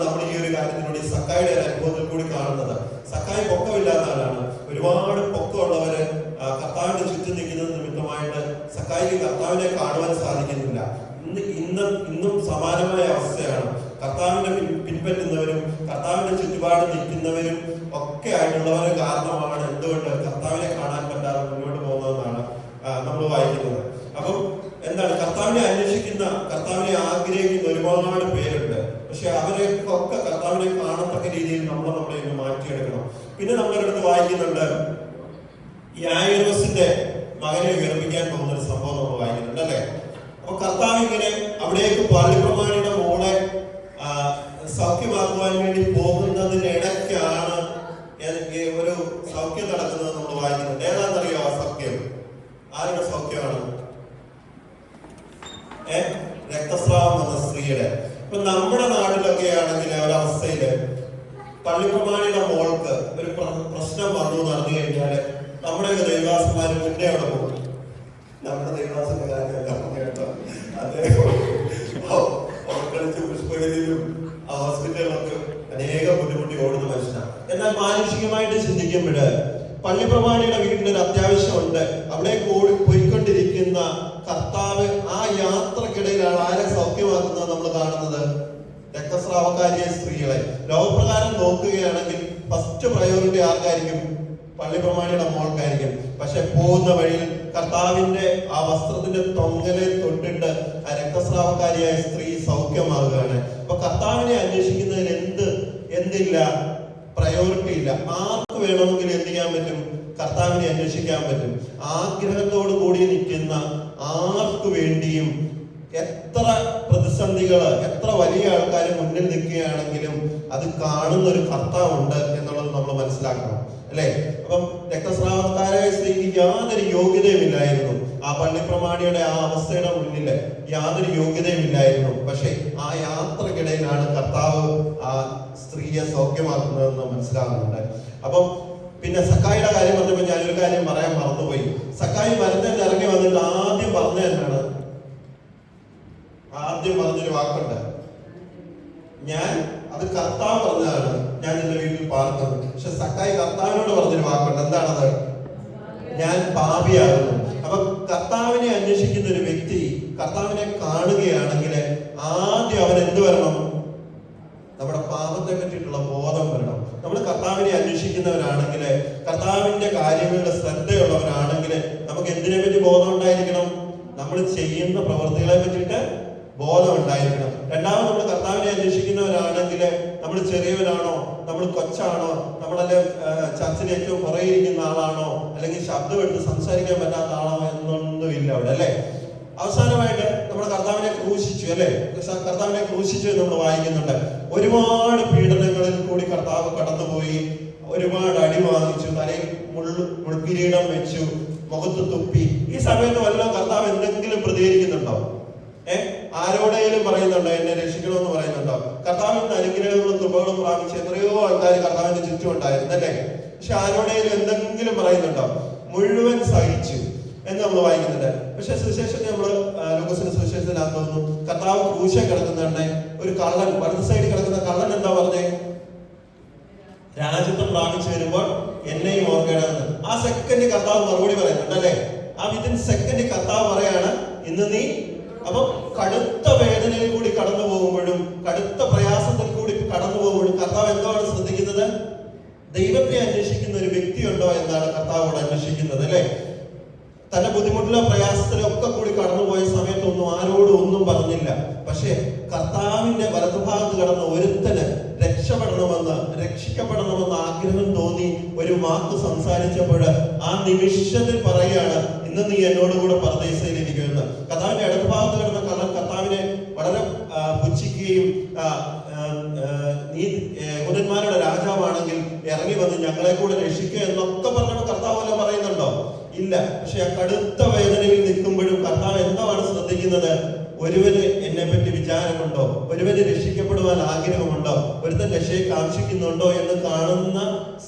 നമ്മൾ ഈ ഒരു കാര്യത്തിലൂടെ സക്കായിയുടെ ഒരു അനുഭവത്തിൽ കൂടി കാണുന്നത്. സക്കായി പൊക്കമില്ലാത്ത ആളാണ്. ഒരുപാട് പൊക്കമുള്ളവര് കർത്താവിന്റെ ചുറ്റും നിൽക്കുന്നത് നിമിത്തമായിട്ട് സക്കായിക്ക് കർത്താവിനെ കാണുവാൻ സാധിക്കുന്നില്ല. ഇന്നും സമാനമായ അവസ്ഥയാണ്. കർത്താവിനെ പിൻപറ്റുന്നവരും കർത്താവിന്റെ ചുറ്റുപാട് നിൽക്കുന്നവരും ഒക്കെ ആയിട്ടുള്ളവരുടെ കാരണമാണ് എന്തുകൊണ്ട് കർത്താവിനെ കാണാൻ പറ്റാതെ മുന്നോട്ട് പോകുന്നതെന്നാണ് നമ്മൾ വായിക്കുന്നത്. അപ്പം എന്താണ്, കർത്താവിനെ അന്വേഷിക്കുന്ന, കർത്താവിനെ ആഗ്രഹിക്കുന്ന ഒരുപാട് പേരുണ്ട്. പക്ഷെ അവരെയൊക്കെ കർത്താവിനെ കാണത്തക്ക രീതിയിൽ നമ്മളെ ഇന്ന് മാറ്റിയെടുക്കണം. പിന്നെ നമ്മുടെ അടുത്ത് വായിക്കുന്നുണ്ട്, യായിറോസിന്റെ മകനെ ഉയർപ്പിക്കാൻ പോകുന്ന ഒരു സംഭവം നമ്മൾ വായിക്കുന്നുണ്ട് അല്ലെ. അപ്പൊ കർത്താവ് ഇങ്ങനെ അവിടേക്ക് പള്ളിപ്രമാണിയുടെ മോളെ സൗഖ്യമാക്കുവാൻ വേണ്ടി പോകുന്നതിനിടയ്ക്കാണ് ഒരു സൗഖ്യം നടക്കുന്നത് നമ്മൾ വായിക്കുന്നുണ്ട്. ഏതാണെന്നറിയോ ആ സൗഖ്യം? ആരുടെ സൗഖ്യമാണ്? രക്തസ്രാവം എന്ന സ്ത്രീയുടെ. ഇപ്പൊ നമ്മുടെ നാട്ടിലൊക്കെ ആണെങ്കിൽ ഒരവസ്ഥയില് പള്ളിപ്രമാണിയുടെ മോൾക്ക് ഒരു പ്രശ്നം വന്നു നടന്നു കഴിഞ്ഞാല് നമ്മുടെ ദേവദാസന്മാര് മുന്നേ അവിടെ പോകും. നമ്മുടെ ദേവദാസന്റെ കാര്യമല്ല കേട്ടോ, അദ്ദേഹം പുഷ്പഗതിയിലും ഹോസ്പിറ്റലിലൊക്കെ അനേകം ബുദ്ധിമുട്ടി ഓടുന്ന മനുഷ്യനാണ്. എന്നാൽ മാനുഷികമായിട്ട് ചിന്തിക്കുമ്പോഴ് പള്ളിപ്രമാണിയുടെ വീട്ടിലൊരു അത്യാവശ്യമുണ്ട്. അവിടെ പോയിക്കൊണ്ടിരിക്കുന്ന കർത്താവ് ആ യാത്രക്കിടയിലാണ് ആരെ സൗഖ്യമാക്കുന്നത് നമ്മൾ കാണുന്നത്? രക്തസ്രാവക്കാരിയെ സ്ത്രീകളെ. ലോകപ്രകാരം നോക്കുകയാണെങ്കിൽ ഫസ്റ്റ് പ്രയോറിറ്റി ആർക്കായിരിക്കും? പള്ളിപ്രമാണിയുടെ മോൾക്കായിരിക്കും. പക്ഷെ പോകുന്ന വഴിയിൽ കർത്താവിന്റെ ആ വസ്ത്രത്തിന്റെ തൊങ്ങലെ തൊട്ടിട്ട് ആ രക്തസ്രാവക്കാരിയായ സ്ത്രീ സൗഖ്യമാകുകയാണ്. അപ്പൊ കർത്താവിനെ അന്വേഷിക്കുന്നതിന് എന്തില്ല? പ്രയോറിറ്റി ഇല്ല. ആർക്ക് വേണമെങ്കിലും എന്ത് ചെയ്യാൻ പറ്റും? കർത്താവിനെ അന്വേഷിക്കാൻ പറ്റും. ആഗ്രഹത്തോടു കൂടി നിൽക്കുന്ന ആർക്കു വേണ്ടിയും എത്ര പ്രതിസന്ധികള്, എത്ര വലിയ ആൾക്കാർ മുന്നിൽ നിൽക്കുകയാണെങ്കിലും അത് കാണുന്ന ഒരു കർത്താവുണ്ട് എന്നുള്ളത് നമ്മൾ മനസ്സിലാക്കണം അല്ലെ. അപ്പം രക്തസ്രാവക്കാരായ സ്ത്രീക്ക് യാതൊരു യോഗ്യതയുമില്ലായിരുന്നു. ആ പള്ളിപ്രമാണിയുടെ ആ അവസ്ഥയുടെ മുന്നില് യാതൊരു യോഗ്യതയുമില്ലായിരുന്നു. പക്ഷെ ആ യാത്രക്കിടയിലാണ് കർത്താവ് ആ സ്ത്രീയെ സൗഖ്യമാക്കുന്നതെന്ന് മനസ്സിലാകുന്നുണ്ട്. അപ്പം പിന്നെ സക്കായിയുടെ കാര്യം പറഞ്ഞപ്പോൾ ഞാനൊരു കാര്യം പറയാൻ മറന്നുപോയി. സക്കായി മരത്തിൽ ഇറങ്ങി വന്നിട്ട് ആദ്യം പറഞ്ഞൊരു വാക്കുണ്ട്. അത് കർത്താവ് പറഞ്ഞതാണ്, ഞാൻ നിന്റെ വീട്ടിൽ പാർക്കുന്നത്. പക്ഷെ സക്കായി കർത്താവിനോട് പറഞ്ഞൊരു വാക്കുണ്ട്. എന്താണത്? ഞാൻ പാപിയാകുന്നു. അപ്പൊ കർത്താവിനെ അന്വേഷിക്കുന്ന ഒരു വ്യക്തി കർത്താവിനെ കാണുകയാണെങ്കിൽ ആദ്യം അവൻ എന്ത് വരണം? നമ്മുടെ പാപത്തെ പറ്റിയിട്ടുള്ള ബോധം വരണം. നമ്മൾ കർത്താവിനെ അന്വേഷിക്കുന്നവരാണെങ്കിൽ, കർത്താവിന്റെ കാര്യങ്ങളുടെ ശ്രദ്ധയുള്ളവരാണെങ്കിൽ നമുക്ക് എന്തിനെ പറ്റി ബോധം ഉണ്ടായിരിക്കണം? നമ്മൾ ചെയ്യുന്ന പ്രവൃത്തികളെ പറ്റിയിട്ട് ബോധം ഉണ്ടായിരിക്കണം. രണ്ടാമത് നമ്മൾ കർത്താവിനെ അന്വേഷിക്കുന്നവരാണെങ്കിൽ നമ്മൾ ചെറിയവരാണോ, നമ്മൾ കൊച്ചാണോ, നമ്മളല്ലെ ചർച്ചിൽ ഏറ്റവും പുറകിരിക്കുന്ന ആളാണോ, അല്ലെങ്കിൽ ശബ്ദം എടുത്ത് സംസാരിക്കാൻ പറ്റാത്ത ആളാണോ എന്നൊന്നുമില്ല അവിടെ അല്ലെ. അവസാനമായിട്ട് നമ്മുടെ കർത്താവിനെ ക്രൂശിച്ചു അല്ലെ. കർത്താവിനെ ക്രൂശിച്ചു എന്ന് നമ്മൾ വായിക്കുന്നുണ്ട്. ഒരുപാട് പീഡനങ്ങളിൽ കൂടി കർത്താവ് കടന്നുപോയി. ഒരുപാട് അടി വാങ്ങിച്ചു, തലയിൽ മുൾക്കിരീടം വെച്ചു, മുഖത്ത് തുപ്പി. ഈ സമയത്ത് വല്ലതും കർത്താവ് എന്തെങ്കിലും പ്രതികരിക്കുന്നുണ്ടോ? ആരോടെങ്കിലും പറയുന്നുണ്ടോ എന്നെ രക്ഷിക്കണമെന്ന് പറയുന്നുണ്ടോ? കർത്താവിന്റെ അനുഗ്രഹങ്ങളും കൃപകളും പ്രാപിച്ച് എത്രയോ ആൾക്കാർ കർത്താവിന്റെ ചുറ്റും ഉണ്ടായിരുന്നു അല്ലേ. പക്ഷെ ആരോടെങ്കിലും എന്തെങ്കിലും പറയുന്നുണ്ടോ? മുഴുവൻ സഹിച്ചു എന്ന് നമ്മൾ വായിക്കുന്നുണ്ട്. പക്ഷെ സുവിശേഷത്തിൽ നമ്മൾ ലൂക്കോസിന്റെ സുവിശേഷത്തിലാന്ന് തോന്നുന്നു കർത്താവ് ക്രൂശ കിടക്കുന്നുണ്ട്. ഒരു കള്ളൻ, വലത് സൈഡിൽ കിടക്കുന്ന കള്ളൻ എന്താ പറഞ്ഞേ? രാജ്യത്വം പ്രാപിച്ചു വരുമ്പോൾ എന്നെയും ഓർക്കണമെന്ന്. ആ സെക്കൻഡ് കർത്താവ് മറുപടി പറയുന്നുണ്ട് അല്ലെ. ആ വിത്തിൻ സെക്കൻഡ് കർത്താവ് പറയാണ് ഇന്ന് നീ. അപ്പൊ കടുത്ത വേദനയിൽ കൂടി കടന്നു പോകുമ്പോഴും, കടുത്ത പ്രയാസത്തിൽ കൂടി കടന്നു പോകുമ്പോഴും കർത്താവ് എന്താണ് ശ്രദ്ധിക്കുന്നത്? ദൈവത്തെ അന്വേഷിക്കുന്ന ഒരു വ്യക്തിയുണ്ടോ എന്നാണ് കർത്താവോട് അന്വേഷിക്കുന്നത് അല്ലെ. തന്റെ ബുദ്ധിമുട്ടിലോ പ്രയാസത്തിലോ ഒക്കെ കൂടി കടന്നുപോയ സമയത്തൊന്നും ആരോടും ഒന്നും പറഞ്ഞില്ല. പക്ഷേ കർത്താവിന്റെ വലതുഭാഗത്ത് കടന്ന ഒരുത്തന് രക്ഷിക്കപ്പെടണമെന്ന് ആഗ്രഹം തോന്നി ഒരു വാക്ക് സംസാരിച്ചപ്പോൾ ആ നിമിഷത്തിൽ പറയുകയാണ്, ഇന്ന് നീ എന്നോട് കൂടെ പർദീസയിൽ ഇരിക്കുമെന്ന്. കർത്താവിന്റെ ഇടതുഭാഗത്ത് കിടന്ന കള്ളൻ കർത്താവിനെ വളരെ പുച്ഛിക്കുകയും നീ യഹൂദന്മാരുടെ രാജാവാണെങ്കിൽ ഇറങ്ങി വന്ന് ഞങ്ങളെ കൂടെ രക്ഷിക്കുക എന്നൊക്കെ പറഞ്ഞപ്പോൾ കർത്താവ് വല്ലതും പറയുന്നുണ്ടോ? ഇല്ല. പക്ഷെ ആ കടുത്ത വേദനയിൽ നിൽക്കുമ്പോഴും കർത്താവ് എന്താണ് ശ്രദ്ധിക്കുന്നത്? ഒരുവന് എന്നെ പറ്റി വിചാരമുണ്ടോ? ഒരുവന് രക്ഷിക്കപ്പെടുവാൻ ആഗ്രഹമുണ്ടോ? ഒരുത്തൻ രക്ഷയെ കാക്ഷിക്കുന്നുണ്ടോ എന്ന്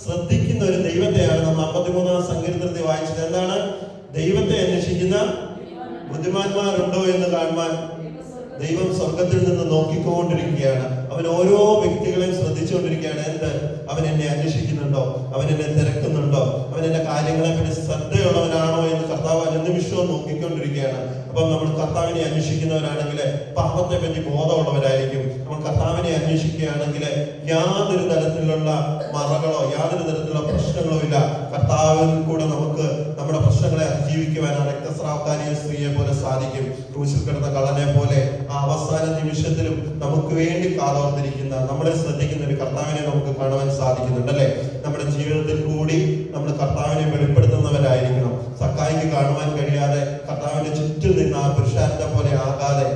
ശ്രദ്ധിക്കുന്ന ഒരു ദൈവത്തെയാണ് നമ്മൾ 53-ാം സങ്കീർത്തനത്തിൽ വായിച്ചത്. എന്താണ്? ദൈവത്തെ അന്വേഷിക്കുന്ന ബുദ്ധിമാന്മാരുണ്ടോ എന്ന് കാണുവാൻ ദൈവം സ്വർഗത്തിൽ നിന്ന് നോക്കിക്കൊണ്ടിരിക്കുകയാണ്. അവൻ ഓരോ വ്യക്തികളെയും ശ്രദ്ധിച്ചുകൊണ്ടിരിക്കുകയാണ്. എന്ത്? അവൻ എന്നെ അന്വേഷിക്കുന്നുണ്ടോ? അവൻ എന്നെ തിരക്കുന്നുണ്ടോ? അവൻ എന്റെ കാര്യങ്ങളെ പറ്റി ശ്രദ്ധയുള്ളവനാണോ എന്ന് കർത്താവ് അനുനിമിഷവും നോക്കിക്കൊണ്ടിരിക്കുകയാണ്. അപ്പം നമ്മൾ കർത്താവിനെ അന്വേഷിക്കുന്നവരാണെങ്കിൽ പാപത്തെ പറ്റി ബോധമുള്ളവരായിരിക്കും. നമ്മൾ കർത്താവിനെ അന്വേഷിക്കുകയാണെങ്കിൽ യാതൊരു തരത്തിലുള്ള മറകളോ യാതൊരു തരത്തിലുള്ള പ്രശ്നങ്ങളോ ഇല്ല. കർത്താവിൽ കൂടെ നമുക്ക് നമ്മുടെ പ്രശ്നങ്ങളെ അതിജീവിക്കുവാൻ ആ രക്തസ്രാവക്കാരിയ സ്ത്രീയെ പോലെ സാധിക്കും. ക്രൂശിൽ കിടന്ന കള്ളനെ പോലെ ആ അവസാന നിമിഷത്തിലും നമുക്ക് വേണ്ടി കാതോർത്തിരിക്കുന്ന, നമ്മളെ ശ്രദ്ധിക്കുന്ന ഒരു കർത്താവിനെ നമുക്ക് കാണുവാൻ സാധിക്കുന്നുണ്ട് അല്ലെ? നമ്മുടെ ജീവിതത്തിൽ കൂടി നമ്മൾ കർത്താവിനെ വെളിപ്പെടുത്തുന്നവരായിരിക്കണം. സക്കായിക്ക് കാണുവാൻ കഴിയാതെ കർത്താവിന്റെ ചുറ്റും നിന്ന് ആ പുരുഷാരത്തെ പോലെ ആകാതെ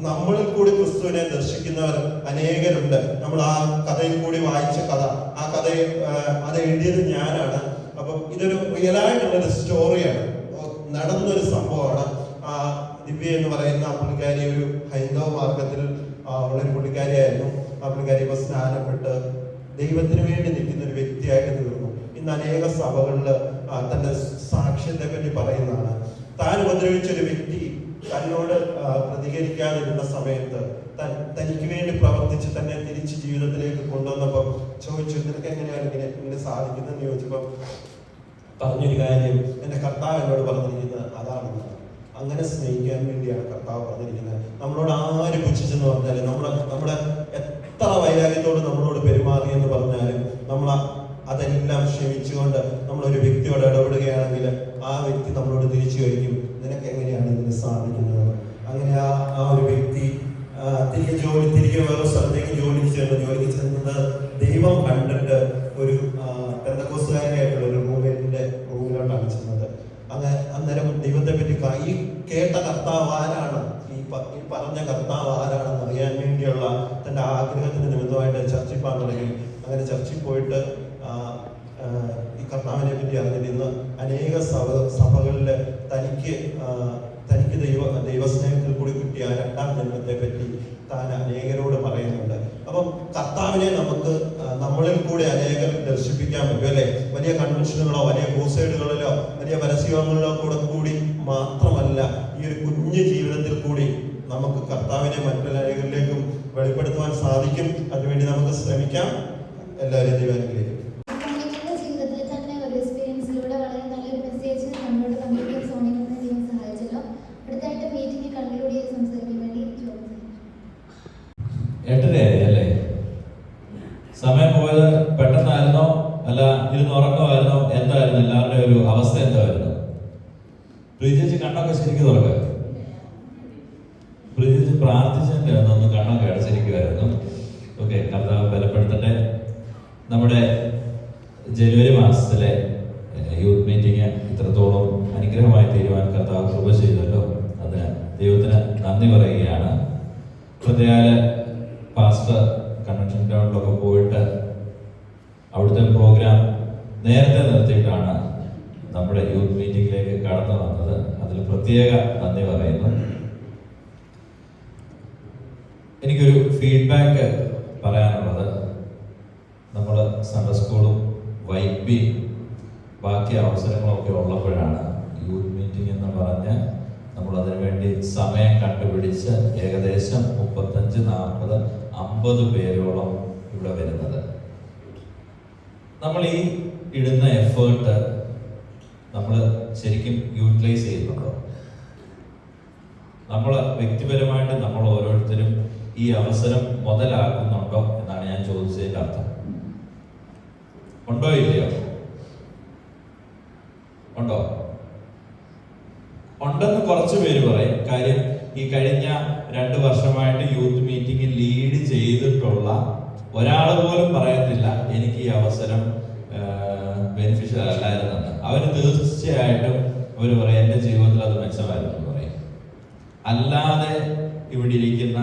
നമ്മളിൽ കൂടി ക്രിസ്തുവിനെ ദർശിക്കുന്നവർ അനേകരുണ്ട്. നമ്മൾ ആ കഥയിൽ കൂടി വായിച്ച കഥ, ആ കഥയെ അത് എഴുതിയത് ഞാനാണ്. അപ്പം ഇതൊരു റിയലായിട്ടുള്ളൊരു സ്റ്റോറിയാണ്, നടന്നൊരു സംഭവമാണ്. ദിവ്യ എന്ന് പറയുന്ന പുള്ളിക്കാരി ഒരു ഹൈന്ദവ മാർഗത്തിൽ ഉള്ളൊരു പുള്ളിക്കാരിയായിരുന്നു. ആ പുള്ളിക്കാരി ഇപ്പൊ സ്നാനപ്പെട്ട് ദൈവത്തിന് വേണ്ടി നിൽക്കുന്ന ഒരു വ്യക്തിയായിട്ട് തീർന്നു. ഇന്ന് അനേക സഭകളിൽ തന്റെ സാക്ഷ്യത്തെ പറ്റി പറയുന്നതാണ്. താൻ ഉപദ്രവിച്ച ഒരു വ്യക്തി തന്നോട് പ്രതികരിക്കാതിരുന്ന സമയത്ത് തനിക്ക് വേണ്ടി പ്രവർത്തിച്ച് തന്നെ തിരിച്ച് ജീവിതത്തിലേക്ക് കൊണ്ടുവന്നപ്പോൾ ചോദിച്ചു, നിനക്ക് എങ്ങനെയാണ് ഇങ്ങനെ സാധിക്കുന്നതെന്ന് ചോദിച്ചപ്പോൾ പറഞ്ഞൊരു കാര്യം, എന്റെ കർത്താവ് എന്നോട് പറഞ്ഞിരിക്കുന്നത് അതാണെന്ന്. അങ്ങനെ സ്നേഹിക്കാൻ വേണ്ടിയാണ് കർത്താവ് പറഞ്ഞിരിക്കുന്നത്. നമ്മളോട് ആര് പുച്ഛിച്ചെന്ന് പറഞ്ഞാലും, നമ്മുടെ എത്ര വൈരാഗ്യത്തോട് നമ്മളോട് പെരുമാറിയെന്ന് പറഞ്ഞാലും നമ്മൾ അതെല്ലാം ക്ഷമിച്ചുകൊണ്ട് നമ്മളൊരു വ്യക്തിയോട് ഇടപെടുകയാണെങ്കിൽ ആ വ്യക്തി നമ്മളോട് തിരിച്ചു ചോദിക്കും, നിനക്ക് എങ്ങനെയാണ് ഇതിന് സാധിക്കുന്നത്? അങ്ങനെ ആ ഒരു വ്യക്തി തിരികെ വേറെ സ്ഥലത്തേക്ക് ജോലിക്ക് ചെന്നത് ദൈവം കണ്ടിട്ട് ഒരു പെന്തക്കോസ്തുകാരിയായിട്ടുള്ള ഒരു റൂമിലോട്ടാണ് ചെന്നത്. അന്നേരം ദൈവത്തെ പറ്റി ഈ കേട്ട കർത്താവ് ആരാണ്, ഈ പറഞ്ഞ കർത്താവ് ആരാണെന്ന് അറിയാൻ വേണ്ടിയുള്ള തന്റെ ആഗ്രഹത്തിന് നിമിത്തമായിട്ട് ചർച്ചിൽ പോകാൻ തുടങ്ങി. അങ്ങനെ ചർച്ചിൽ പോയിട്ട് ഈ കർത്താവിനെ പറ്റി അറിഞ്ഞിട്ട് ഇന്ന് അനേക സഭകളിൽ തനിക്ക് ദൈവസ്നേഹത്തിൽ കൂടി കിട്ടിയ രണ്ടാം ജന്മത്തെ പറ്റി താൻ അനേകരോട് പറയുന്നുണ്ട്. അപ്പം കർത്താവിനെ നമുക്ക് നമ്മളിൽ കൂടി അനേകർ ദർശിപ്പിക്കാൻ പറ്റും അല്ലെ? വലിയ കൺവെൻഷനുകളോ വലിയ ക്രൂസൈഡുകളിലോ വലിയ പരസ്യങ്ങളിലോ കൂടി മാത്രമല്ല, ഈ ഒരു കുഞ്ഞു ജീവിതത്തിൽ കൂടി നമുക്ക് കർത്താവിനെ മറ്റൊരേകളിലേക്കും വെളിപ്പെടുത്തുവാൻ സാധിക്കും. അതിനുവേണ്ടി നമുക്ക് ശ്രമിക്കാം. എല്ലാവരും ദൈവാനുഗ്രഹിക്കും. ജീവിതത്തിൽ തന്നെ ഒരു എക്സ്പീരിയൻസിലൂടെ വളരെ നല്ലൊരു മെസ്സേജ് നമ്മളോട് കമ്മ്യൂണിക്കേറ്റ് ചെയ്യാൻ സഹായിച്ചല്ലോ. അടുത്തായിട്ട് മീറ്റിംഗ് കൺക്ലൂഡ് ചെയ്ത് സംസാരിക്കാൻ വേണ്ടി ചോദിച്ചു. 8:30 അല്ലേ? സമയം പോയത് പെട്ടെന്നായിരുന്നോ അല്ല ഇരുന്ന് ഉറക്കമായിരുന്നോ? എന്തായിരുന്നു എല്ലാവരുടെയും ഒരു അവസ്ഥ? എന്തായിരുന്നു? പ്രീതിച്ച് കണ്ണൊക്കെ ശരിക്കും തുറക്കുക. പ്രീതിച്ച് പ്രാർത്ഥിച്ചതിന്റെ ഒന്ന് കണ്ണൊക്കെ അടച്ചിരിക്കുമായിരുന്നു. ഓക്കെ, കർത്താവ് ബലപ്പെടുത്തട്ടെ. നമ്മുടെ ജനുവരി മാസത്തിലെ യൂത്ത് മീറ്റിംഗ് ഇത്രത്തോളം അനുഗ്രഹമായി തീരുവാൻ കർത്താവ് കൃപ ചെയ്തല്ലോ. അതിന് ദൈവത്തിന് നന്ദി പറയുകയാണ്. പ്രത്യേക പാസ്റ്റർ കൺവെൻഷൻ ഗ്രൗണ്ടിലൊക്കെ പോയിട്ട് അവിടുത്തെ പ്രോഗ്രാം നേരത്തെ നിർത്തിയിട്ടാണ് നമ്മുടെ യൂത്ത് മീറ്റിംഗിലേക്ക് കടന്നു വന്നത്. അതിൽ പ്രത്യേക നന്ദി പറയുന്നു. എനിക്കൊരു ഫീഡ്ബാക്ക് പറയാനുള്ളത്, നമ്മൾ സൺഡേ സ്കൂളും വൈബി ബാക്കി അവസരങ്ങളൊക്കെ ഉള്ളപ്പോഴാണ് യൂത്ത് മീറ്റിംഗ് എന്ന് പറഞ്ഞ് നമ്മൾ അതിനുവേണ്ടി സമയം കണ്ടുപിടിച്ച് ഏകദേശം 35, 40, 50 പേരോളം ഇവിടെ വരുന്നത്. നമ്മൾ ഈ ഇടുന്ന എഫേർട്ട് നമ്മൾ ശരിക്കും യൂട്ടിലൈസ് ചെയ്യുന്നുണ്ടോ? നമ്മൾ വ്യക്തിപരമായിട്ട് നമ്മൾ ഓരോരുത്തരും ഈ അവസരം മുതലാക്കുന്നുണ്ടോ എന്നാണ് ഞാൻ ചോദിച്ചതിൻ്റെ അർത്ഥം. ഉണ്ടോ ഇല്ലയോ? ഉണ്ടോ? ഉണ്ടെന്ന് കുറച്ച് പേര് പറയും. കാര്യം ഈ കഴിഞ്ഞ 2 വർഷമായിട്ട് യൂത്ത് മീറ്റിംഗ് ലീഡ് ചെയ്തിട്ടുള്ള ഒരാൾ പോലും പറയത്തില്ല എനിക്ക് ഈ അവസരം ബെനിഫിഷ്യൽ അല്ലായിരുന്നെന്ന്. അവര് തീർച്ചയായിട്ടും അവർ പറയും എൻ്റെ ജീവിതത്തിൽ അത് മെച്ചമായിരുന്നു എന്ന് പറയും. അല്ലാതെ ഇവിടെ ഇരിക്കുന്ന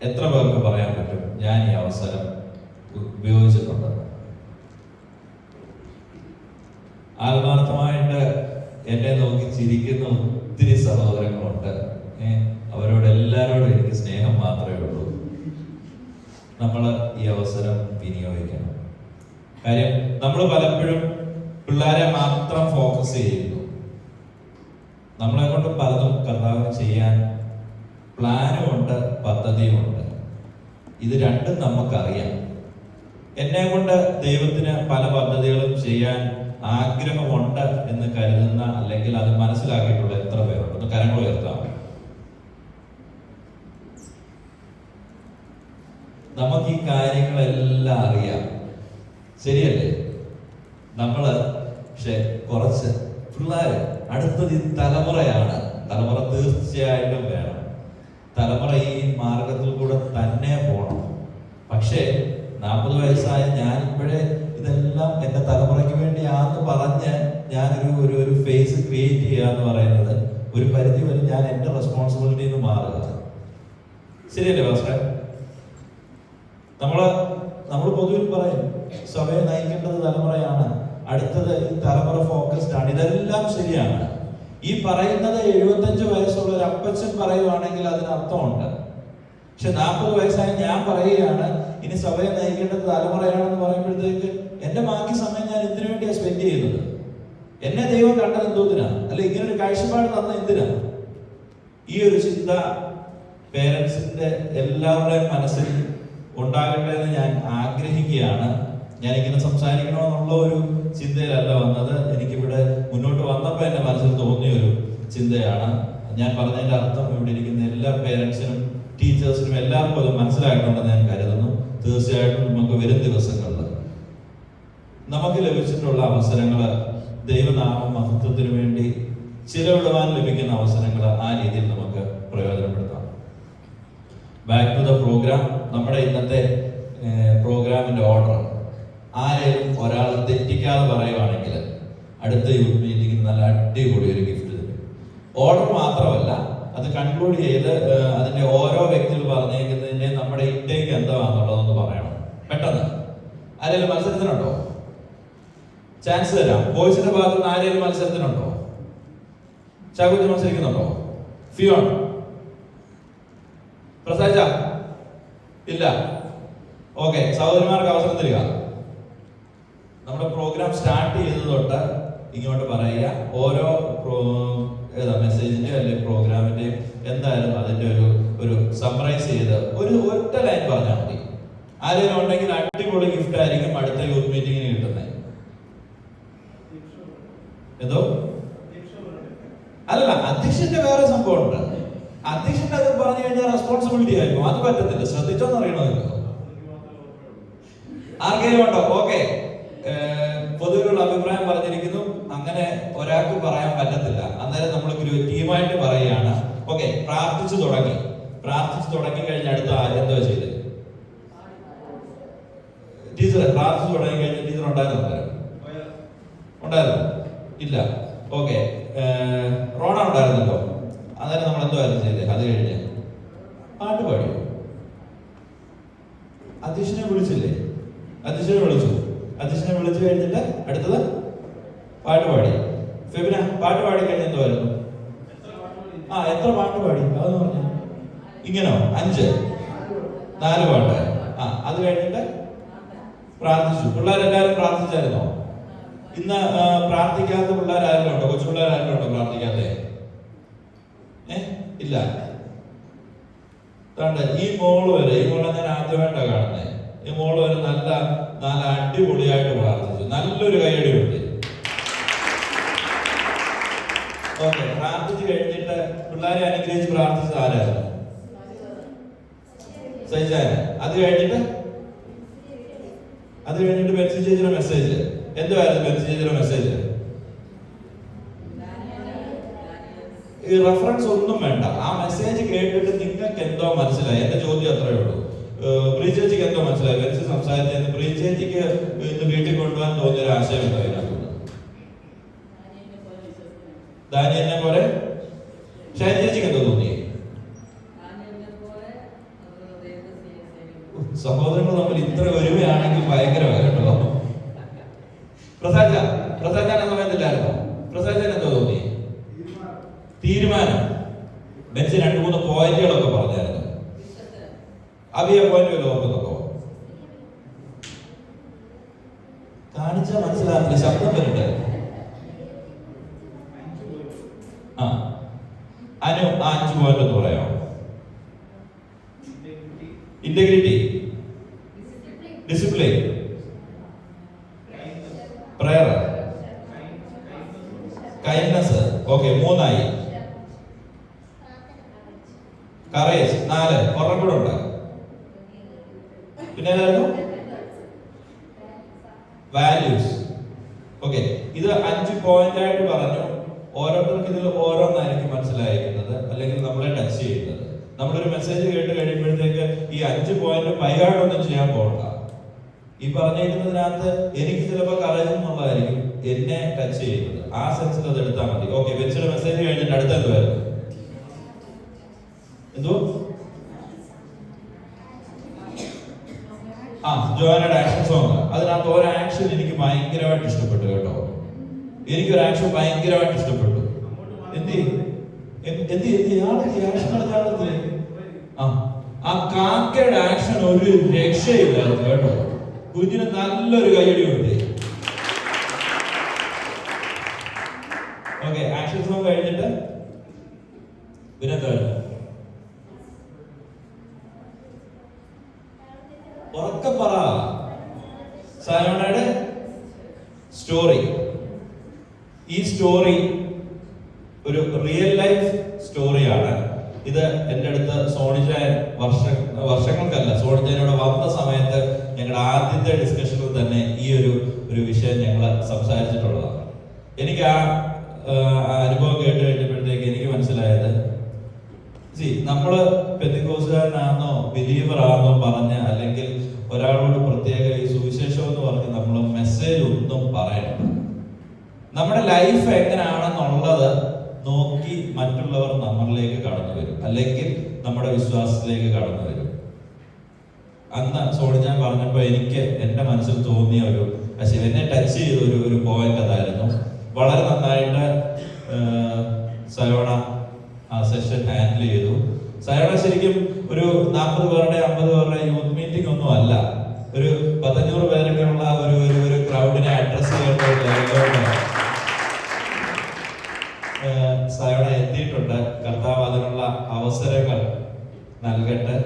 എത്ര പേർക്ക് പറയാൻ പറ്റും ഞാൻ ഈ അവസരം ഉപയോഗിച്ചിട്ടുണ്ടെന്ന്? ആത്മാർത്ഥമായിട്ട് എന്നെ നോക്കി ചിരിക്കുന്ന ഒത്തിരി സഹോദരങ്ങളുണ്ട്. അവരോട് എല്ലാവരോടും എനിക്ക് സ്നേഹം മാത്രമേ ഉള്ളൂ. നമ്മൾ ഈ അവസരം വിനിയോഗിക്കണം. കാര്യം നമ്മൾ പലപ്പോഴും പിള്ളേരെ മാത്രം ഫോക്കസ് ചെയ്യുന്നു. നമ്മളെ കൊണ്ട് പലതും കർത്താവിന് ചെയ്യാൻ പ്ലാനുമുണ്ട്, പദ്ധതിയുമുണ്ട്. ഇത് രണ്ടും നമുക്കറിയാം. എന്നെ കൊണ്ട് ദൈവത്തിന് പല പദ്ധതികളും ചെയ്യാൻ ആഗ്രഹമുണ്ട് എന്ന് കരുതുന്ന അല്ലെങ്കിൽ അത് മനസ്സിലാക്കിയിട്ടുള്ള എത്ര പേരുണ്ട്? ഒന്ന് കരങ്ങൾ ഉയർത്താം. നമുക്ക് ഈ കാര്യങ്ങളെല്ലാം അറിയാം, ശരിയല്ലേ? നമ്മള് പക്ഷെ കുറച്ച് പിള്ളേര് അടുത്തത് ഈ തലമുറയാണ്. തലമുറ തീർച്ചയായിട്ടും വേണം. തലമുറ ഈ മാർഗത്തിൽ കൂടെ തന്നെ പോകണം. പക്ഷേ 40 വയസ്സായ ഞാനിപ്പോഴേ ഇതെല്ലാം എന്റെ തലമുറയ്ക്ക് വേണ്ടിയാന്ന് പറഞ്ഞ് ഞാനൊരു ഒരു ഫേസ് ക്രിയേറ്റ് ചെയ്യുക എന്ന് പറയുന്നത് ഒരു പരിധി വരെ ഞാൻ എന്റെ റെസ്പോൺസിബിലിറ്റിയിൽ നിന്ന് മാറുക. ശരിയല്ലേ പാസ്റ്റർ? നമ്മൾ പൊതുവിൽ പറയും സഭയെ നയിക്കേണ്ടത് തലമുറയാണ്, അടുത്തത് ഈ തലമുറ ഫോക്കസ്ഡ് ആണ്. ഇതെല്ലാം ശരിയാണ്. ഈ പറയുന്നത് 75 വയസ്സുള്ള ഒരു അപ്പച്ചൻ പറയുവാണെങ്കിൽ അതിന് അർത്ഥമുണ്ട്. പക്ഷെ 40 വയസ്സായ ഞാൻ പറയുകയാണ് ഇനി സഭയെ നയിക്കേണ്ടത് തലമുറയാണെന്ന് പറയുമ്പോഴത്തേക്ക് എന്റെ ബാക്കി സമയം ഞാൻ എന്തിനു വേണ്ടിയാണ് സ്പെൻഡ് ചെയ്യുന്നത്? എന്നെ ദൈവം കണ്ടത് എന്തോതിനാ? അല്ല ഇങ്ങനൊരു കാഴ്ചപ്പാട് തന്ന എന്തിനാ? ഈ ഒരു ചിന്ത പേരൻസിന്റെ എല്ലാവരുടെയും മനസ്സിൽ ഉണ്ടാകട്ടെ എന്ന് ഞാൻ ആഗ്രഹിക്കുകയാണ്. ഞാൻ ഇങ്ങനെ സംസാരിക്കണമെന്നുള്ള ഒരു ചിന്തയിലല്ല വന്നത്. എനിക്കിവിടെ മുന്നോട്ട് വന്നപ്പോൾ എന്റെ മനസ്സിൽ തോന്നിയ ഒരു ചിന്തയാണ്. ഞാൻ പറഞ്ഞതിന്റെ അർത്ഥം ഇവിടെ ഇരിക്കുന്ന എല്ലാ പേരൻസിനും ടീച്ചേഴ്സിനും എല്ലാവർക്കും അത് മനസ്സിലായിട്ടുണ്ടെന്ന് ഞാൻ കരുതുന്നു. തീർച്ചയായിട്ടും നമുക്ക് വരും ദിവസങ്ങളിൽ നമുക്ക് ലഭിച്ചിട്ടുള്ള അവസരങ്ങൾ ദൈവനാമ മഹത്വത്തിന് വേണ്ടി ചിലവിടുവാൻ ലഭിക്കുന്ന അവസരങ്ങൾ ആ രീതിയിൽ നമുക്ക് പ്രയോജനപ്പെടുത്താം. Back to the programme. നമ്മുടെ ഇന്നത്തെ പ്രോഗ്രാമിന്റെ ഓർഡർ ആരെയും ഒരാൾ തെറ്റിക്കാതെ പറയുവാണെങ്കിൽ അടുത്ത യൂത്ത് മീറ്റിംഗിൽ നല്ല അടിപൊളി ഒരു ഗിഫ്റ്റ് തരും. ഓർഡർ മാത്രമല്ല, അത് കൺക്ലൂഡ് ചെയ്ത് അതിന്റെ ഓരോ വ്യക്തികൾ പറഞ്ഞേക്കുന്നതിന്റെ നമ്മുടെ ഇൻടേക്ക് എന്താണെന്നുള്ളതൊന്ന് പറയണം പെട്ടെന്ന്. ആരെങ്കിലും മത്സരത്തിനുണ്ടോ? ചാൻസ് തരാം. ബോയ്സിന്റെ ഭാഗത്ത് നിന്ന് ആരെങ്കിലും മത്സരത്തിനുണ്ടോ? ചാകുറ്റി മത്സരിക്കുന്നുണ്ടോ? ഫിയോൺ, പ്രസാദ ഇല്ല. ഓക്കെ, സഹോദരിമാർക്ക് അവസരം തരിക. നമ്മുടെ പ്രോഗ്രാം സ്റ്റാർട്ട് ചെയ്തത് തൊട്ട് ഇങ്ങോട്ട് പറയുക. ഓരോ മെസ്സേജിന്റെ അല്ലെങ്കിൽ പ്രോഗ്രാമിന്റെയും എന്തായാലും അതിന്റെ ഒരു സമ്മറൈസ് ചെയ്ത് ഒരു ഒറ്റ ലൈൻ പറഞ്ഞാൽ മതി. ആരെങ്കിലും ഉണ്ടെങ്കിൽ അടിപൊളി ഗിഫ്റ്റ് ആയിരിക്കും അടുത്ത യൂത്ത് മീറ്റിംഗിന് കിട്ടുന്നത്. എന്തോ അല്ല, അധ്യക്ഷന്റെ വേറെ സംഭവം ഉണ്ട്. അധ്യക്ഷന്റെ അത് പറഞ്ഞു കഴിഞ്ഞാൽ റെസ്പോൺസിബിലിറ്റി ആയിരിക്കും. അത് പറ്റത്തില്ല. ശ്രദ്ധിച്ചോന്ന് അറിയണമല്ലോ. ആർക്കെങ്കിലും ഉണ്ടോ? ഓക്കെ, പൊതുവിലുള്ള അഭിപ്രായം പറഞ്ഞിരിക്കുന്നു. അങ്ങനെ ഒരാൾക്ക് പറയാൻ പറ്റത്തില്ല. അന്നേരം നമ്മൾ ടീമായിട്ട് പറയുകയാണ്. ഓക്കെ, പ്രാർത്ഥിച്ചു തുടങ്ങി കഴിഞ്ഞ അടുത്ത എന്തോ ചെയ്ത് ടീച്ചർ പ്രാർത്ഥിച്ചു തുടങ്ങി കഴിഞ്ഞ ടീച്ചർ ഉണ്ടായിരുന്നു? ഇല്ല. ഓക്കെ, റോണ ഉണ്ടായിരുന്നല്ലോ. അന്നേരം നമ്മൾ എന്തോ ആയിരുന്നു ചെയ്തത്? അത് കഴിഞ്ഞ് പാട്ട് പാടി. അധ്യക്ഷനെ വിളിച്ചില്ലേ? അധ്യക്ഷനെ വിളിച്ചു കഴിഞ്ഞിട്ട് അടുത്തത് പാട്ട് പാടി. ഫെബിന പാട്ട് പാടി കഴിഞ്ഞ എന്തോയിരുന്നു? എത്ര പാട്ട് പാടി അതെന്ന് പറഞ്ഞു? ഇങ്ങനോ 4 പാട്ട്. അത് കഴിഞ്ഞിട്ട് പ്രാർത്ഥിച്ചു. പിള്ളേരെല്ലാരും പ്രാർത്ഥിച്ചായിരുന്നോ? ഇന്ന് പ്രാർത്ഥിക്കാത്ത പിള്ളേരാരെങ്കിലും ഉണ്ടോ? കൊച്ചു പിള്ളേരാരെങ്കിലും ഉണ്ടോ പ്രാർത്ഥിക്കാത്ത? ഇല്ല. ഈ മോള് വരെ, ഈ മോളെ ഞാൻ ആദ്യമായിട്ടാണ് കാണുന്നത്. ഈ മോള് വരെ നല്ല അടിപൊളിയായിട്ട് പ്രാർത്ഥിച്ചു. നല്ലൊരു കൈയടി ഉണ്ട്. ഓക്കെ, പ്രാർത്ഥിച്ചു കഴിഞ്ഞിട്ട് പിള്ളേരെ അനുഗ്രഹിച്ച് പ്രാർത്ഥിച്ചത് ആരായിരുന്നു? സൈജാന. അത് കഴിഞ്ഞിട്ട് ബെൻസി ചേച്ചിയുടെ മെസ്സേജ് എന്തുവായിരുന്നു? ബെൻസി ചേച്ചിയുടെ മെസ്സേജ് ഈ റെഫറൻസ് ഒന്നും വേണ്ട. ആ മെസ്സേജ് കേട്ടിട്ട് നിങ്ങൾക്ക് എന്തോ മനസ്സിലായി. എന്റെ ചോദ്യം അത്രേ ഉള്ളൂ. പ്രീ ചേച്ചിക്ക് എന്തോ മനസ്സിലായി വെച്ച് സംസാരിച്ചത്? പ്രീ ചേച്ചിക്ക് ഇന്ന് വീട്ടിൽ കൊണ്ടുപോകാൻ തോന്നിയ ഒരു ആശയം ഉണ്ടോ അതിനകത്ത്? ദാനിയലിനെ പോലെ. ഷൈൻ ചേച്ചിക്ക് എന്തോ തോന്നി? സഹോദരങ്ങൾ തമ്മിൽ ഇത്ര ഒരുമയാണെങ്കിൽ ഭയങ്കരമാണ് കേട്ടോ. പ്രസാദ് ഞാൻ സമയത്തില്ലായിരുന്നോ? പ്രസാദ് എന്തോ തോന്നി? തീരുമാനം. ബെൻസ് 2-3 പോയിന്റുകളൊക്കെ പറഞ്ഞായിരുന്നു. അഭിയ പോയിന്റ് വല്ല ഓർക്കുന്നോ? കാണിച്ചാൽ മനസ്സിലാകുന്നില്ല, ശബ്ദം വരട്ടെ. അനു 5 പോയിന്റ് എന്ന് പറയാമോ? Integrity, discipline, prayer, kindness. Okay, 3 ആയി. കറേജ് 4. ഒരെണ്ണം കൂടെ ഉണ്ട്. പിന്നെ വാല്യൂസ്. ഓക്കെ, ഇത് 5 പോയിന്റ് ആയിട്ട് പറഞ്ഞു. ഓരോരുത്തർക്ക് ഇതിൽ ഓരോന്നായിരിക്കും മനസ്സിലായിരിക്കുന്നത്, അല്ലെങ്കിൽ നമ്മളെ ടച്ച് ചെയ്യുന്നത്. നമ്മളൊരു മെസ്സേജ് കേട്ട് കഴിയുമ്പോഴത്തേക്ക് ഈ 5 പോയിന്റ് ബൈഹാർട്ടൊന്നും ചെയ്യാൻ പോകണ്ട. ഈ പറഞ്ഞിരിക്കുന്നതിനകത്ത് എനിക്ക് ചിലപ്പോൾ കറേജ് എന്നുള്ളതായിരിക്കും എന്നെ ടച്ച് ചെയ്യുന്നത്. ആ സെൻസിൽ അത് എടുത്താൽ മതി. ഓക്കെ, വെച്ചിട്ട് മെസ്സേജ് കഴിഞ്ഞിട്ട് അടുത്ത എന്തുവായിരുന്നു? എന്തോ ജോനയുടെ ആക്ഷൻ സോങ്. അതിനകത്ത് ഒരു ആക്ഷൻ എനിക്ക് ഭയങ്കരമായിട്ട് ഇഷ്ടപ്പെട്ടു കേട്ടോ. എനിക്കൊരു ആക്ഷൻ ഭയങ്കരമായിട്ട് ഇഷ്ടപ്പെട്ടു. ആ കാക്കയുടെ ആക്ഷൻ ഒരു രക്ഷയില്ലായിരുന്നു കേട്ടോ. കുഞ്ഞിന് നല്ലൊരു കൈയടി കൊടുത്തേ. ഓക്കെ, ആക്ഷൻ സോങ് കഴിഞ്ഞിട്ട് പിന്നെന്താ? ഉറക്കെ പറ. സയോണയുടെ സ്റ്റോറി. ഈ സ്റ്റോറി ഒരു റിയൽ ലൈഫ് സ്റ്റോറിയാണ്. ഇത് എൻ്റെ അടുത്ത് സോണിജാൻ വർഷങ്ങൾക്കല്ല, സോണിജാനോട് വന്ന സമയത്ത് ഞങ്ങളുടെ ആദ്യത്തെ ഡിസ്കഷനിൽ തന്നെ ഈ ഒരു വിഷയം ഞങ്ങൾ സംസാരിച്ചിട്ടുള്ളതാണ്. എനിക്ക് ആ അനുഭവം കേട്ട് കഴിഞ്ഞപ്പോഴത്തേക്ക് എനിക്ക് മനസ്സിലായത്, നമ്മള് പെന്തിക്കോസുകാരനാണെന്നോ ബിലീവർ ആണെന്നോ പറഞ്ഞ്, അല്ലെങ്കിൽ ഒരാളോട് പ്രത്യേക ഈ സുവിശേഷം എന്ന് പറഞ്ഞ് നമ്മൾ മെസ്സേജ് ഒന്നും പറയണം. നമ്മുടെ ലൈഫ് എങ്ങനെയാണെന്നുള്ളത് നോക്കി മറ്റുള്ളവർ നമ്മളിലേക്ക് കടന്നു വരും, അല്ലെങ്കിൽ നമ്മുടെ വിശ്വാസത്തിലേക്ക് കടന്നു വരും. അന്ന് സോണിജാൻ പറഞ്ഞപ്പോൾ എനിക്ക് എൻ്റെ മനസ്സിൽ തോന്നിയ എന്നെ ടച്ച് ചെയ്ത ഒരു പോയിന്റ് അതായിരുന്നു. വളരെ നന്നായിട്ട് സയോണ ആ സെഷൻ ഹാൻഡിൽ ചെയ്തു. സയോണ ശരിക്കും ഒരു 40 പേരുടെ 50 പേരുടെ യൂത്ത് മീറ്റിംഗ് ഒന്നും അല്ല, ഒരു 100-500 പേരൊക്കെ ഉള്ള ഒരു ക്രൗഡിനെ അഡ്രസ് ചെയ്യേണ്ട സയോണ എത്തിയിട്ടുണ്ട്. കർത്താവ് അതിനുള്ള അവസരങ്ങൾ നൽകട്ടെ.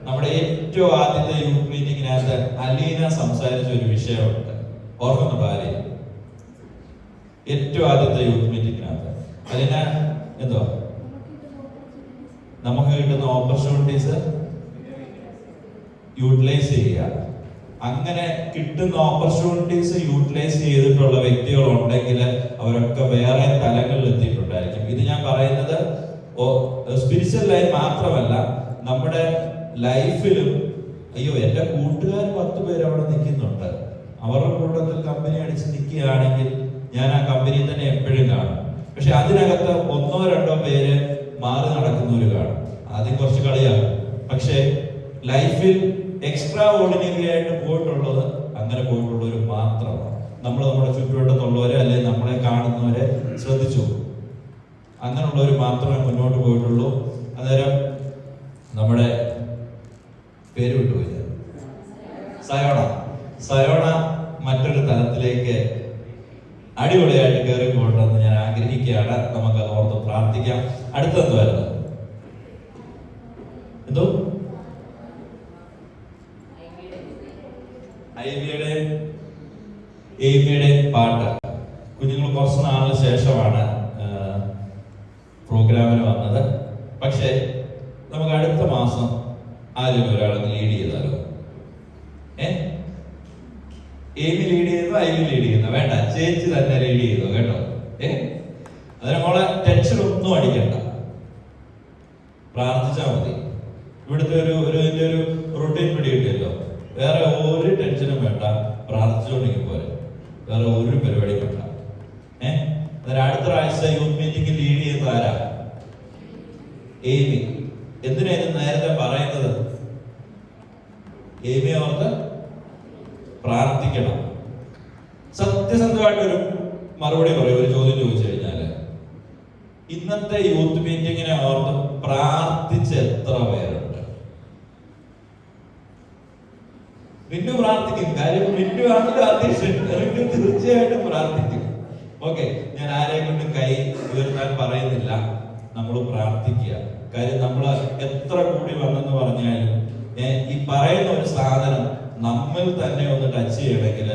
നമ്മുടെ ഏറ്റവും ആദ്യത്തെ യൂത്ത് മീറ്റിംഗിനകത്ത് അലീന സംസാരിച്ച ഒരു വിഷയമുണ്ട്, ഓർക്കുന്നുണ്ടോ അലീന? ഏറ്റവും ആദ്യത്തെ യൂത്ത് മീറ്റിംഗിനകത്ത് അലീന എന്തോ നമുക്ക് കിട്ടുന്ന ഓപ്പർച്യൂണിറ്റീസ് യൂട്ടിലൈസ് ചെയ്യുക. അങ്ങനെ കിട്ടുന്ന ഓപ്പർച്യൂണിറ്റീസ് യൂട്ടിലൈസ് ചെയ്തിട്ടുള്ള വ്യക്തികളുണ്ടെങ്കിൽ അവരൊക്കെ വേറെ തലങ്ങളിൽ എത്തിയിട്ടുണ്ടായിരിക്കും. ഇത് ഞാൻ പറയുന്നത് സ്പിരിച്വൽ ലൈഫ് മാത്രമല്ല, നമ്മുടെ ലൈഫിലും. അയ്യോ, എൻ്റെ കൂട്ടുകാർ 10 പേര് അവിടെ നിൽക്കുന്നുണ്ട്, അവരുടെ കൂട്ടത്തിൽ കമ്പനി അടിച്ച് നിൽക്കുകയാണെങ്കിൽ ഞാൻ ആ കമ്പനി തന്നെ എപ്പോഴും കാണും. പക്ഷെ അതിനകത്ത് 1-2 പേര് മാറി നടക്കുന്നവര് കാണും. ആദ്യം കുറച്ച് കളിയാണ്, പക്ഷെ ലൈഫിൽ എക്സ്ട്രാ ഓർഡിനറി ആയിട്ട് പോയിട്ടുള്ളത് അങ്ങനെ പോയിട്ടുള്ളവർ മാത്രമാണ്. നമ്മൾ നമ്മുടെ ചുറ്റുവട്ടത്തുള്ളവരെ അല്ലെങ്കിൽ നമ്മളെ കാണുന്നവരെ ശ്രദ്ധിച്ചു, അങ്ങനെയുള്ളവർ മാത്രമേ മുന്നോട്ട് പോയിട്ടുള്ളൂ. അന്നേരം നമ്മുടെ പേര് വിട്ടുപോയി, സയോണ മറ്റൊരു തലത്തിലേക്ക് അടിപൊളിയായിട്ട് കയറി പോകണമെന്ന് ഞാൻ ആഗ്രഹിക്കുകയാണ്. നമുക്ക് അത് ഓർത്ത് പ്രാർത്ഥിക്കാം. അടുത്തെന്തുവായിരുന്നു? എന്തോ എയ്മിയുടെ പാട്ട്. കുഞ്ഞുങ്ങൾ കുറച്ച് നാളിന് ശേഷമാണ് പ്രോഗ്രാമിന് വന്നത്. പക്ഷെ നമുക്ക് അടുത്ത മാസം ആരെങ്കിലും ഒരാളെ ലീഡ് ചെയ്താലോ? എയ്മി ലീഡ് ചെയ്യുന്നോ ഐമി ലീഡ് ചെയ്യുന്നോ? വേണ്ട, ചേച്ചി തന്നെ ലീഡ് ചെയ്തോ കേട്ടോ. അതിന് മോളെ ടെൻഷൻ ഒന്നും അടിക്കണ്ട. പ്രാർത്ഥിച്ചാൽ മതി. ഇവിടുത്തെ ഇതിന്റെ ഒരു റൊട്ടീൻ പിടികിട്ടിയല്ലോ. വേറെ ഒരു ടെൻഷനും വേണ്ട, പ്രാർത്ഥിച്ചുകൊണ്ടെങ്കിൽ പോലെ വേറെ ഒരു പരിപാടിയും വേണ്ട. അടുത്ത ആഴ്ച യൂത്ത് മീറ്റിംഗ് ലീഡ് ചെയ്യുന്നത് ആരാ? ഏമി. എന്തിനായിരുന്നു നേരത്തെ പറയുന്നത്? ഏമി ഓർത്ത് പ്രാർത്ഥിക്കണം. സത്യസന്ധമായിട്ടൊരു മറുപടി പറയും. ഒരു ചോദ്യം ചോദിച്ചു കഴിഞ്ഞാല് ഇന്നത്തെ യൂത്ത് മീറ്റിങ്ങിനെ ഓർത്ത് പ്രാർത്ഥിച്ച് എത്ര പേരുണ്ട്? മിന്നു പ്രാർത്ഥിക്കും. കാര്യം മിന്നു ആണല്ലോ അധ്യക്ഷൻ. മിന്നു തീർച്ചയായിട്ടും പ്രാർത്ഥിക്കും. ഓക്കെ, ഞാൻ ആരെ കൊണ്ടും കൈ ഉയർത്താൻ പറയുന്നില്ല. നമ്മൾ പ്രാർത്ഥിക്കുക. കാര്യം നമ്മൾ എത്ര കൂടി വന്നെന്ന് പറഞ്ഞാലും ഈ പറയുന്ന ഒരു സാധനം നമ്മിൽ തന്നെ ഒന്ന് ടച്ച് ചെയ്യണമെങ്കിൽ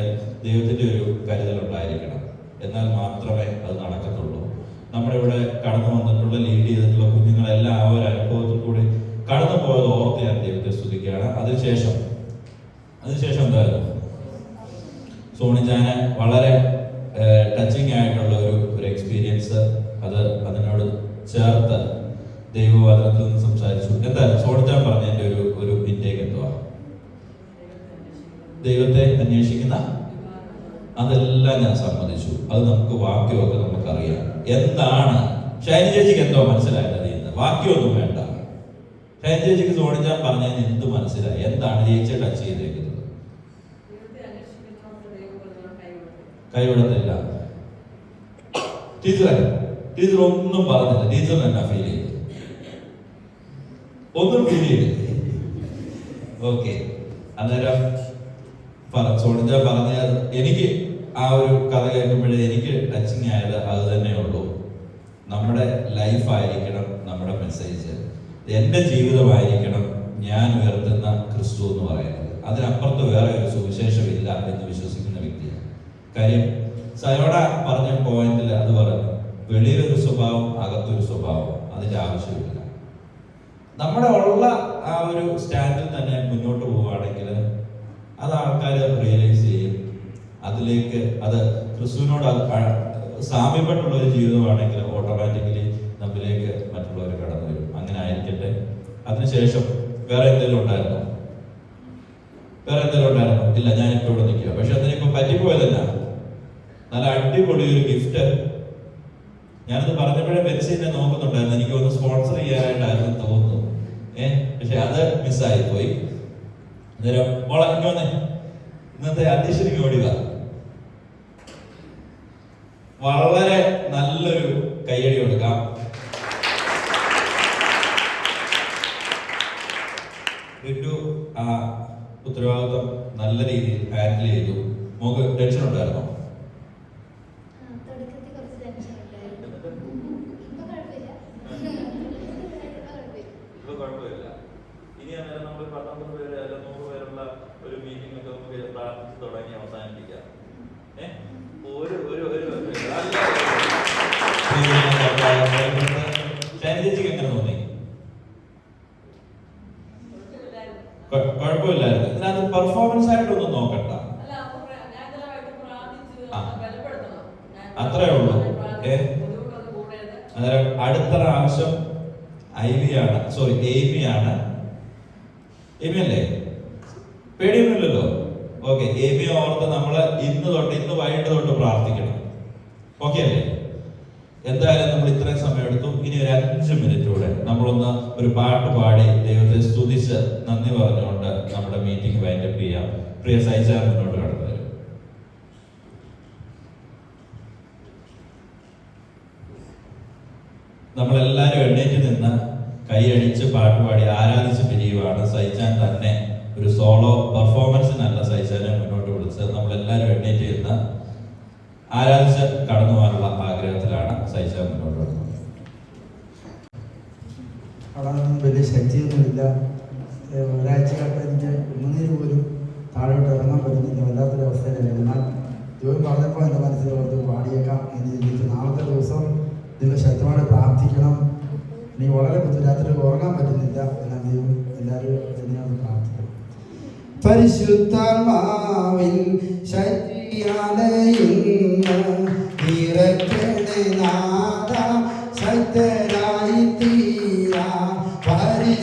ദൈവത്തിന്റെ ഒരു കരുതൽ ഉണ്ടായിരിക്കണം. എന്നാൽ മാത്രമേ അത് നടക്കത്തുള്ളൂ. നമ്മുടെ ഇവിടെ കടന്നു വന്നിട്ടുള്ള ലീഡ് ചെയ്തിട്ടുള്ള കുഞ്ഞുങ്ങളെല്ലാം ആ ഒരു അനുഭവത്തിൽ കൂടി കടന്നു പോയത് ഓർത്ത് ഞാൻ ദൈവത്തെ സ്തുതിക്കുകയാണ്. അതിനുശേഷം എന്തായിരുന്നു? സോണിജാന് വളരെ ടച്ചിങ് ആയിട്ടുള്ള ഒരു എക്സ്പീരിയൻസ്, അതിനോട് ചേർത്ത് ദൈവവചനത്തിൽ നിന്ന് സംസാരിച്ചു. എന്തായാലും സോണിജാൻ പറഞ്ഞതിന്റെ ഒരു ഇൻടേക്ക് എന്തുവാ? ദൈവത്തെ അന്വേഷിക്കുന്ന അതെല്ലാം ഞാൻ സമ്മതിച്ചു. അത് നമുക്ക് വാക്യമൊക്കെ നമുക്കറിയാം. എന്താണ് ഷൈനി ചേച്ചിക്ക് എന്തോ മനസ്സിലായത്? വാക്യമൊന്നും വേണ്ട. ഷൈനി ചേച്ചിക്ക് സോണിജാൻ പറഞ്ഞതിന് എന്ത് മനസ്സിലായി? എന്താണ് ചേച്ചി ടച്ച് ചെയ്തേക്കുന്നത്? കൈവിടത്തില്ല. ടീച്ചർ ഒന്നും പറഞ്ഞില്ല. ടീച്ചറിന് എന്നാ ഫീൽ ചെയ്തു? ഒന്നും ഫീൽ ചെയ്തില്ല. ഓക്കെ, അന്നേരം സോണിജ പറഞ്ഞ എനിക്ക് ആ ഒരു കഥ കേൾക്കുമ്പോഴേ എനിക്ക് ടച്ചിങ് ആയത് അത് തന്നെ ഉള്ളൂ. നമ്മുടെ ലൈഫായിരിക്കണം നമ്മുടെ മെസ്സേജ്. എൻ്റെ ജീവിതമായിരിക്കണം ഞാൻ ഉയർത്തുന്ന ക്രിസ്തു എന്ന് പറയുന്നത്. അതിനപ്പുറത്ത് വേറെ ഒരു സുവിശേഷമില്ല എന്ന് വിശ്വസിക്കുന്ന വ്യക്തിയാണ്. കാര്യം സയോണ പറഞ്ഞ പോയിന്റിൽ അത് പറഞ്ഞു, വെളിയിലൊരു സ്വഭാവം അകത്തൊരു സ്വഭാവം, അതിന്റെ ആവശ്യമില്ല. നമ്മുടെ ഉള്ള ആ ഒരു സ്റ്റാൻഡിൽ തന്നെ മുന്നോട്ട് പോവുകയാണെങ്കിൽ അത് ആൾക്കാർ റിയലൈസ് ചെയ്യും. അതിലേക്ക് അത് ക്രിസ്തുവിനോട് സാമ്യപ്പെട്ടുള്ള ഒരു ജീവിതമാണെങ്കിൽ ഓട്ടോമാറ്റിക്കലി നമ്മിലേക്ക് മറ്റുള്ളവർ കടന്നു വരും. അങ്ങനെ ആയിരിക്കട്ടെ. അതിനുശേഷം വേറെ എന്തെങ്കിലും ഉണ്ടായിരുന്നോ? ഇല്ല, ഞാനിപ്പോ ഇവിടെ നിൽക്കുക. പക്ഷെ അതിനിപ്പോ പറ്റിപ്പോയതല്ല. നല്ല അടിപൊളി ഒരു ഗിഫ്റ്റ്. ഞാനത് പറഞ്ഞപ്പോഴേ ബെൻസി എന്നെ നോക്കുന്നുണ്ടായിരുന്നു. എനിക്ക് ഒന്ന് സ്പോൺസർ ചെയ്യാനായിട്ടായിരുന്നു തോന്നുന്നു. പക്ഷെ അത് മിസ്സായി പോയി. അന്നേരം മോളെ ഇങ്ങനെ ഇന്നത്തെ അധ്യക്ഷനിക്ക് ഓടിക. വളരെ നല്ലൊരു കയ്യടി കൊടുക്കാം. ബിന്ദു ആ ഉത്തരവാദിത്വം നല്ല രീതിയിൽ ഹാൻഡിൽ ചെയ്തു. മോക്ക് ടെൻഷൻ ഉണ്ടായിരുന്നോ? കുഴപ്പമില്ല. ഇനി അന്നേരം നമ്മൾ 19 പേര് അല്ല 100 പേരുള്ള ഒരു മീറ്റിംഗ് ഒക്കെ നമുക്ക് പ്രാർത്ഥിച്ച് തുടങ്ങി അവസാനിപ്പിക്കാം. ചേച്ചിക്ക് എങ്ങനെ തോന്നി? കുഴപ്പമില്ലായിരുന്നു. ഇതിനകത്ത് പെർഫോമൻസ് ആയിട്ടൊന്നും നോക്കണ്ട. അത്രേ ഉള്ളൂ. അന്നേരം അടുത്ത പ്രാവശ്യം ഏമിയാണ്. ഏമി അല്ലേ? പേടിയൊന്നുമില്ലല്ലോ. ഓക്കെ, ഏമി ഓർത്ത് നമ്മള് ഇന്ന് വൈകിട്ട് തൊട്ട് പ്രാർത്ഥിക്കണം. ഓക്കെ അല്ലേ? എന്തായാലും നമ്മൾ ഇത്രയും സമയം എടുത്തു. ഇനി ഒരു 5 മിനിറ്റ് കൂടെ നമ്മളൊന്ന് ഒരു പാട്ട് പാടി ദൈവത്തെ സ്തുതിച്ച് നന്ദി പറഞ്ഞുകൊണ്ട് നമ്മുടെ മീറ്റിംഗ് വൈൻഡപ്പ് ചെയ്യാം. പ്രിയ സൈജാൻ മുന്നോട്ട് കടന്നു വരും. നമ്മളെല്ലാവരും എണ്ണേറ്റ് നിന്ന് കൈയടിച്ച് പാട്ടുപാടി ആരാധിച്ച് പിരിയുവാണ്. സൈജാൻ തന്നെ ഒരു സോളോ പെർഫോമൻസിനല്ല സൈജാനെ മുന്നോട്ട് വിളിച്ച് നമ്മളെല്ലാവരും എണ്ണേറ്റ് നിന്ന് ആരാധിച്ച് കടന്നു പോകാനുള്ള ആഗ്രഹത്തിലാണ് സൈജാൻ മുന്നോട്ട് വരുന്നത്. അവിടെ വലിയ ശക്തിയൊന്നുമില്ല. ഒരാഴ്ച കഴിഞ്ഞ് ഉണ്ണുനീര് പോലും താഴോട്ട് ഇറങ്ങാൻ പറ്റുന്നില്ല. വല്ലാത്തൊരു അവസ്ഥയിലായിരുന്നു. എന്നാൽ ദൈവം പറഞ്ഞപ്പോൾ എൻ്റെ മനസ്സിൽ ഓർത്ത് പാടിയേക്കാം എന്ന് ചിന്തിച്ചു. നാളത്തെ ദിവസം നിങ്ങൾ ശക്തമായി പ്രാർത്ഥിക്കണം. നീ വളരെ രാത്രി ഉറങ്ങാൻ പറ്റുന്നില്ല. എന്നാൽ ദൈവം എല്ലാവരും ഇതിനോട് പ്രാർത്ഥിക്കണം. പരിശുദ്ധാത്മാവിൻ ശക്തിയാലയം നിറയ്ക്കണേ നാഥ, ശക്തരായി തീരാ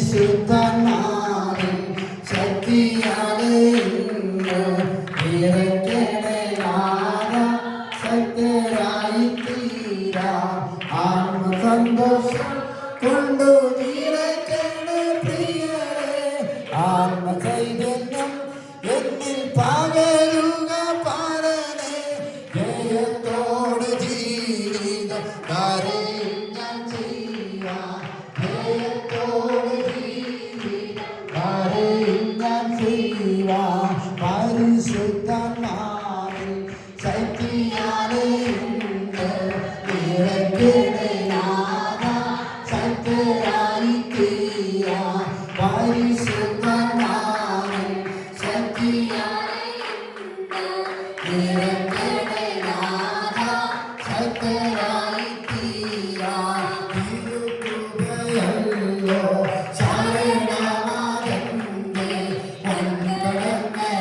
പരിശുദ്ധനാമം ശക്തിയാലെ ഇന്ന് നിറയ്ക്കണേ നാഥ, ശക്തരായി തീരാം ആത്മസന്തോഷം കൊണ്ടു നിറയ്ക്കണേ പ്രിയരേ, ആത്മചൈതന്യം എന്നിൽ പകരുക പാലനേ, ജയത്തോട് ജീവിതം കരയിൽ ഞാൻ ചെയ്യാം, ജയത്തോട് ജീവിതം കരയിൽ ഞാൻ ചെയ്യാം. പരിശുദ്ധനാമം ശക്തിയാലെ ഇന്ന് നിറയ്ക്കണേ നാഥ, ശക്തരായി തീരാം പരിശുദ്ധനാമം ശക്തിയാലെ നിറയ്ക്കണേ നാഥ, ശക്തരായി തീരാം. തിരുകൃപയല്ലോ ശരണമാകണ്ടേ, വൻകടങ്ങളകറ്റാം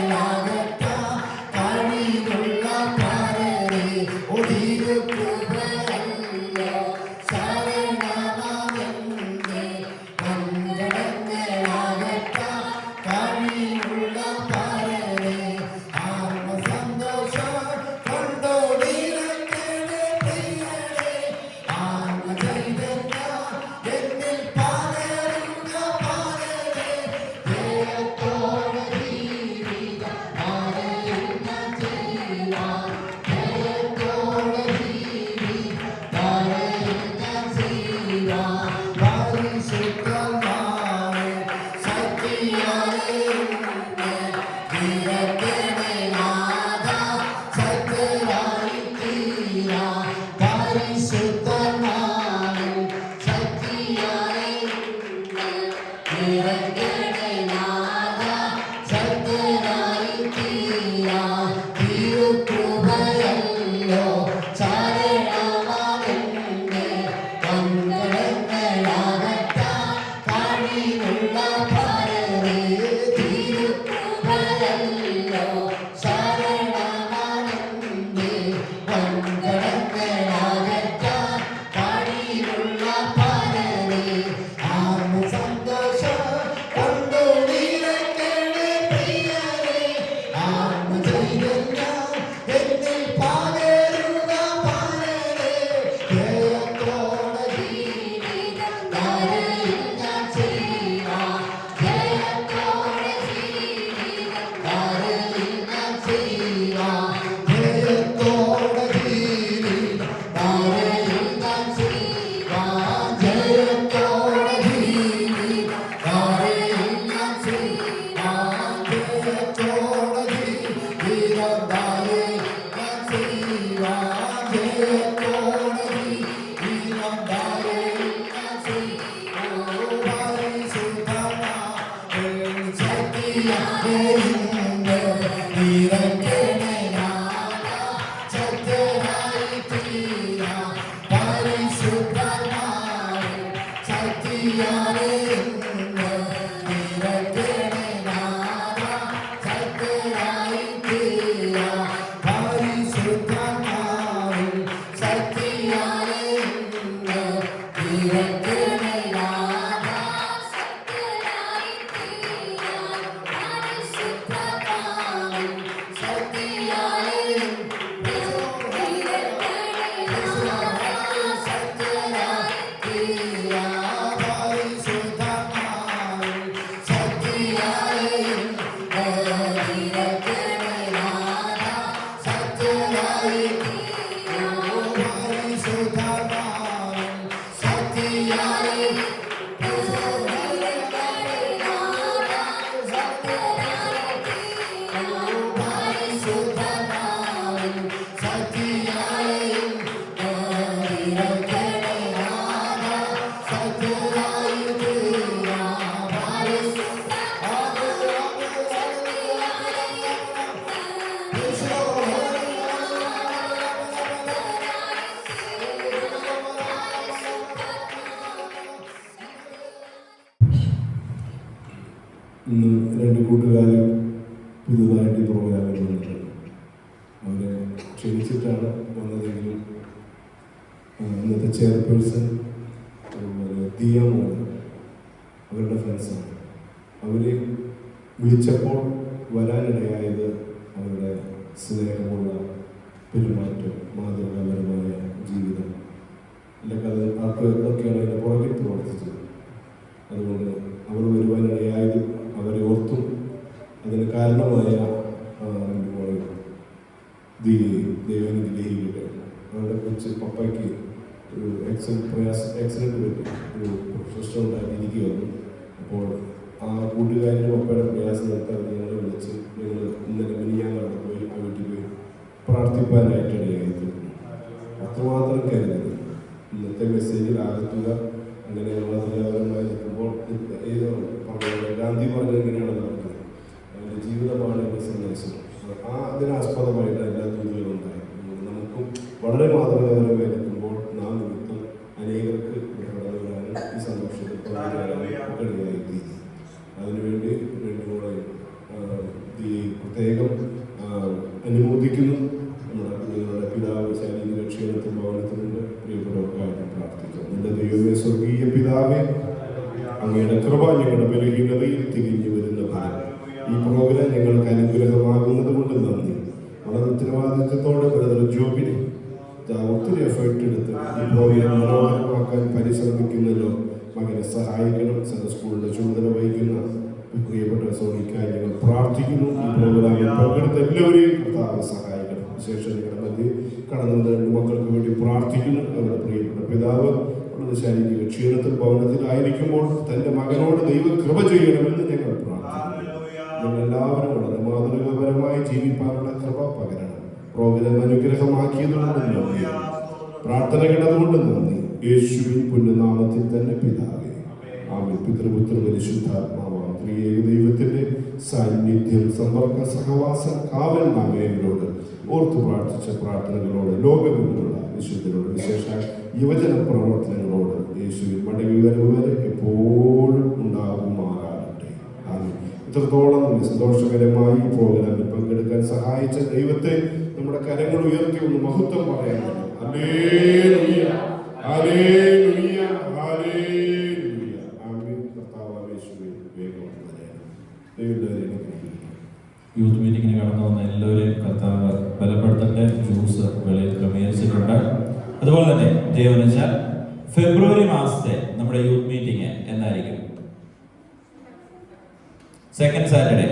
കഴിവുള്ള പരരേ, തിരുകൃപയല്ലോ ശരണമാകണ്ടേ, വൻകടങ്ങളകറ്റാം കഴിവുള്ള പരരേ, ആത്മസന്തോഷം കൊണ്ടു നിറയ്ക്കണേ പ്രിയരേ, ആത്മചൈതന്യം എന്നിൽ പകരുക പരരേ, ജയത്തോടെ ജീവിതം കരയിൽ ഞാൻ ചെയ്യാം, ജയത്തോടെ ജീവിതം കരയിൽ ഞാൻ ചെയ്യാം. പരിശുദ്ധനാമം ശക്തിയാലെ ഇന്ന് നിറയ്ക്കണേ നാഥ, ശക്തരായി തീരാം പരിശുദ്ധനാമം ശക്തിയാലെ ഇന്ന് നിറയ്ക്കണേ നാഥ, ശക്തരായി തീരാം. തിരുകൃപയല്ലോ ശരണമാകണ്ടേ, വൻകടങ്ങളകറ്റാം കഴിവുള്ള പരരേ, തിരുകൃപയല്ലോ ശരണമാകണ്ടേ, വൻകടങ്ങളകറ്റാം കഴിവുള്ള പരരേ, ആത്മസന്തോഷം കൊണ്ടു നിറയ്ക്കണേ പ്രിയരേ, ആത്മചൈതന്യം എന്നിൽ പകരുക പരരേ, ജയത്തോടെ ജീവിതം കരയിൽ ഞാൻ ചെയ്യാം, ജയത്തോടെ ജീവിതം കരയിൽ ഞാൻ ചെയ്യാം, ജയത്തോടെ ജീവിതം കരയിൽ ഞാൻ ചെയ്യാം, ജയത്തോടെ ജീവിതം കരയിൽ ഞാൻ ചെയ്യാം, ജയത്തോടെ ജീവിതം കരയിൽ ഞാൻ ചെയ്യാം, ജയത്തോടെ ജീവിതം കരയിൽ ഞാൻ ചെയ്യാം. പരിശുദ്ധനാമം ശക്തിയാലെ ഇന്ന് നിറയ്ക്കണേ നാഥ, ശക്തരായി തീരാം പരിശുദ്ധനാമം ശക്തിയാലെ ഇന്ന് നിറയ്ക്കണേ നാഥ, ശക്തരായി തീരാം പരിശുദ്ധനാമം ശക്തിയാലെ ഇന്ന് നിറയ്ക്കണേ നാഥ, ശക്തരായി തീരാം പരിശുദ്ധനാമം ശക്തിയാലെ ഇന്ന് രണ്ട് കൂട്ടുകാരും പുതുതായിട്ട് ഈ പ്രോഗ്രാമിൽ വന്നിട്ടുണ്ട്. അവരെ ക്ഷണിച്ചിട്ടാണ് വന്നതെങ്കിലും ഇന്നത്തെ ചെയർപേഴ്സൺ അതുപോലെ ദിയ മോഹൻ അവരുടെ ഫ്രണ്ട്സാണ്. അവർ വിളിച്ചപ്പോൾ വരാനിടയായത് അവരുടെ സ്നേഹമുള്ള പെരുമാറ്റം, മാതൃകാപരമായ ജീവിതം, അല്ലെങ്കിൽ അത് അതൊക്കെയാണ് അതിൻ്റെ പുറകിൽ പ്രവർത്തിച്ചത്. അതുകൊണ്ട് അവർ വരുവാനിടയായത് അവരെ ഓർത്തും അതിന് കാരണമായ ദൈവം ഗ്രഹിക്കട്ടെ. അവരുടെ കുറിച്ച് പപ്പയ്ക്ക് ഒരു ആക്സിഡൻറ്റ് പറ്റി ഒരു പ്രശ്നം ഉണ്ടാക്കിയിരിക്കുകയായിരുന്നു. അപ്പോൾ ആ കൂട്ടുകാരൻ്റെ പപ്പയുടെ പ്രയാസം നിർത്താൻ ഞങ്ങളെ വിളിച്ച് ഞങ്ങൾ ഇന്നലെ മിനിയാന്ന് പോയി ആ വീട്ടിൽ പോയി പ്രാർത്ഥിപ്പാനായിട്ടിടയായി തീർന്നു. അത്രമാത്രം കരുതരുത്. ഇന്നത്തെ മെസ്സേജിൽ ആകത്തുക അങ്ങനെയുള്ള നിലവാരമായി നിൽക്കുമ്പോൾ ഗാന്ധി പറഞ്ഞത് എങ്ങനെയാണെന്ന് പറഞ്ഞത്, അവൻ്റെ ജീവിതമാണ് എൻ്റെ സന്ദേശം. അതിനാസ്പദമായിട്ട് എല്ലാ ദൂതുകളും ഉണ്ടായി. നമുക്കും വളരെ മാതൃകാപരമായി നിൽക്കുമ്പോൾ നാം നിമിത്തം അനേകർക്ക് കടന്നു വരാനും ഈ സന്തോഷത്തിൽ പങ്കുചേരാനും ഇടയായിത്തീരും. അതിനുവേണ്ടി കൂടെ പ്രത്യേകം അനുമോദിക്കുന്നു. നമ്മുടെ കുഞ്ഞുങ്ങളുടെ പിതാവ് ശാരീരിക ക്ഷീണത്തിൽ ഭവനത്തിനുണ്ട്. പ്രിയപ്പെട്ടവർക്കായിട്ട് പ്രാർത്ഥിക്കാം. എൻ്റെ ദൈവമേ, സ്വർഗീയ പിതാവേ, അങ്ങയുടെ കൃപ ഞങ്ങളുടെ ബലഹീനതയിൽ തിരിഞ്ഞു വരുന്ന ഫലം ഈ പ്രോഗ്രാം ഞങ്ങൾക്ക് അനുഗ്രഹമാകുന്നത് കൊണ്ട് നന്ദി. വളരെ ഉത്തരവാദിത്വത്തോടെ ബ്രദർ ജോബിന് ഒത്തിരി എഫേർട്ട് എടുത്ത് ഈ പ്രോഗ്രാം മനോഹരമാക്കാൻ പരിശ്രമിക്കുന്നല്ലോ. മകനെ സഹായിക്കണം. സൺഡേ സ്കൂളിൻ്റെ ചുമതല വഹിക്കുന്ന പ്രിയപ്പെട്ട സോണിക്കായി ഞങ്ങൾ പ്രാർത്ഥിക്കുന്നു. ഈ പ്രോഗ്രാമിൽ പങ്കെടുത്ത എല്ലാവരെയും കർത്താവ് സഹായിക്കണം. വിശേഷം നിങ്ങളുടെ മധ്യ കടന്നു വന്ന 2 മക്കൾക്ക് വേണ്ടി പ്രാർത്ഥിക്കുന്നു. അവരുടെ പ്രിയപ്പെട്ട പിതാവ് വളരെ ശാരീരിക ക്ഷീണത്തിൽ ഭവനത്തിലായിരിക്കുമ്പോൾ തൻ്റെ മകനോട് ദൈവം കൃപ ചെയ്യണമെന്ന് ഞങ്ങൾ പ്രാർത്ഥിക്കുന്നു. ഞങ്ങൾ എല്ലാവരും വളരെ മാതൃകാപരമായി ജീവിക്കാനുള്ള കൃപ പകരണം. പ്രോഗ്രാം അനുഗ്രഹമാക്കിയതുകൊണ്ട് നന്ദി. പ്രാർത്ഥന കേട്ടതുകൊണ്ട് നന്ദി. യേശുവിൻ പുണ്യനാമത്തിൽ തന്നെ പിതാവേ, ആമേൻ. പിതൃപുത്ര പരിശുദ്ധാത്മാവാം ത്രിയേക ദൈവത്തിന്റെ സാന്നിധ്യം, സമ്പർക്ക, സഹവാസം, കാവൽ നാമേവരോട് ഓർത്തു പ്രാർത്ഥിച്ച പ്രാർത്ഥനകളോട് ലോകമെങ്ങുമുള്ള വിശുദ്ധരോട് വിശേഷ യുവജന പ്രവർത്തനങ്ങളോട് യേശുവിൻ മടങ്ങി വരവ് വരെ എപ്പോഴും ഉണ്ടാകുമാറാകട്ടെ. ആമേൻ. ഇത്രത്തോളം സന്തോഷകരമായി പ്രോഗ്രാമിൽ പങ്കെടുക്കാൻ സഹായിച്ച ദൈവത്തെ നമ്മുടെ കരങ്ങൾ ഉയർത്തി ഒന്ന് മഹത്വം പറയാൻ പറ്റും. ഹല്ലേലൂയ, ഹല്ലേലൂയ, ഹല്ലേലൂയ. ആമേൻ. കർത്താവായ യേശുവേ, വേഗം വരണമേ. യൂത്ത് മീറ്റിങ്ങിന് കടന്നു വന്ന എല്ലാവരെയും കർത്താവ് ബലപ്പെടുത്തട്ടെ. ജ്യൂസ് വെളിയിൽ ക്രമീകരിച്ചിട്ടുണ്ട്. അതുപോലെ തന്നെ ദൈവം വെച്ചാൽ ഫെബ്രുവരി മാസത്തെ നമ്മുടെ യൂത്ത് മീറ്റിംഗ് എന്നായിരിക്കും? സെക്കൻഡ് സാറ്റർഡേ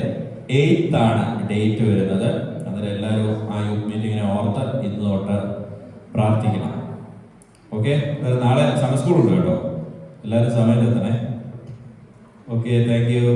8th ആണ് ഡേറ്റ് വരുന്നത്. അന്നേരം എല്ലാവരും ആ യൂത്ത് മീറ്റിങ്ങിനെ ഓർത്ത് ഇന്ന് തൊട്ട് പ്രാർത്ഥിക്കണം. ഓക്കെ, നാളെ സൺഡേ സ്കൂളുണ്ട് കേട്ടോ. എല്ലാവരും സമയത്ത് എത്തണേ. Okay, thank U.